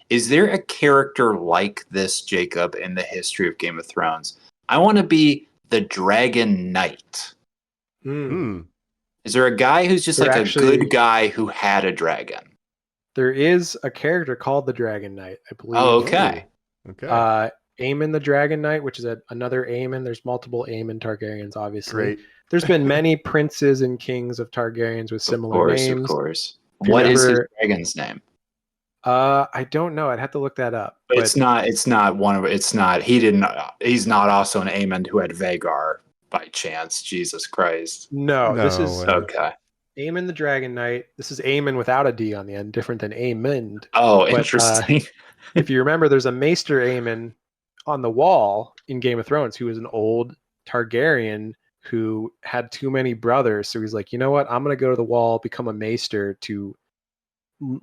is there a character like this, Jacob, in the history of Game of Thrones? I want to be the Dragon Knight. Is there a guy who's just a good guy who had a dragon? There is a character called the Dragon Knight, I believe. Oh, okay. Aemon the Dragon Knight, which is another Aemon. There's multiple Aemon Targaryens, obviously. Great. There's been many princes and kings of Targaryens with similar names. Of course. What is his dragon's name? I don't know. I'd have to look that up. But he's not also an Aemon who had Vagar by chance. Jesus Christ. No, this is okay. Aemon the Dragon Knight. This is Aemon without a D on the end, different than Aemond. Oh, But, interesting. if you remember, there's a Maester Aemon on the wall in Game of Thrones who was an old Targaryen who had too many brothers. So he's like, you know what? I'm going to go to the wall, become a Maester to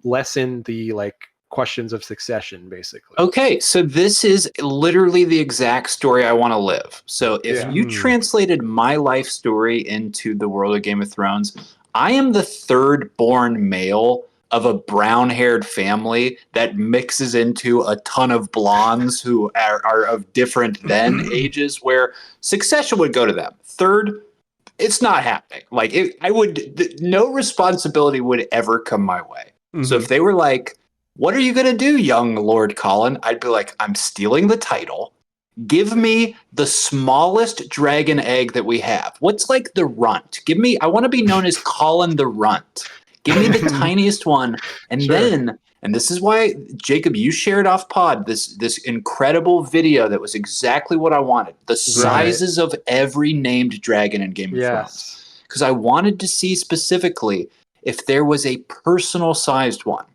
lessen the questions of succession, basically. Okay, so this is literally the exact story I want to live. So if you translated my life story into the world of Game of Thrones, I am the third born male of a brown-haired family that mixes into a ton of blondes who are of different then ages, where succession would go to them. Third, it's not happening. No responsibility would ever come my way. So if they were like, what are you going to do, young Lord Colin? I'd be like, I'm stealing the title. Give me the smallest dragon egg that we have. What's like the runt? I want to be known as Colin the Runt. Give me the tiniest one. And then, and this is why, Jacob, you shared off pod this incredible video that was exactly what I wanted. The sizes of every named dragon in Game of Thrones. Because I wanted to see specifically if there was a personal sized one.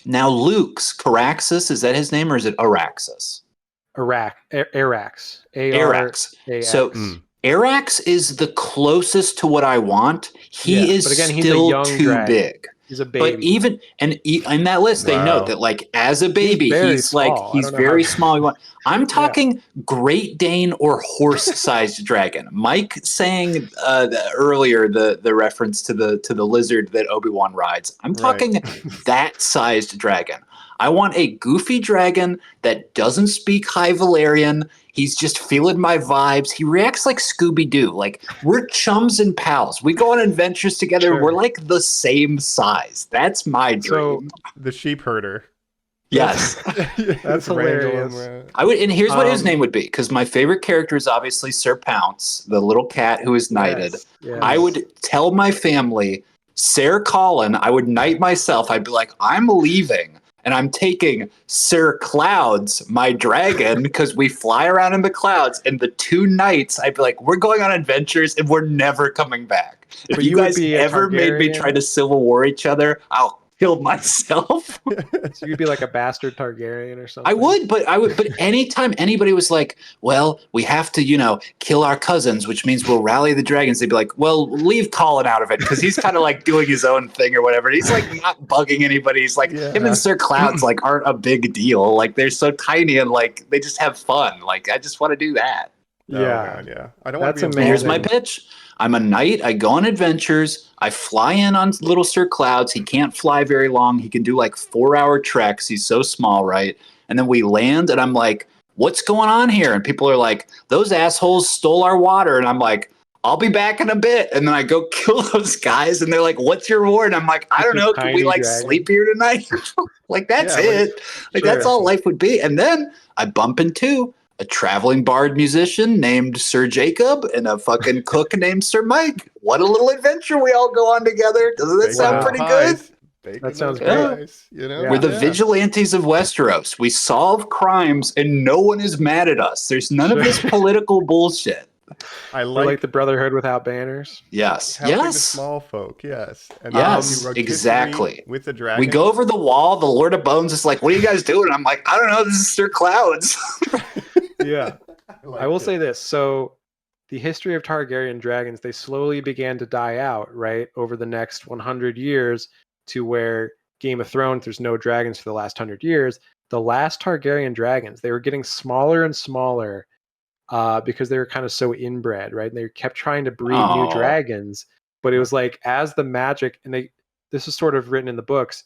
Now, Luke's, Caraxes, is that his name or is it Araxes? Arax. Arax. So Arax is the closest to what I want. He is still too big. He's a baby. But even in that list, they note that as a baby, he's very small. I'm talking Great Dane or horse-sized dragon. Mike saying earlier the reference to the lizard that Obi-Wan rides. I'm talking that sized dragon. I want a goofy dragon that doesn't speak High Valyrian. He's just feeling my vibes. He reacts like Scooby-Doo. We're chums and pals. We go on adventures together. We're the same size. That's my dream. So, the sheep herder. Yes. That's hilarious. And here's what his name would be, because my favorite character is obviously Sir Pounce, the little cat who is knighted. Yes. I would tell my family, Sir Colin, I would knight myself. I'd be like, I'm leaving. And I'm taking Sir Clouds, my dragon, because we fly around in the clouds. And the 2 nights, I'd be like, we're going on adventures and we're never coming back. If you guys ever made me try to Civil War each other, I'll kill myself. So you'd be like a bastard Targaryen or something? I would. But anytime anybody was like, well, we have to, kill our cousins, which means we'll rally the dragons, they'd be like, well, leave Colin out of it, because he's kind of doing his own thing or whatever. He's not bugging anybody. He's him and Sir Clouds aren't a big deal. They're so tiny and they just have fun. I just want to do that. Yeah. I don't want That's to be amazing. Here's my pitch. I'm a knight. I go on adventures. I fly in on little Sir Clouds. He can't fly very long. He can do 4-hour treks. He's so small, right? And then we land, and I'm like, what's going on here? And people are like, those assholes stole our water. And I'm like, I'll be back in a bit. And then I go kill those guys, and they're like, what's your reward? And I'm like, I don't know. Can we sleep here tonight? That's it. That's all life would be. And then I bump into a traveling bard musician named Sir Jacob and a fucking cook named Sir Mike. What a little adventure we all go on together. Doesn't that sound pretty good? That sounds great. We're the vigilantes of Westeros. We solve crimes and no one is mad at us. There's none of this political bullshit. I like the Brotherhood without banners. Yes. Helping the Yes. small folk. Yes. And yes. Exactly. With the dragon. We go over the wall. The Lord of Bones is like, "What are you guys doing?" I'm like, "I don't know. This is Sir Clouds." Yeah. I will say this. So the history of Targaryen dragons, they slowly began to die out, right, over the next 100 years, to where Game of Thrones, there's no dragons for the last 100 years. The last Targaryen dragons, they were getting smaller and smaller because they were kind of so inbred, right? And they kept trying to breed new dragons, but it was as the magic, and this is sort of written in the books,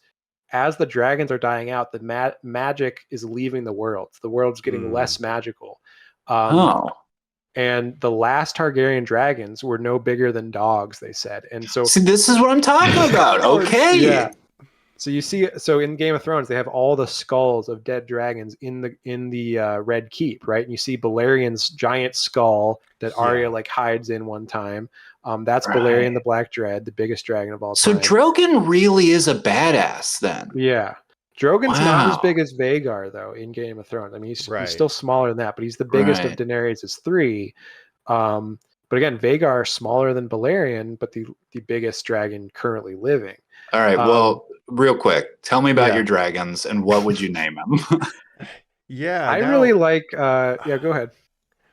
as the dragons are dying out, the magic is leaving the world. The world's getting less magical. And the last Targaryen dragons were no bigger than dogs, they said. And so, see, this is what I'm talking about. Okay. Yeah. So you see, in Game of Thrones, they have all the skulls of dead dragons in the Red Keep, right? And you see Balerian's giant skull that Arya hides in one time. That's right. Balerion the Black Dread, the biggest dragon of all time. So Drogon really is a badass then. Yeah. Drogon's not as big as Vhagar, though, in Game of Thrones. I mean, he's still smaller than that, but he's the biggest of Daenerys' 3. But again, Vhagar smaller than Balerion, but the biggest dragon currently living. All right. Well, real quick, tell me about your dragons and what would you name them? I really like. Go ahead.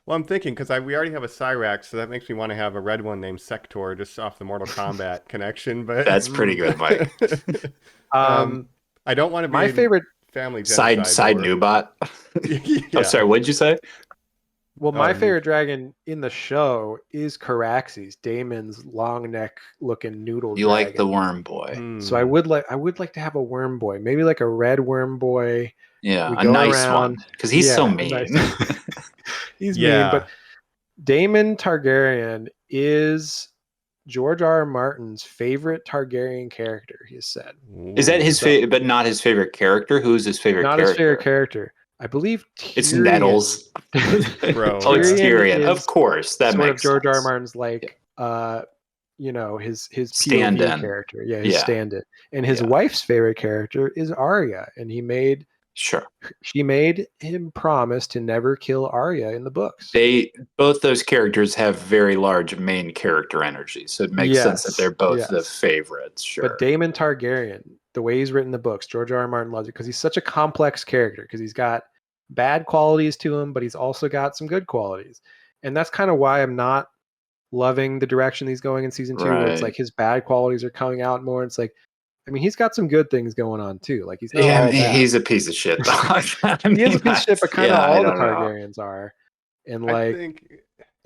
Well, I'm thinking because we already have a Cyrax, so that makes me want to have a red one named Sector, just off the Mortal Kombat connection. But that's pretty good, Mike. I don't want to be my favorite family side Nubot. I'm sorry. What'd you say? Well, my favorite dragon in the show is Caraxes, Daemon's long neck looking noodle. You dragon. like the worm boy? So I would like to have a worm boy, maybe like a red worm boy. Yeah, a nice one because he's so mean. Nice he's mean, but Daemon Targaryen is George R.R. Martin's favorite Targaryen character. He has said. Is that his favorite, but not his favorite character? Who's his favorite? Not character? His favorite character. I believe Tyrion. It's Nettles. Bro. Oh, it's Tyrion. Of course, that sort makes of George sense. R. R. Martin's like, his stand-in POV character. Yeah, his stand-in. And his wife's favorite character is Arya, and she made him promise to never kill Arya in the books. Both those characters have very large main character energy, so it makes sense that they're both the favorites. Sure. But Daemon Targaryen, the way he's written the books, George R. R. Martin loves it because he's such a complex character, because he's got bad qualities to him, but he's also got some good qualities. And that's kind of why I'm not loving the direction he's going in season 2, where it's like his bad qualities are coming out more. It's like, I mean, he's got some good things going on too. Like he's not all bad. He's a piece of shit. He is a piece of shit, but kind of all the Targaryens are. And like, I think,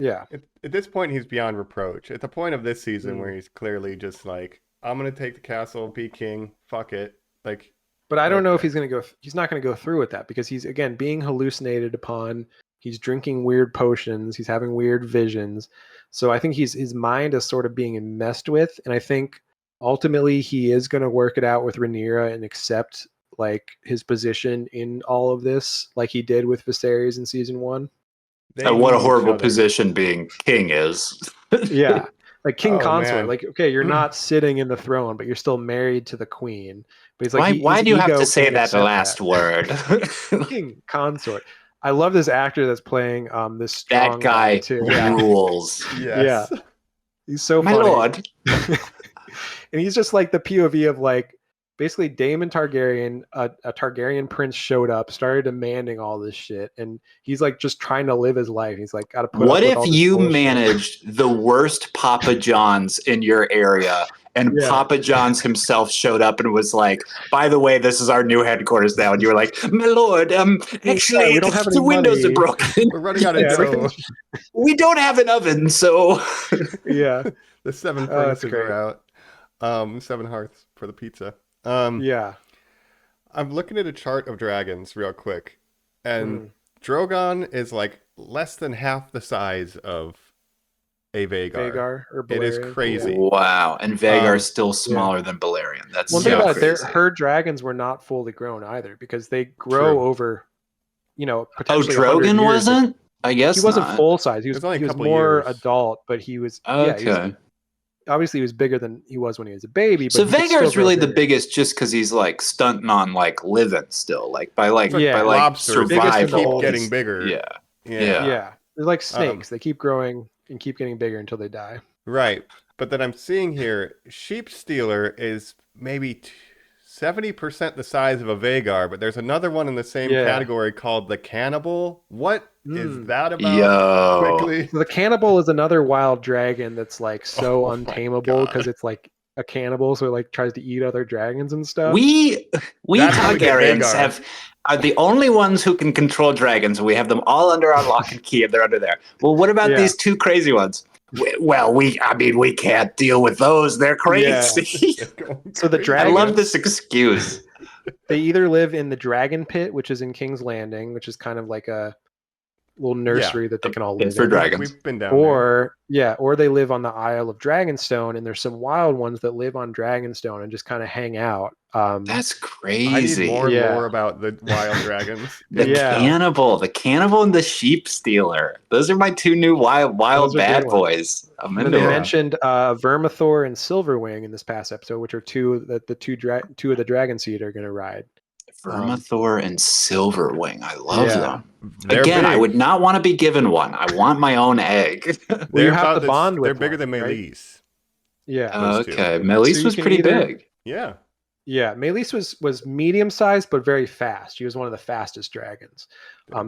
at this point, he's beyond reproach. At the point of this season where he's clearly just like, I'm gonna take the castle, be king, fuck it. Like, but I don't know if he's gonna go. He's not gonna go through with that because he's again being hallucinated upon. He's drinking weird potions. He's having weird visions. So I think his mind is sort of being messed with, and I think ultimately he is going to work it out with Rhaenyra and accept like his position in all of this, like he did with Viserys in season 1. What a horrible position being king is. Yeah, like king consort. Man. Like, okay, you're not sitting in the throne, but you're still married to the queen. But he's like, why do you have to say that last word? King consort. I love this actor that's playing this strong that guy too. rules. Yes. Yeah, he's so my funny. lord. And he's just like the POV of like basically Daemon Targaryen, a Targaryen prince showed up, started demanding all this shit, and he's like just trying to live his life. He's like, got to put. What up if with all you this managed the worst Papa John's in your area? And Papa John's himself showed up and was like, by the way, this is our new headquarters now. And you were like, my lord, actually, we don't have the windows are broken. We're running out of dough. We don't have an oven, so. Yeah. The 7 furnaces are out. 7 hearths for the pizza. Yeah. I'm looking at a chart of dragons real quick. And Drogon is like less than half the size of a Vhagar or Balerion. It is crazy. Wow. And Vhagar is still smaller than Balerion. That's well, so think about crazy. Her dragons were not fully grown either because they grow over, potentially. Drogon wasn't? I guess he wasn't not. full size. He was more adult, but he was obviously he was bigger than he was when he was a baby. But so Vhagar is really the biggest just because he's like stunting on like living still, like by survival. Keep getting bigger. Yeah. They're like snakes. They keep growing and keep getting bigger until they die. Right. But then I'm seeing here, Sheep Stealer is maybe 70% the size of a Vhagar, but there's another one in the same category called the Cannibal. What is that about? Quickly. So the Cannibal is another wild dragon that's like so untamable because it's like a cannibal, so it like tries to eat other dragons and stuff. We Targaryens are the only ones who can control dragons. We have them all under our lock and key, and they're under there. Well, what about these two crazy ones? Well, we can't deal with those. They're crazy. Yeah. So the dragons, I love this excuse. They either live in the Dragon Pit, which is in King's Landing, which is kind of like a little nursery that they can all live for in. dragons. We've been down or they live on the Isle of Dragonstone, and there's some wild ones that live on Dragonstone and just kind of hang out. That's crazy. I need more and more about the wild dragons. The cannibal and the sheep stealer. Those are my two new wild bad boys. They mentioned Vermithor and Silverwing in this past episode, which are two of the Dragon Seed are going to ride. Vermithor and Silverwing. I love them. They're Again, big. I would not want to be given one. I want my own egg. Well, you have to bond with They're bigger one, than right? Meleese. Yeah. Okay. Meleese So was pretty big. Yeah. Yeah, Meleese was medium sized but very fast. She was one of the fastest dragons.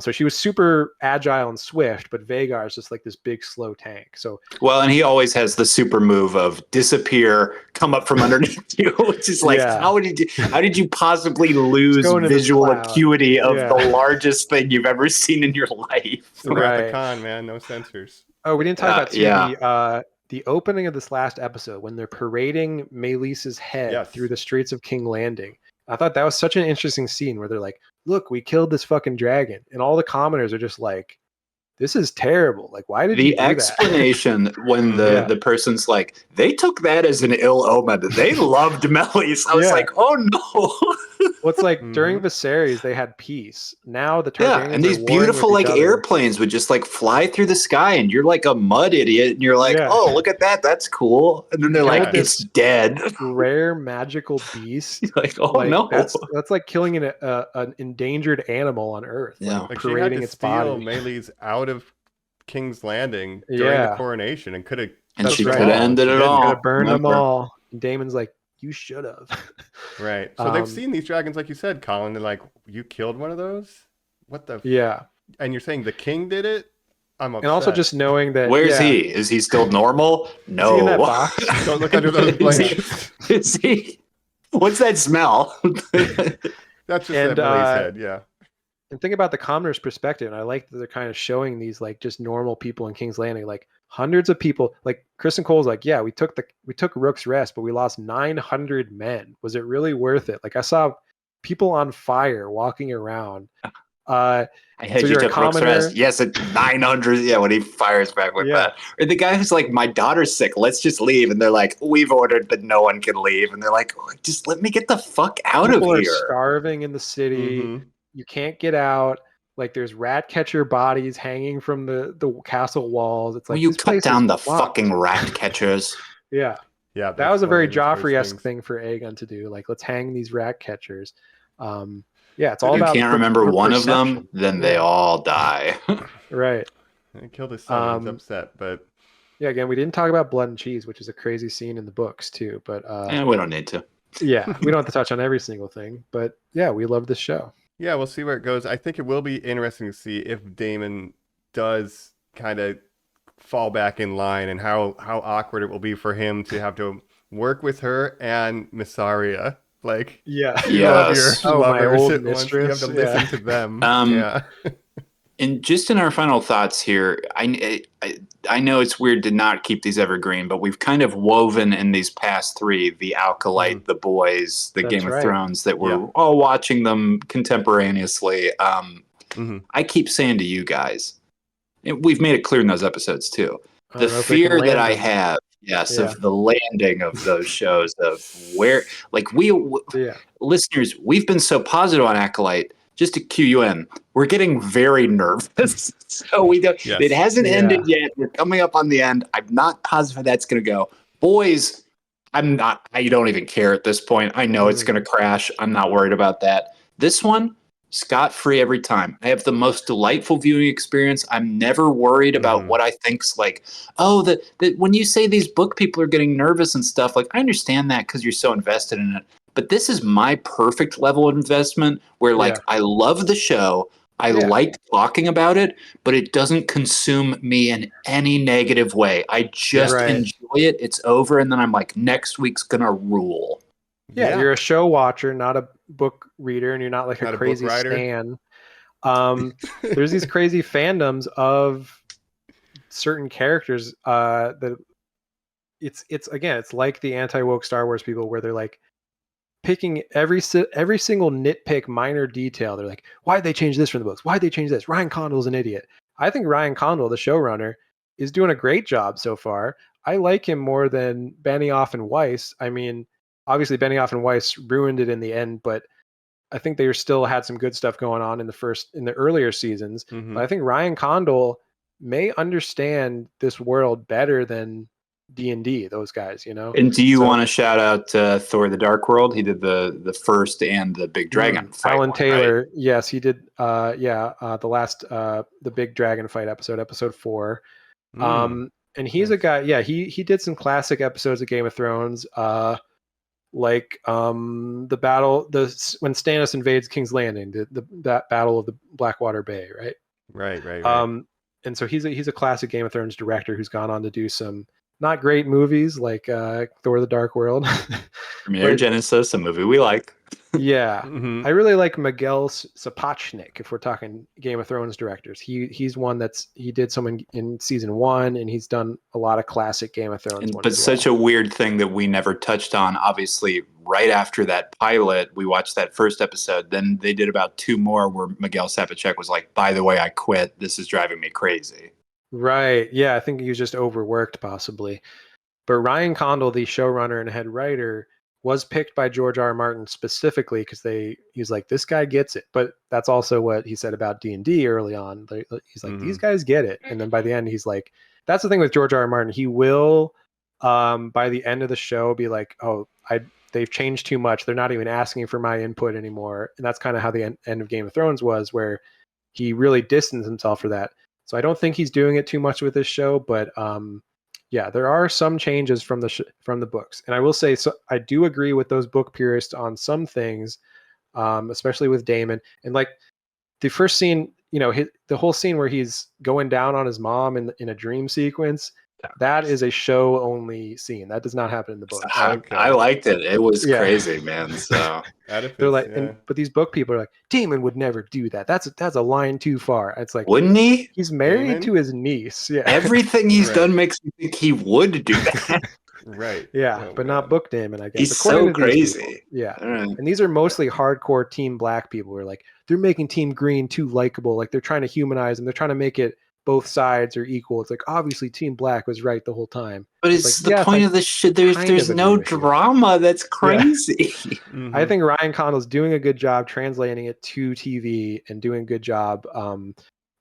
So she was super agile and swift, but Vhagar is just like this big slow tank. So Well, and he always has the super move of disappear, come up from underneath you, which is like, how did you possibly lose visual acuity of the largest thing you've ever seen in your life? Right. Con, man, no sensors. Oh, we didn't talk about the opening of this last episode when they're parading Meleese's head through the streets of King Landing. I thought that was such an interesting scene where they're like, look, we killed this fucking dragon. And all the commoners are just like, this is terrible. Like, why did you do explanation when the person's like, they took that as an ill omen. They loved Meleese. I was like, oh no. Well, it's like during Viserys they had peace. Now the Targaryens and these beautiful like airplanes would just like fly through the sky, and you're like a mud idiot, and you're like, oh, look at that, that's cool. And then they're like, it's dead. Rare magical beast. Like, oh no, that's like killing an endangered animal on Earth. Yeah, like parading its body. Melee's out of King's Landing during the coronation, and could have. And she could have ended it all. Burned them all. And Daemon's like, you should have. Right. So they've seen these dragons, like you said, Colin. They're like, you killed one of those? What the? Yeah. And you're saying the king did it? I'm upset. And also just knowing that. Where's he? Is he still normal? No. Is he in that box? Don't look under those blankets. Is he? What's that smell? That's just that Melee's head. Yeah. And think about the commoner's perspective. And I like that they're kind of showing these like just normal people in King's Landing, like hundreds of people. Like Kristen Cole's like, yeah, we took Rook's Rest, but we lost 900 men. Was it really worth it? Like I saw people on fire walking around. I heard you took Rook's Rest. Yes, at 900. Yeah, when he fires back with that. Or the guy who's like, my daughter's sick. Let's just leave. And they're like, we've ordered, but no one can leave. And they're like, oh, just let me get the fuck out people of here. People are starving in the city. You can't get out. Like there's rat catcher bodies hanging from the castle walls. It's like, will you cut down the fucking rat catchers? Yeah. Yeah. That was a very Joffrey-esque thing for Aegon to do. Like, let's hang these rat catchers. Yeah, it's all about. You can't remember one of them, then they all die. Right. They killed his son. He's upset, but yeah, again, we didn't talk about blood and cheese, which is a crazy scene in the books too. But we don't need to. Yeah, we don't have to touch on every single thing. But yeah, we love this show. Yeah, we'll see where it goes. I think it will be interesting to see if Daemon does kind of fall back in line, and how awkward it will be for him to have to work with her and Missaria. Like, you love your my old mistress. You have to listen to them. And just in our final thoughts here, I know it's weird to not keep these evergreen, but we've kind of woven in these past three, the Alkalite, the Boys, the Game of Thrones, that we're all watching them contemporaneously. I keep saying to you guys, and we've made it clear in those episodes too, the fear that I have, of the landing of those shows, of where, like listeners, we've been so positive on Acolyte. Just to cue you in, we're getting very nervous. So we don't. Yes. It hasn't ended yet. We're coming up on the end. I'm not positive how that's going to go. Boys, I'm not. I don't even care at this point. I know it's going to crash. I'm not worried about that. This one, scot-free every time. I have the most delightful viewing experience. I'm never worried about what I think's like. Oh, that when you say these book people are getting nervous and stuff, like I understand that because you're so invested in it. But this is my perfect level of investment where, like, I love the show. I like talking about it, but it doesn't consume me in any negative way. I just enjoy it. It's over. And then I'm like, next week's going to rule. Yeah, you're a show watcher, not a book reader, and you're not like a crazy stan. There's these crazy fandoms of certain characters that it's like the anti-woke Star Wars people where they're like, picking every single nitpick, minor detail. They're like, why'd they change this from the books? Why'd they change this? Ryan Condal's an idiot. I think Ryan Condal, the showrunner, is doing a great job so far. I like him more than Benioff and Weiss. I mean, obviously Benioff and Weiss ruined it in the end, but I think they still had some good stuff going on in the earlier seasons. But I think Ryan Condal may understand this world better than D&D, those guys, you know. And do you want to shout out Thor: The Dark World? He did the first and the big dragon fight. Alan Taylor, right? yes, he did. The last the big dragon fight episode 4. And he's a guy. Yeah, he did some classic episodes of Game of Thrones, like the battle, when Stannis invades King's Landing, that battle of the Blackwater Bay, right? Right. And so he's a classic Game of Thrones director who's gone on to do some not great movies like Thor: The Dark World. Premier Genesis, a movie we like. Yeah. I really like Miguel Sapochnik, if we're talking Game of Thrones directors. He's one he did some in season 1, and he's done a lot of classic Game of Thrones ones. But such a weird thing that we never touched on. Obviously, right after that pilot, we watched that first episode. Then they did about 2 more where Miguel Sapochnik was like, by the way, I quit. This is driving me crazy. Right. Yeah, I think he was just overworked, possibly. But Ryan Condal, the showrunner and head writer, was picked by George R. R. Martin specifically because he's like, this guy gets it. But that's also what he said about D&D early on. He's like, these guys get it. And then by the end, he's like, that's the thing with George R. R. Martin. He will, by the end of the show, be like, oh, they've changed too much. They're not even asking for my input anymore. And that's kind of how the end of Game of Thrones was, where he really distanced himself for that. So I don't think he's doing it too much with this show, but yeah, there are some changes from the books, and I will say, so I do agree with those book purists on some things, especially with Daemon. And like the first scene, the whole scene where he's going down on his mom in a dream sequence, that is a show only scene. That does not happen in the book. I liked it. It was crazy, man. So they're like, but these book people are like, Daemon would never do that. That's a line too far. It's like, wouldn't he? He's married to his niece. Yeah, everything he's done makes me think he would do that. Right. Yeah, but not book Daemon, I guess. He's so crazy. People, yeah. And these are mostly hardcore Team Black people who are like, they're making Team Green too likable. Like they're trying to humanize them. They're trying to make it both sides are equal. It's like, obviously Team Black was right the whole time. But it's like, the point of the shit. There's no drama. That's crazy. Yeah. I think Ryan Condal's doing a good job translating it to TV and doing a good job.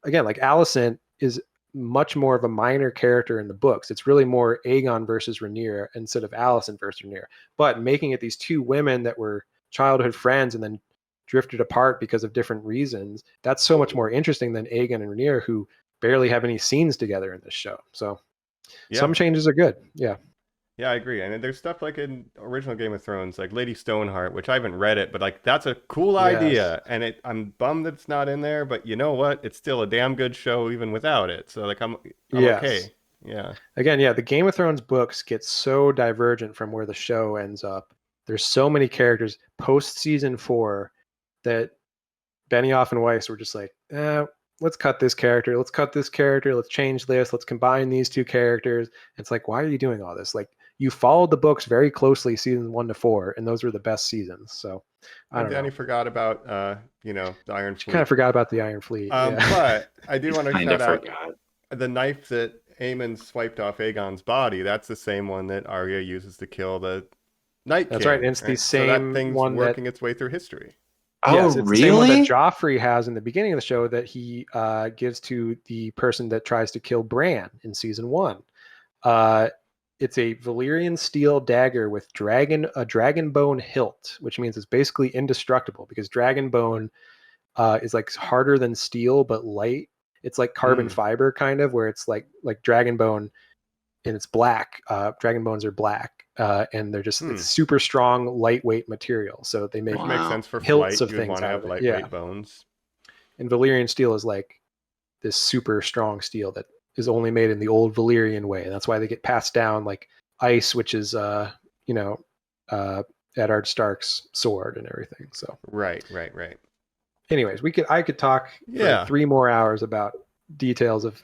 Again, like Alicent is much more of a minor character in the books. It's really more Aegon versus Rhaenyra instead of Alicent versus Rhaenyra. But making it these 2 women that were childhood friends and then drifted apart because of different reasons, that's so much more interesting than Aegon and Rhaenyra, who barely have any scenes together in this show. So some changes are good. Yeah, I agree. And there's stuff like in original Game of Thrones, like Lady Stoneheart, which I haven't read it, but like that's a cool idea. And I'm bummed that it's not in there, but you know what? It's still a damn good show even without it. So like I'm okay. Yeah. Again, the Game of Thrones books get so divergent from where the show ends up. There's so many characters post season 4 that Benioff and Weiss were just like, let's cut this character. Let's change this. Let's combine these 2 characters. It's like, why are you doing all this? Like, you followed the books very closely, seasons 1 to 4, and those were the best seasons. So, I don't know. Danny forgot about, the Iron Fleet. Kind of forgot about the Iron Fleet. But I do want to shout out the knife that Aemon swiped off Aegon's body. That's the same one that Arya uses to kill the Night King. That's right. And it's the same so that thing's one working its way through history. Yes, it's the same one that Joffrey has in the beginning of the show that he gives to the person that tries to kill Bran in season 1. It's a Valyrian steel dagger with a dragon bone hilt, which means it's basically indestructible because dragon bone is like harder than steel but light. It's like carbon fiber kind of, where it's like dragon bone, and it's black. Dragon bones are black. And they're just it's super strong, lightweight material. So they make makes sense for hilts flight. of You'd things. Want to have lightweight bones. And Valyrian steel is like this super strong steel that is only made in the old Valyrian way. And that's why they get passed down like ice, which is Eddard Stark's sword and everything. So right. Anyways, I could talk for 3 more hours about details of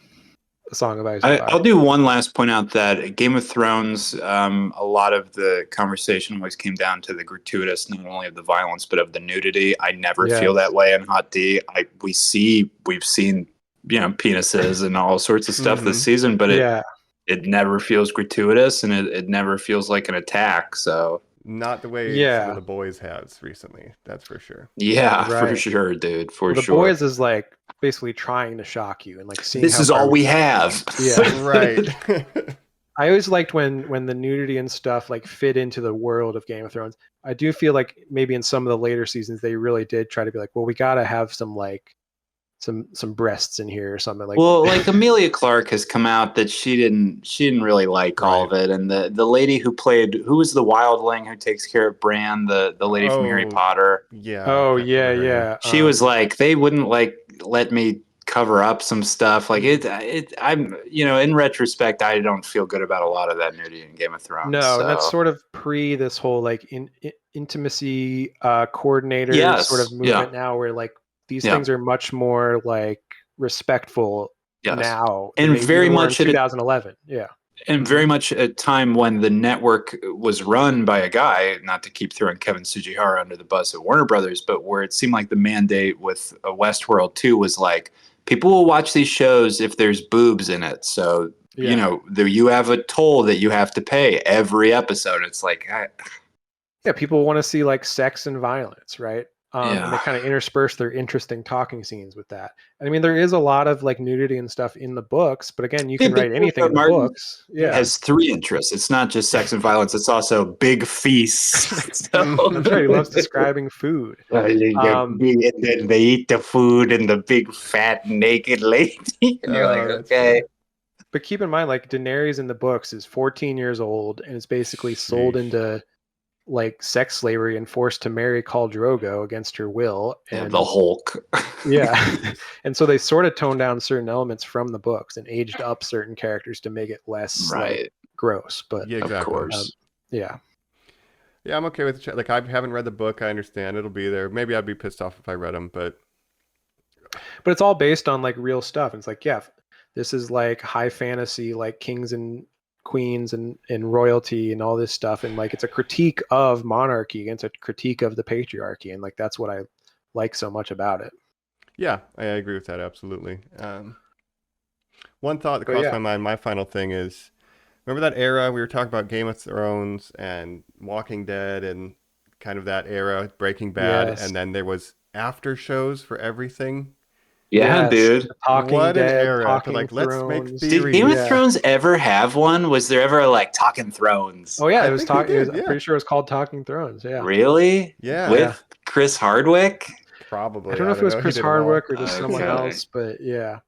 A Song of Ice and Fire. I'll do one last point out that Game of Thrones, a lot of the conversation always came down to the gratuitous, not only of the violence, but of the nudity. I never feel that way in Hot D. We've seen, penises and all sorts of stuff this season, but it never feels gratuitous, and it never feels like an attack. So not the way some of The Boys has recently. That's for sure. Yeah, for sure, dude. For sure. The Boys is like basically trying to shock you and like seeing this is all we have. Yeah, right. I always liked when the nudity and stuff like fit into the world of Game of Thrones. I do feel like maybe in some of the later seasons they really did try to be like, well, we got to have some like some breasts in here or something like. Well, like Amelia Clark has come out that she didn't really like all of it, and the lady who was the wildling who takes care of Bran, the lady from Harry Potter. Yeah. Oh yeah. She was like, they wouldn't like let me cover up some stuff. Like I'm in retrospect, I don't feel good about a lot of that nudity in Game of Thrones. No, and that's sort of pre this whole like intimacy coordinator sort of movement now, where like these things are much more like respectful now, and very much in 2011. And very much a time when the network was run by a guy, not to keep throwing Kevin Tsujihara under the bus at Warner Brothers, but where it seemed like the mandate with Westworld 2 was like, people will watch these shows if there's boobs in it. So, you have a toll that you have to pay every episode. It's like... people want to see like sex and violence, right? And they kind of intersperse their interesting talking scenes with that. I mean, there is a lot of like nudity and stuff in the books, but again, you can write anything in the books. It has three interests. It's not just sex and violence. It's also big feasts. That's right. He loves describing food. And then they eat the food and the big fat naked lady. And you're like, okay. But keep in mind, like Daenerys in the books is 14 years old and is basically sold into like sex slavery and forced to marry Khal Drogo against her will. And the Hulk. And so they sort of toned down certain elements from the books and aged up certain characters to make it less like, gross. But exactly. Of course. Yeah, I'm okay with it. Like, I haven't read the book. I understand it'll be there. Maybe I'd be pissed off if I read them, but it's all based on like real stuff. And it's like, this is like high fantasy, like kings and queens and royalty and all this stuff, and like it's a critique of monarchy, it's a critique of the patriarchy, and like that's what I like so much about it. I agree with that absolutely. One thought that crossed my mind, my final thing is, remember that era we were talking about, Game of Thrones and Walking Dead and kind of that era, Breaking Bad, and then there was after shows for everything. Dude. What an era. Like, let's make theories. Did Game of Thrones ever have one? Was there ever like Talking Thrones? Oh yeah, it was talking. I'm pretty sure it was called Talking Thrones. Yeah. Really? Yeah. With Chris Hardwick? Probably. I don't know if it was Chris Hardwick or just someone else, but yeah.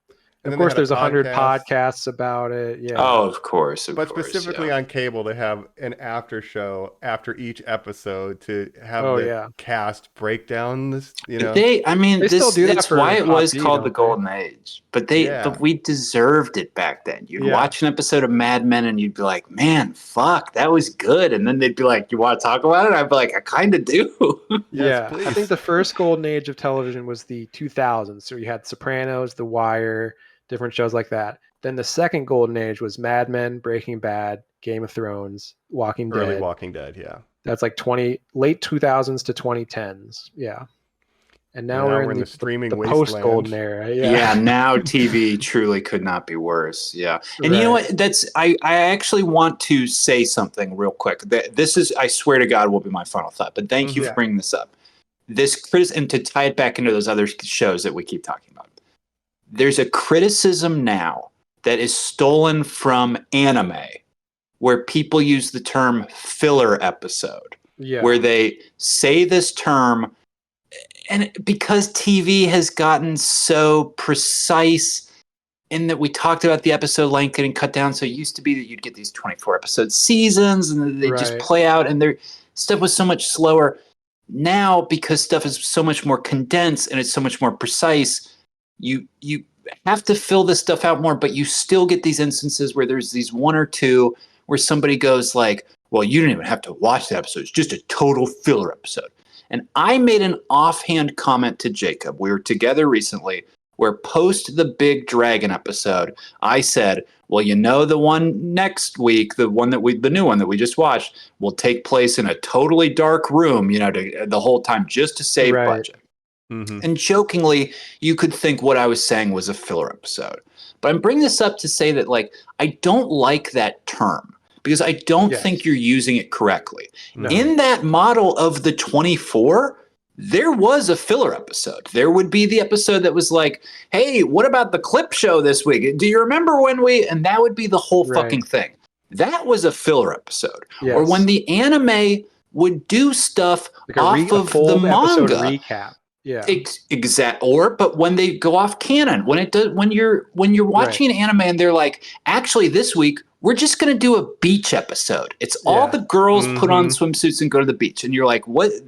And of course, there's 100 podcasts about it. Yeah. Oh, of course. But specifically on cable, they have an after show after each episode to have the cast break down this. They still do that. That's why it was called the Golden Age. But but we deserved it back then. You'd watch an episode of Mad Men and you'd be like, "Man, fuck, that was good." And then they'd be like, "You want to talk about it?" I'd be like, "I kind of do." Yes, I think the first golden age of television was the 2000s. So you had Sopranos, The Wire, different shows like that. Then the second golden age was Mad Men, Breaking Bad, Game of Thrones, Walking Dead. Early Walking Dead, That's like late 2000s to 2010s. Yeah. And now we're in the streaming post golden era. Now TV truly could not be worse. Yeah. And you know what? I actually want to say something real quick. This is, I swear to God, will be my final thought, but thank you for bringing this up. And to tie it back into those other shows that we keep talking about. There's a criticism now that is stolen from anime where people use the term filler episode, where they say this term, and because TV has gotten so precise in that we talked about the episode length getting cut down. So it used to be that you'd get these 24 episode seasons and they just play out, and their stuff was so much slower. Now, because stuff is so much more condensed and it's so much more precise, you have to fill this stuff out more, but you still get these instances where there's these one or two where somebody goes like, well, you didn't even have to watch the episode. It's just a total filler episode. And I made an offhand comment to Jacob. We were together recently where post the big dragon episode, I said, well, the one next week, the new one that we just watched will take place in a totally dark room, the whole time just to save budget. Mm-hmm. And jokingly, you could think what I was saying was a filler episode. But I'm bringing this up to say that, like, I don't like that term because I don't think you're using it correctly. No. In that model of the 24, there was a filler episode. There would be the episode that was like, hey, what about the clip show this week? Do you remember when and that would be the whole fucking thing. that was a filler episode. Yes. Or when the anime would do stuff Like off of full the episode manga. recap. Yeah. But when they go off canon, when you're watching an anime and they're like, actually this week we're just going to do a beach episode. It's all the girls put on swimsuits and go to the beach, and you're like, what is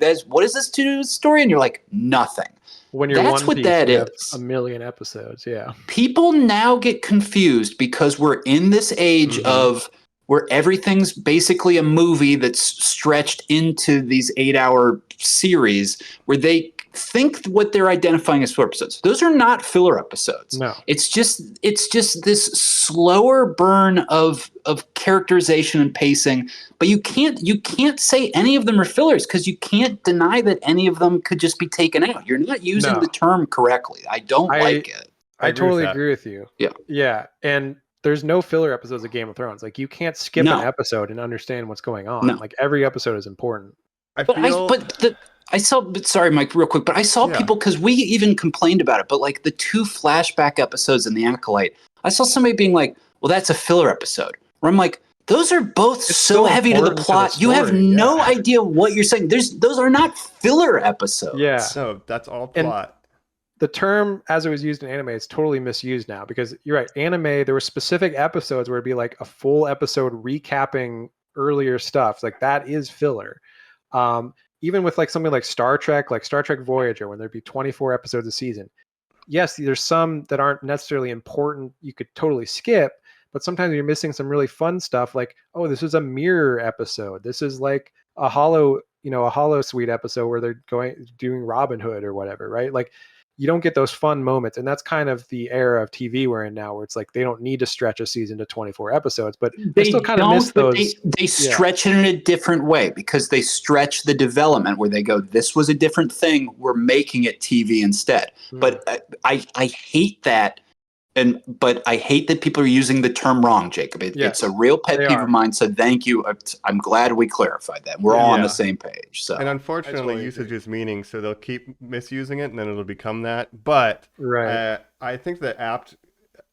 this to do with the story? And you're like, nothing. When you're That's One what Piece, that you have is. a million episodes. Yeah. People now get confused because we're in this age of where everything's basically a movie that's stretched into these 8-hour series where they think what they're identifying as filler episodes. Those are not filler episodes. No. It's just this slower burn of characterization and pacing, but you can't say any of them are fillers because you can't deny that any of them could just be taken out. You're not using the term correctly. I don't like it. I totally agree with you. Yeah. Yeah. And there's no filler episodes of Game of Thrones. Like, you can't skip an episode and understand what's going on. No. Like, every episode is important. Sorry, Mike, real quick, but I saw people, because we even complained about it, but like the 2 flashback episodes in The Acolyte, I saw somebody being like, well, that's a filler episode. Where I'm like, those are both so heavy to the plot. You have no idea what you're saying. Those are not filler episodes. Yeah. No, that's all plot. The term, as it was used in anime, is totally misused now, because you're right. Anime, there were specific episodes where it'd be like a full episode recapping earlier stuff. Like, that is filler. Even with like something like Star Trek Voyager, when there'd be 24 episodes a season. Yes, there's some that aren't necessarily important. You could totally skip, but sometimes you're missing some really fun stuff. Like, oh, this is a mirror episode. This is like a Hollow Suite episode where they're doing Robin Hood or whatever, right? Like, you don't get those fun moments. And that's kind of the era of TV we're in now, where it's like they don't need to stretch a season to 24 episodes, but they still kind of miss those. They stretch it in a different way, because they stretch the development where they go, this was a different thing, we're making it TV instead. But I hate that. But I hate that people are using the term wrong, Jacob. It's a real pet peeve of mine. So thank you. I'm glad we clarified that. We're all on the same page. So, and unfortunately, usage is meaning, so they'll keep misusing it, and then it'll become that. But I think the apt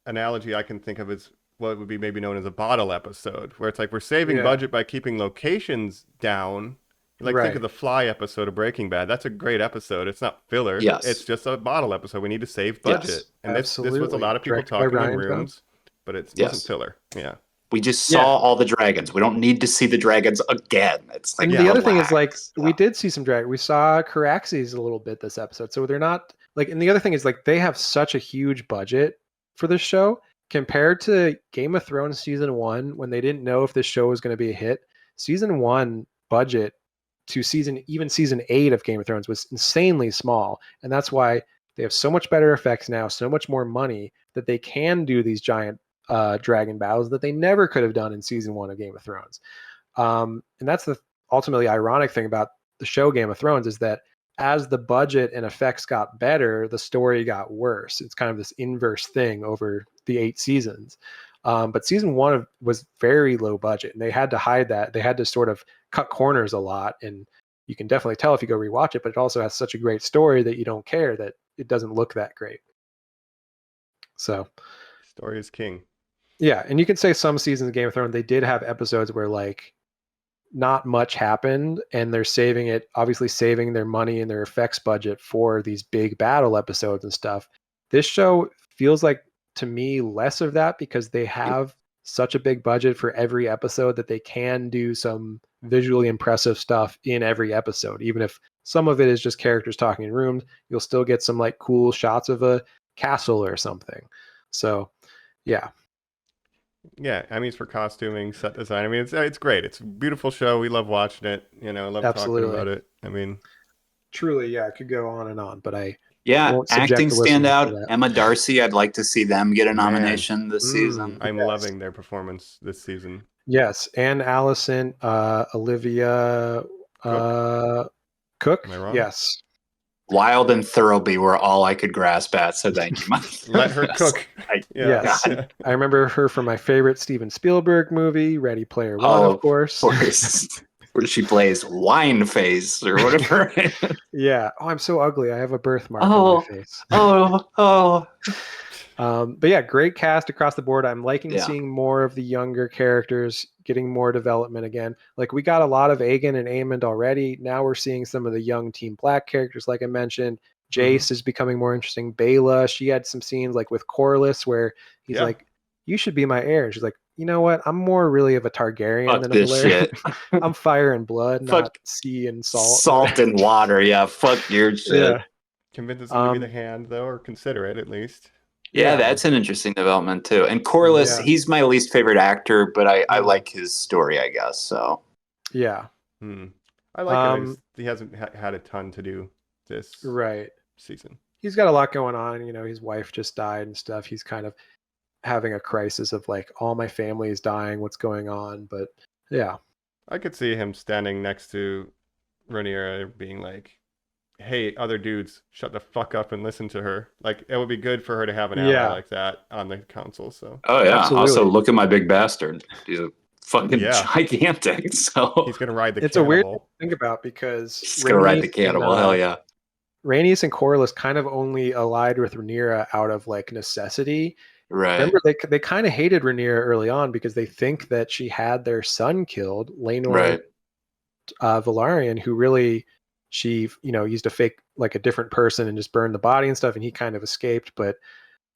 analogy I can think of is what would be maybe known as a bottle episode, where it's like we're saving budget by keeping locations down. Think of the Fly episode of Breaking Bad. That's a great episode. It's not filler. Yes. It's just a bottle episode. We need to save budget. Yes. And this was a lot of people talking in rooms, but it wasn't filler. Yeah. We just saw all the dragons. We don't need to see the dragons again. It's like, and the other thing is, like, we did see some dragons. We saw Caraxes a little bit this episode. So they're not like, and the other thing is, like, they have such a huge budget for this show compared to Game of Thrones season 1, when they didn't know if this show was going to be a hit. Season 1 budget to season 8 of Game of Thrones was insanely small. And that's why they have so much better effects now, so much more money, that they can do these giant dragon battles that they never could have done in season 1 of Game of Thrones. And that's the ultimately ironic thing about the show Game of Thrones, is that as the budget and effects got better, the story got worse. It's kind of this inverse thing over the 8 seasons. But season 1 was very low budget, and they had to hide that. They had to sort of cut corners a lot, and you can definitely tell if you go rewatch it, but it also has such a great story that you don't care that it doesn't look that great. So, story is king. Yeah, and you can say some seasons of Game of Thrones, they did have episodes where, like, not much happened, and they're saving their money and their effects budget for these big battle episodes and stuff. This show feels like, to me, less of that, because they have such a big budget for every episode that they can do some visually impressive stuff in every episode. Even if some of it is just characters talking in rooms, you'll still get some like cool shots of a castle or something. So, yeah. Yeah, Emmys for costuming, set design. I mean, it's great. It's a beautiful show. We love watching it. Love talking about it. I mean, truly, yeah, it could go on and on, but acting standout. Emma Darcy, I'd like to see them get a nomination this season. I'm loving their performance this season. Yes, and Allison, Olivia Cook. Am I wrong? Yes. Wild and Thurlby were all I could grasp at, so thank you. Let her cook. Yes. I remember her from my favorite Steven Spielberg movie, Ready Player One, of course. Where she plays Wine Face or whatever. Yeah. Oh, I'm so ugly. I have a birthmark on my face. But yeah, great cast across the board. I'm liking seeing more of the younger characters getting more development again. Like we got a lot of Aegon and Aemond already. Now we're seeing some of the young Team Black characters, like I mentioned. Jace is becoming more interesting. Bela, she had some scenes like with Corlys where he's like, "You should be my heir." And she's like, "You know what? I'm more really of a Targaryen than a Valyrian. I'm fire and blood, not sea and salt. Salt and water. Yeah, fuck your shit." Yeah. Convinces him to be the hand, though, or consider it at least. Yeah, that's an interesting development too. And Corlys, he's my least favorite actor, but I like his story, I guess. So yeah, I like it. He hasn't had a ton to do this season. He's got a lot going on. You know, his wife just died and stuff. He's kind of having a crisis of like, all my family is dying. What's going on? But yeah, I could see him standing next to Rhaenyra, being like, "Hey, other dudes, shut the fuck up and listen to her." Like, it would be good for her to have an ally like that on the council. So. Oh yeah. Absolutely. Also, look at my big bastard. He's a fucking gigantic. So he's gonna ride the. It's cannibal. a weird thing to think about because he's gonna ride the cannibal. Hell yeah. Rhaenys and Corlys kind of only allied with Rhaenyra out of like necessity. Right. Remember, they kind of hated Rhaenyra early on because they think that she had their son killed, Laenor Velaryon, who really she used to fake like a different person and just burned the body and stuff, and he kind of escaped. But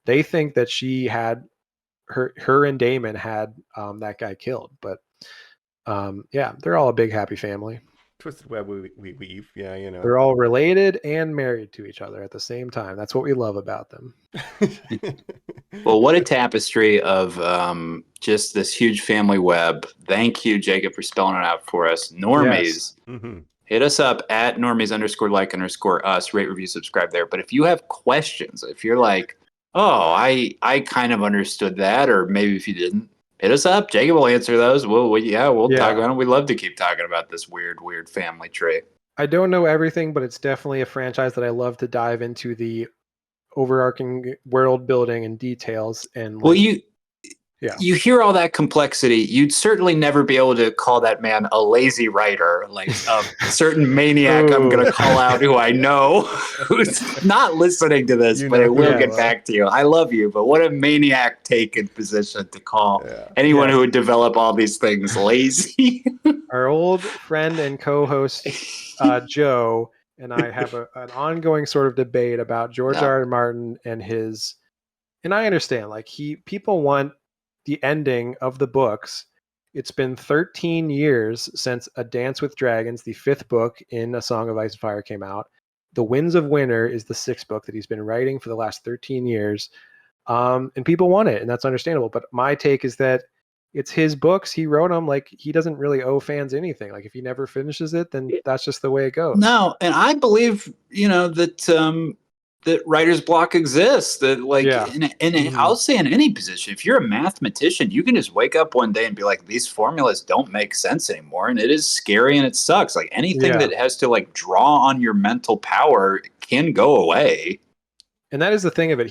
they think that she had her and Daemon had that guy killed. But they're all a big happy family. Twisted web we weave. Yeah, you know. They're all related and married to each other at the same time. That's what we love about them. Well, what a tapestry of just this huge family web. Thank you, Jacob, for spelling it out for us. Normies. Yes. Hit us up at normies_like_us. Rate, review, subscribe there. But if you have questions, if you're like, oh, I kind of understood that, or maybe if you didn't, hit us up. Jacob will answer those. We'll talk about it. We'd love to keep talking about this weird family tree. I don't know everything, but it's definitely a franchise that I love to dive into the overarching world building and details. And you hear all that complexity. You'd certainly never be able to call that man a lazy writer, like a certain maniac I'm going to call out who I know who's not listening to this, but I will get back to you. I love you, but what a maniac taken position to call anyone who would develop all these things lazy. Our old friend and co-host Joe and I have an ongoing sort of debate about George R. R. Martin and his, and I understand, like people want the ending of the books. It's been 13 years since A Dance with Dragons, the 5th book in A Song of Ice and Fire, came out. The Winds of Winter is the 6th book that he's been writing for the last 13 years. And people want it, and that's understandable. But my take is that it's his books. He wrote them. Like, he doesn't really owe fans anything. Like, if he never finishes it, then that's just the way it goes. No, and I believe, that writer's block exists. That I'll say in any position, if you're a mathematician, you can just wake up one day and be like, these formulas don't make sense anymore, and it is scary and it sucks. Like, anything that has to like draw on your mental power can go away. And that is the thing of it.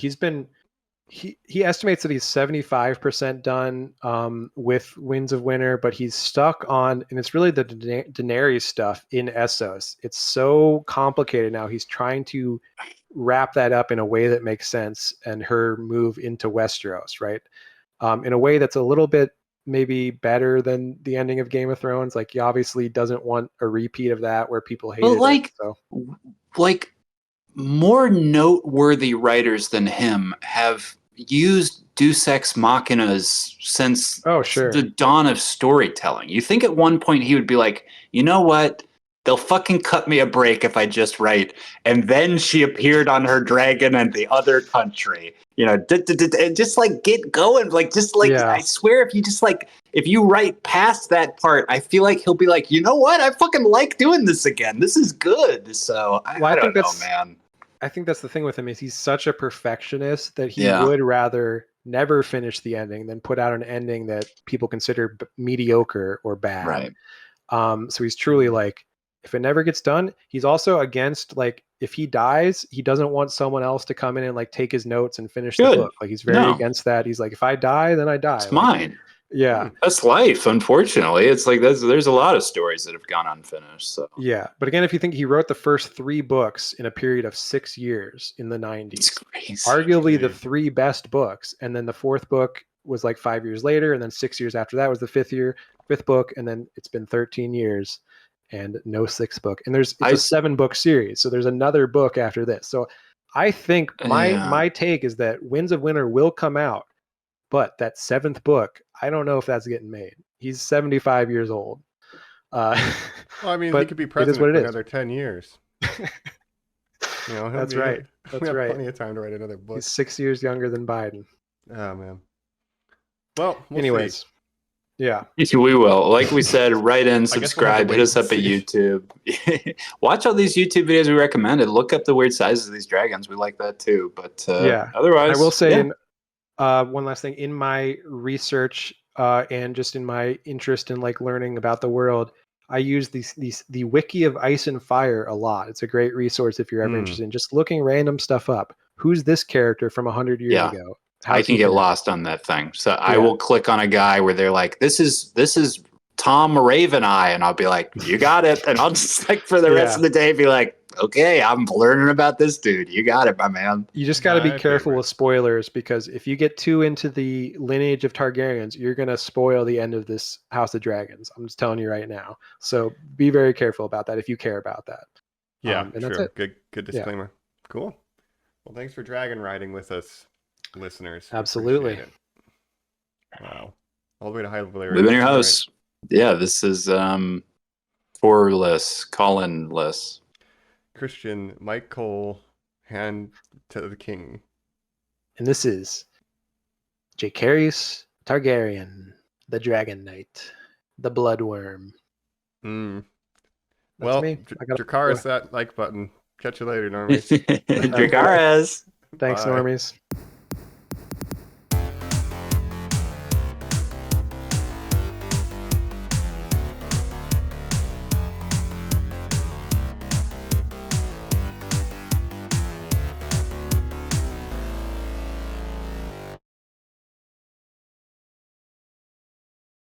He estimates that he's 75% done with Winds of Winter, but he's stuck on, and it's really the Daenerys stuff in Essos. It's so complicated now. He's trying to wrap that up in a way that makes sense, and her move into Westeros, right? In a way that's a little bit maybe better than the ending of Game of Thrones. Like, he obviously doesn't want a repeat of that where people hated it. So. Like, more noteworthy writers than him have used Deus Ex Machinas since the dawn of storytelling. You think at one point he would be like, you know what? They'll fucking cut me a break if I just write. And then she appeared on her dragon and the other country. Just like get going. Like, just like, I swear, if you write past that part, I feel like he'll be like, you know what? I fucking like doing this again. This is good. So I don't know, man. I think that's the thing with him, is he's such a perfectionist that he would rather never finish the ending than put out an ending that people consider mediocre or bad. Right. So he's truly like, if it never gets done, he's also against, like, if he dies, he doesn't want someone else to come in and like take his notes and finish the book. Like, he's very against that. He's like, if I die, then I die. It's mine. Yeah. That's life, unfortunately. It's like there's a lot of stories that have gone unfinished. So yeah. But again, if you think he wrote the first 3 books in a period of 6 years in the 90s, it's crazy. Arguably the 3 best books. And then the 4th book was like 5 years later, and then 6 years after that was the 5th fifth book, and then it's been 13 years and no sixth book. And it's a 7-book series, so there's another book after this. So I think my take is that Winds of Winter will come out, but that 7th book, I don't know if that's getting made. He's 75 years old. Well, I mean, he could be president for another 10 years. That's right. That's right. Plenty of time to write another book. He's 6 years younger than Biden. Oh man. Well, anyways, see. Yeah, we will. Like we said, write in, subscribe, hit us up at YouTube. Watch all these YouTube videos we recommended. Look up the weird sizes of these dragons. We like that too. But otherwise, I will say, one last thing in my research and just in my interest in like learning about the world, I use the wiki of Ice and Fire a lot. It's a great resource if you're ever interested in just looking random stuff up. Who's this character from 100 years ago? I can get lost on that thing. So I will click on a guy where they're like, this is Tom Raveneye, and I'll be like, you got it. And I'll just like for the rest of the day be like, okay, I'm learning about this dude. You got it, my man. You just got to be careful with spoilers, because if you get too into the lineage of Targaryens, you're going to spoil the end of this House of Dragons. I'm just telling you right now. So be very careful about that if you care about that. Yeah, sure. Good disclaimer. Yeah. Cool. Well, thanks for dragon riding with us, listeners. Absolutely. Wow. All the way to High Valyrian. Live in your house. Right. Yeah, this is Colin-less. Christian, Mike Cole, Hand to the King. And this is Dracarys Targaryen, the Dragon Knight, the Bloodworm. Well, Dracarys, that like button. Catch you later, Normies. Dracarys. Thanks, Normies.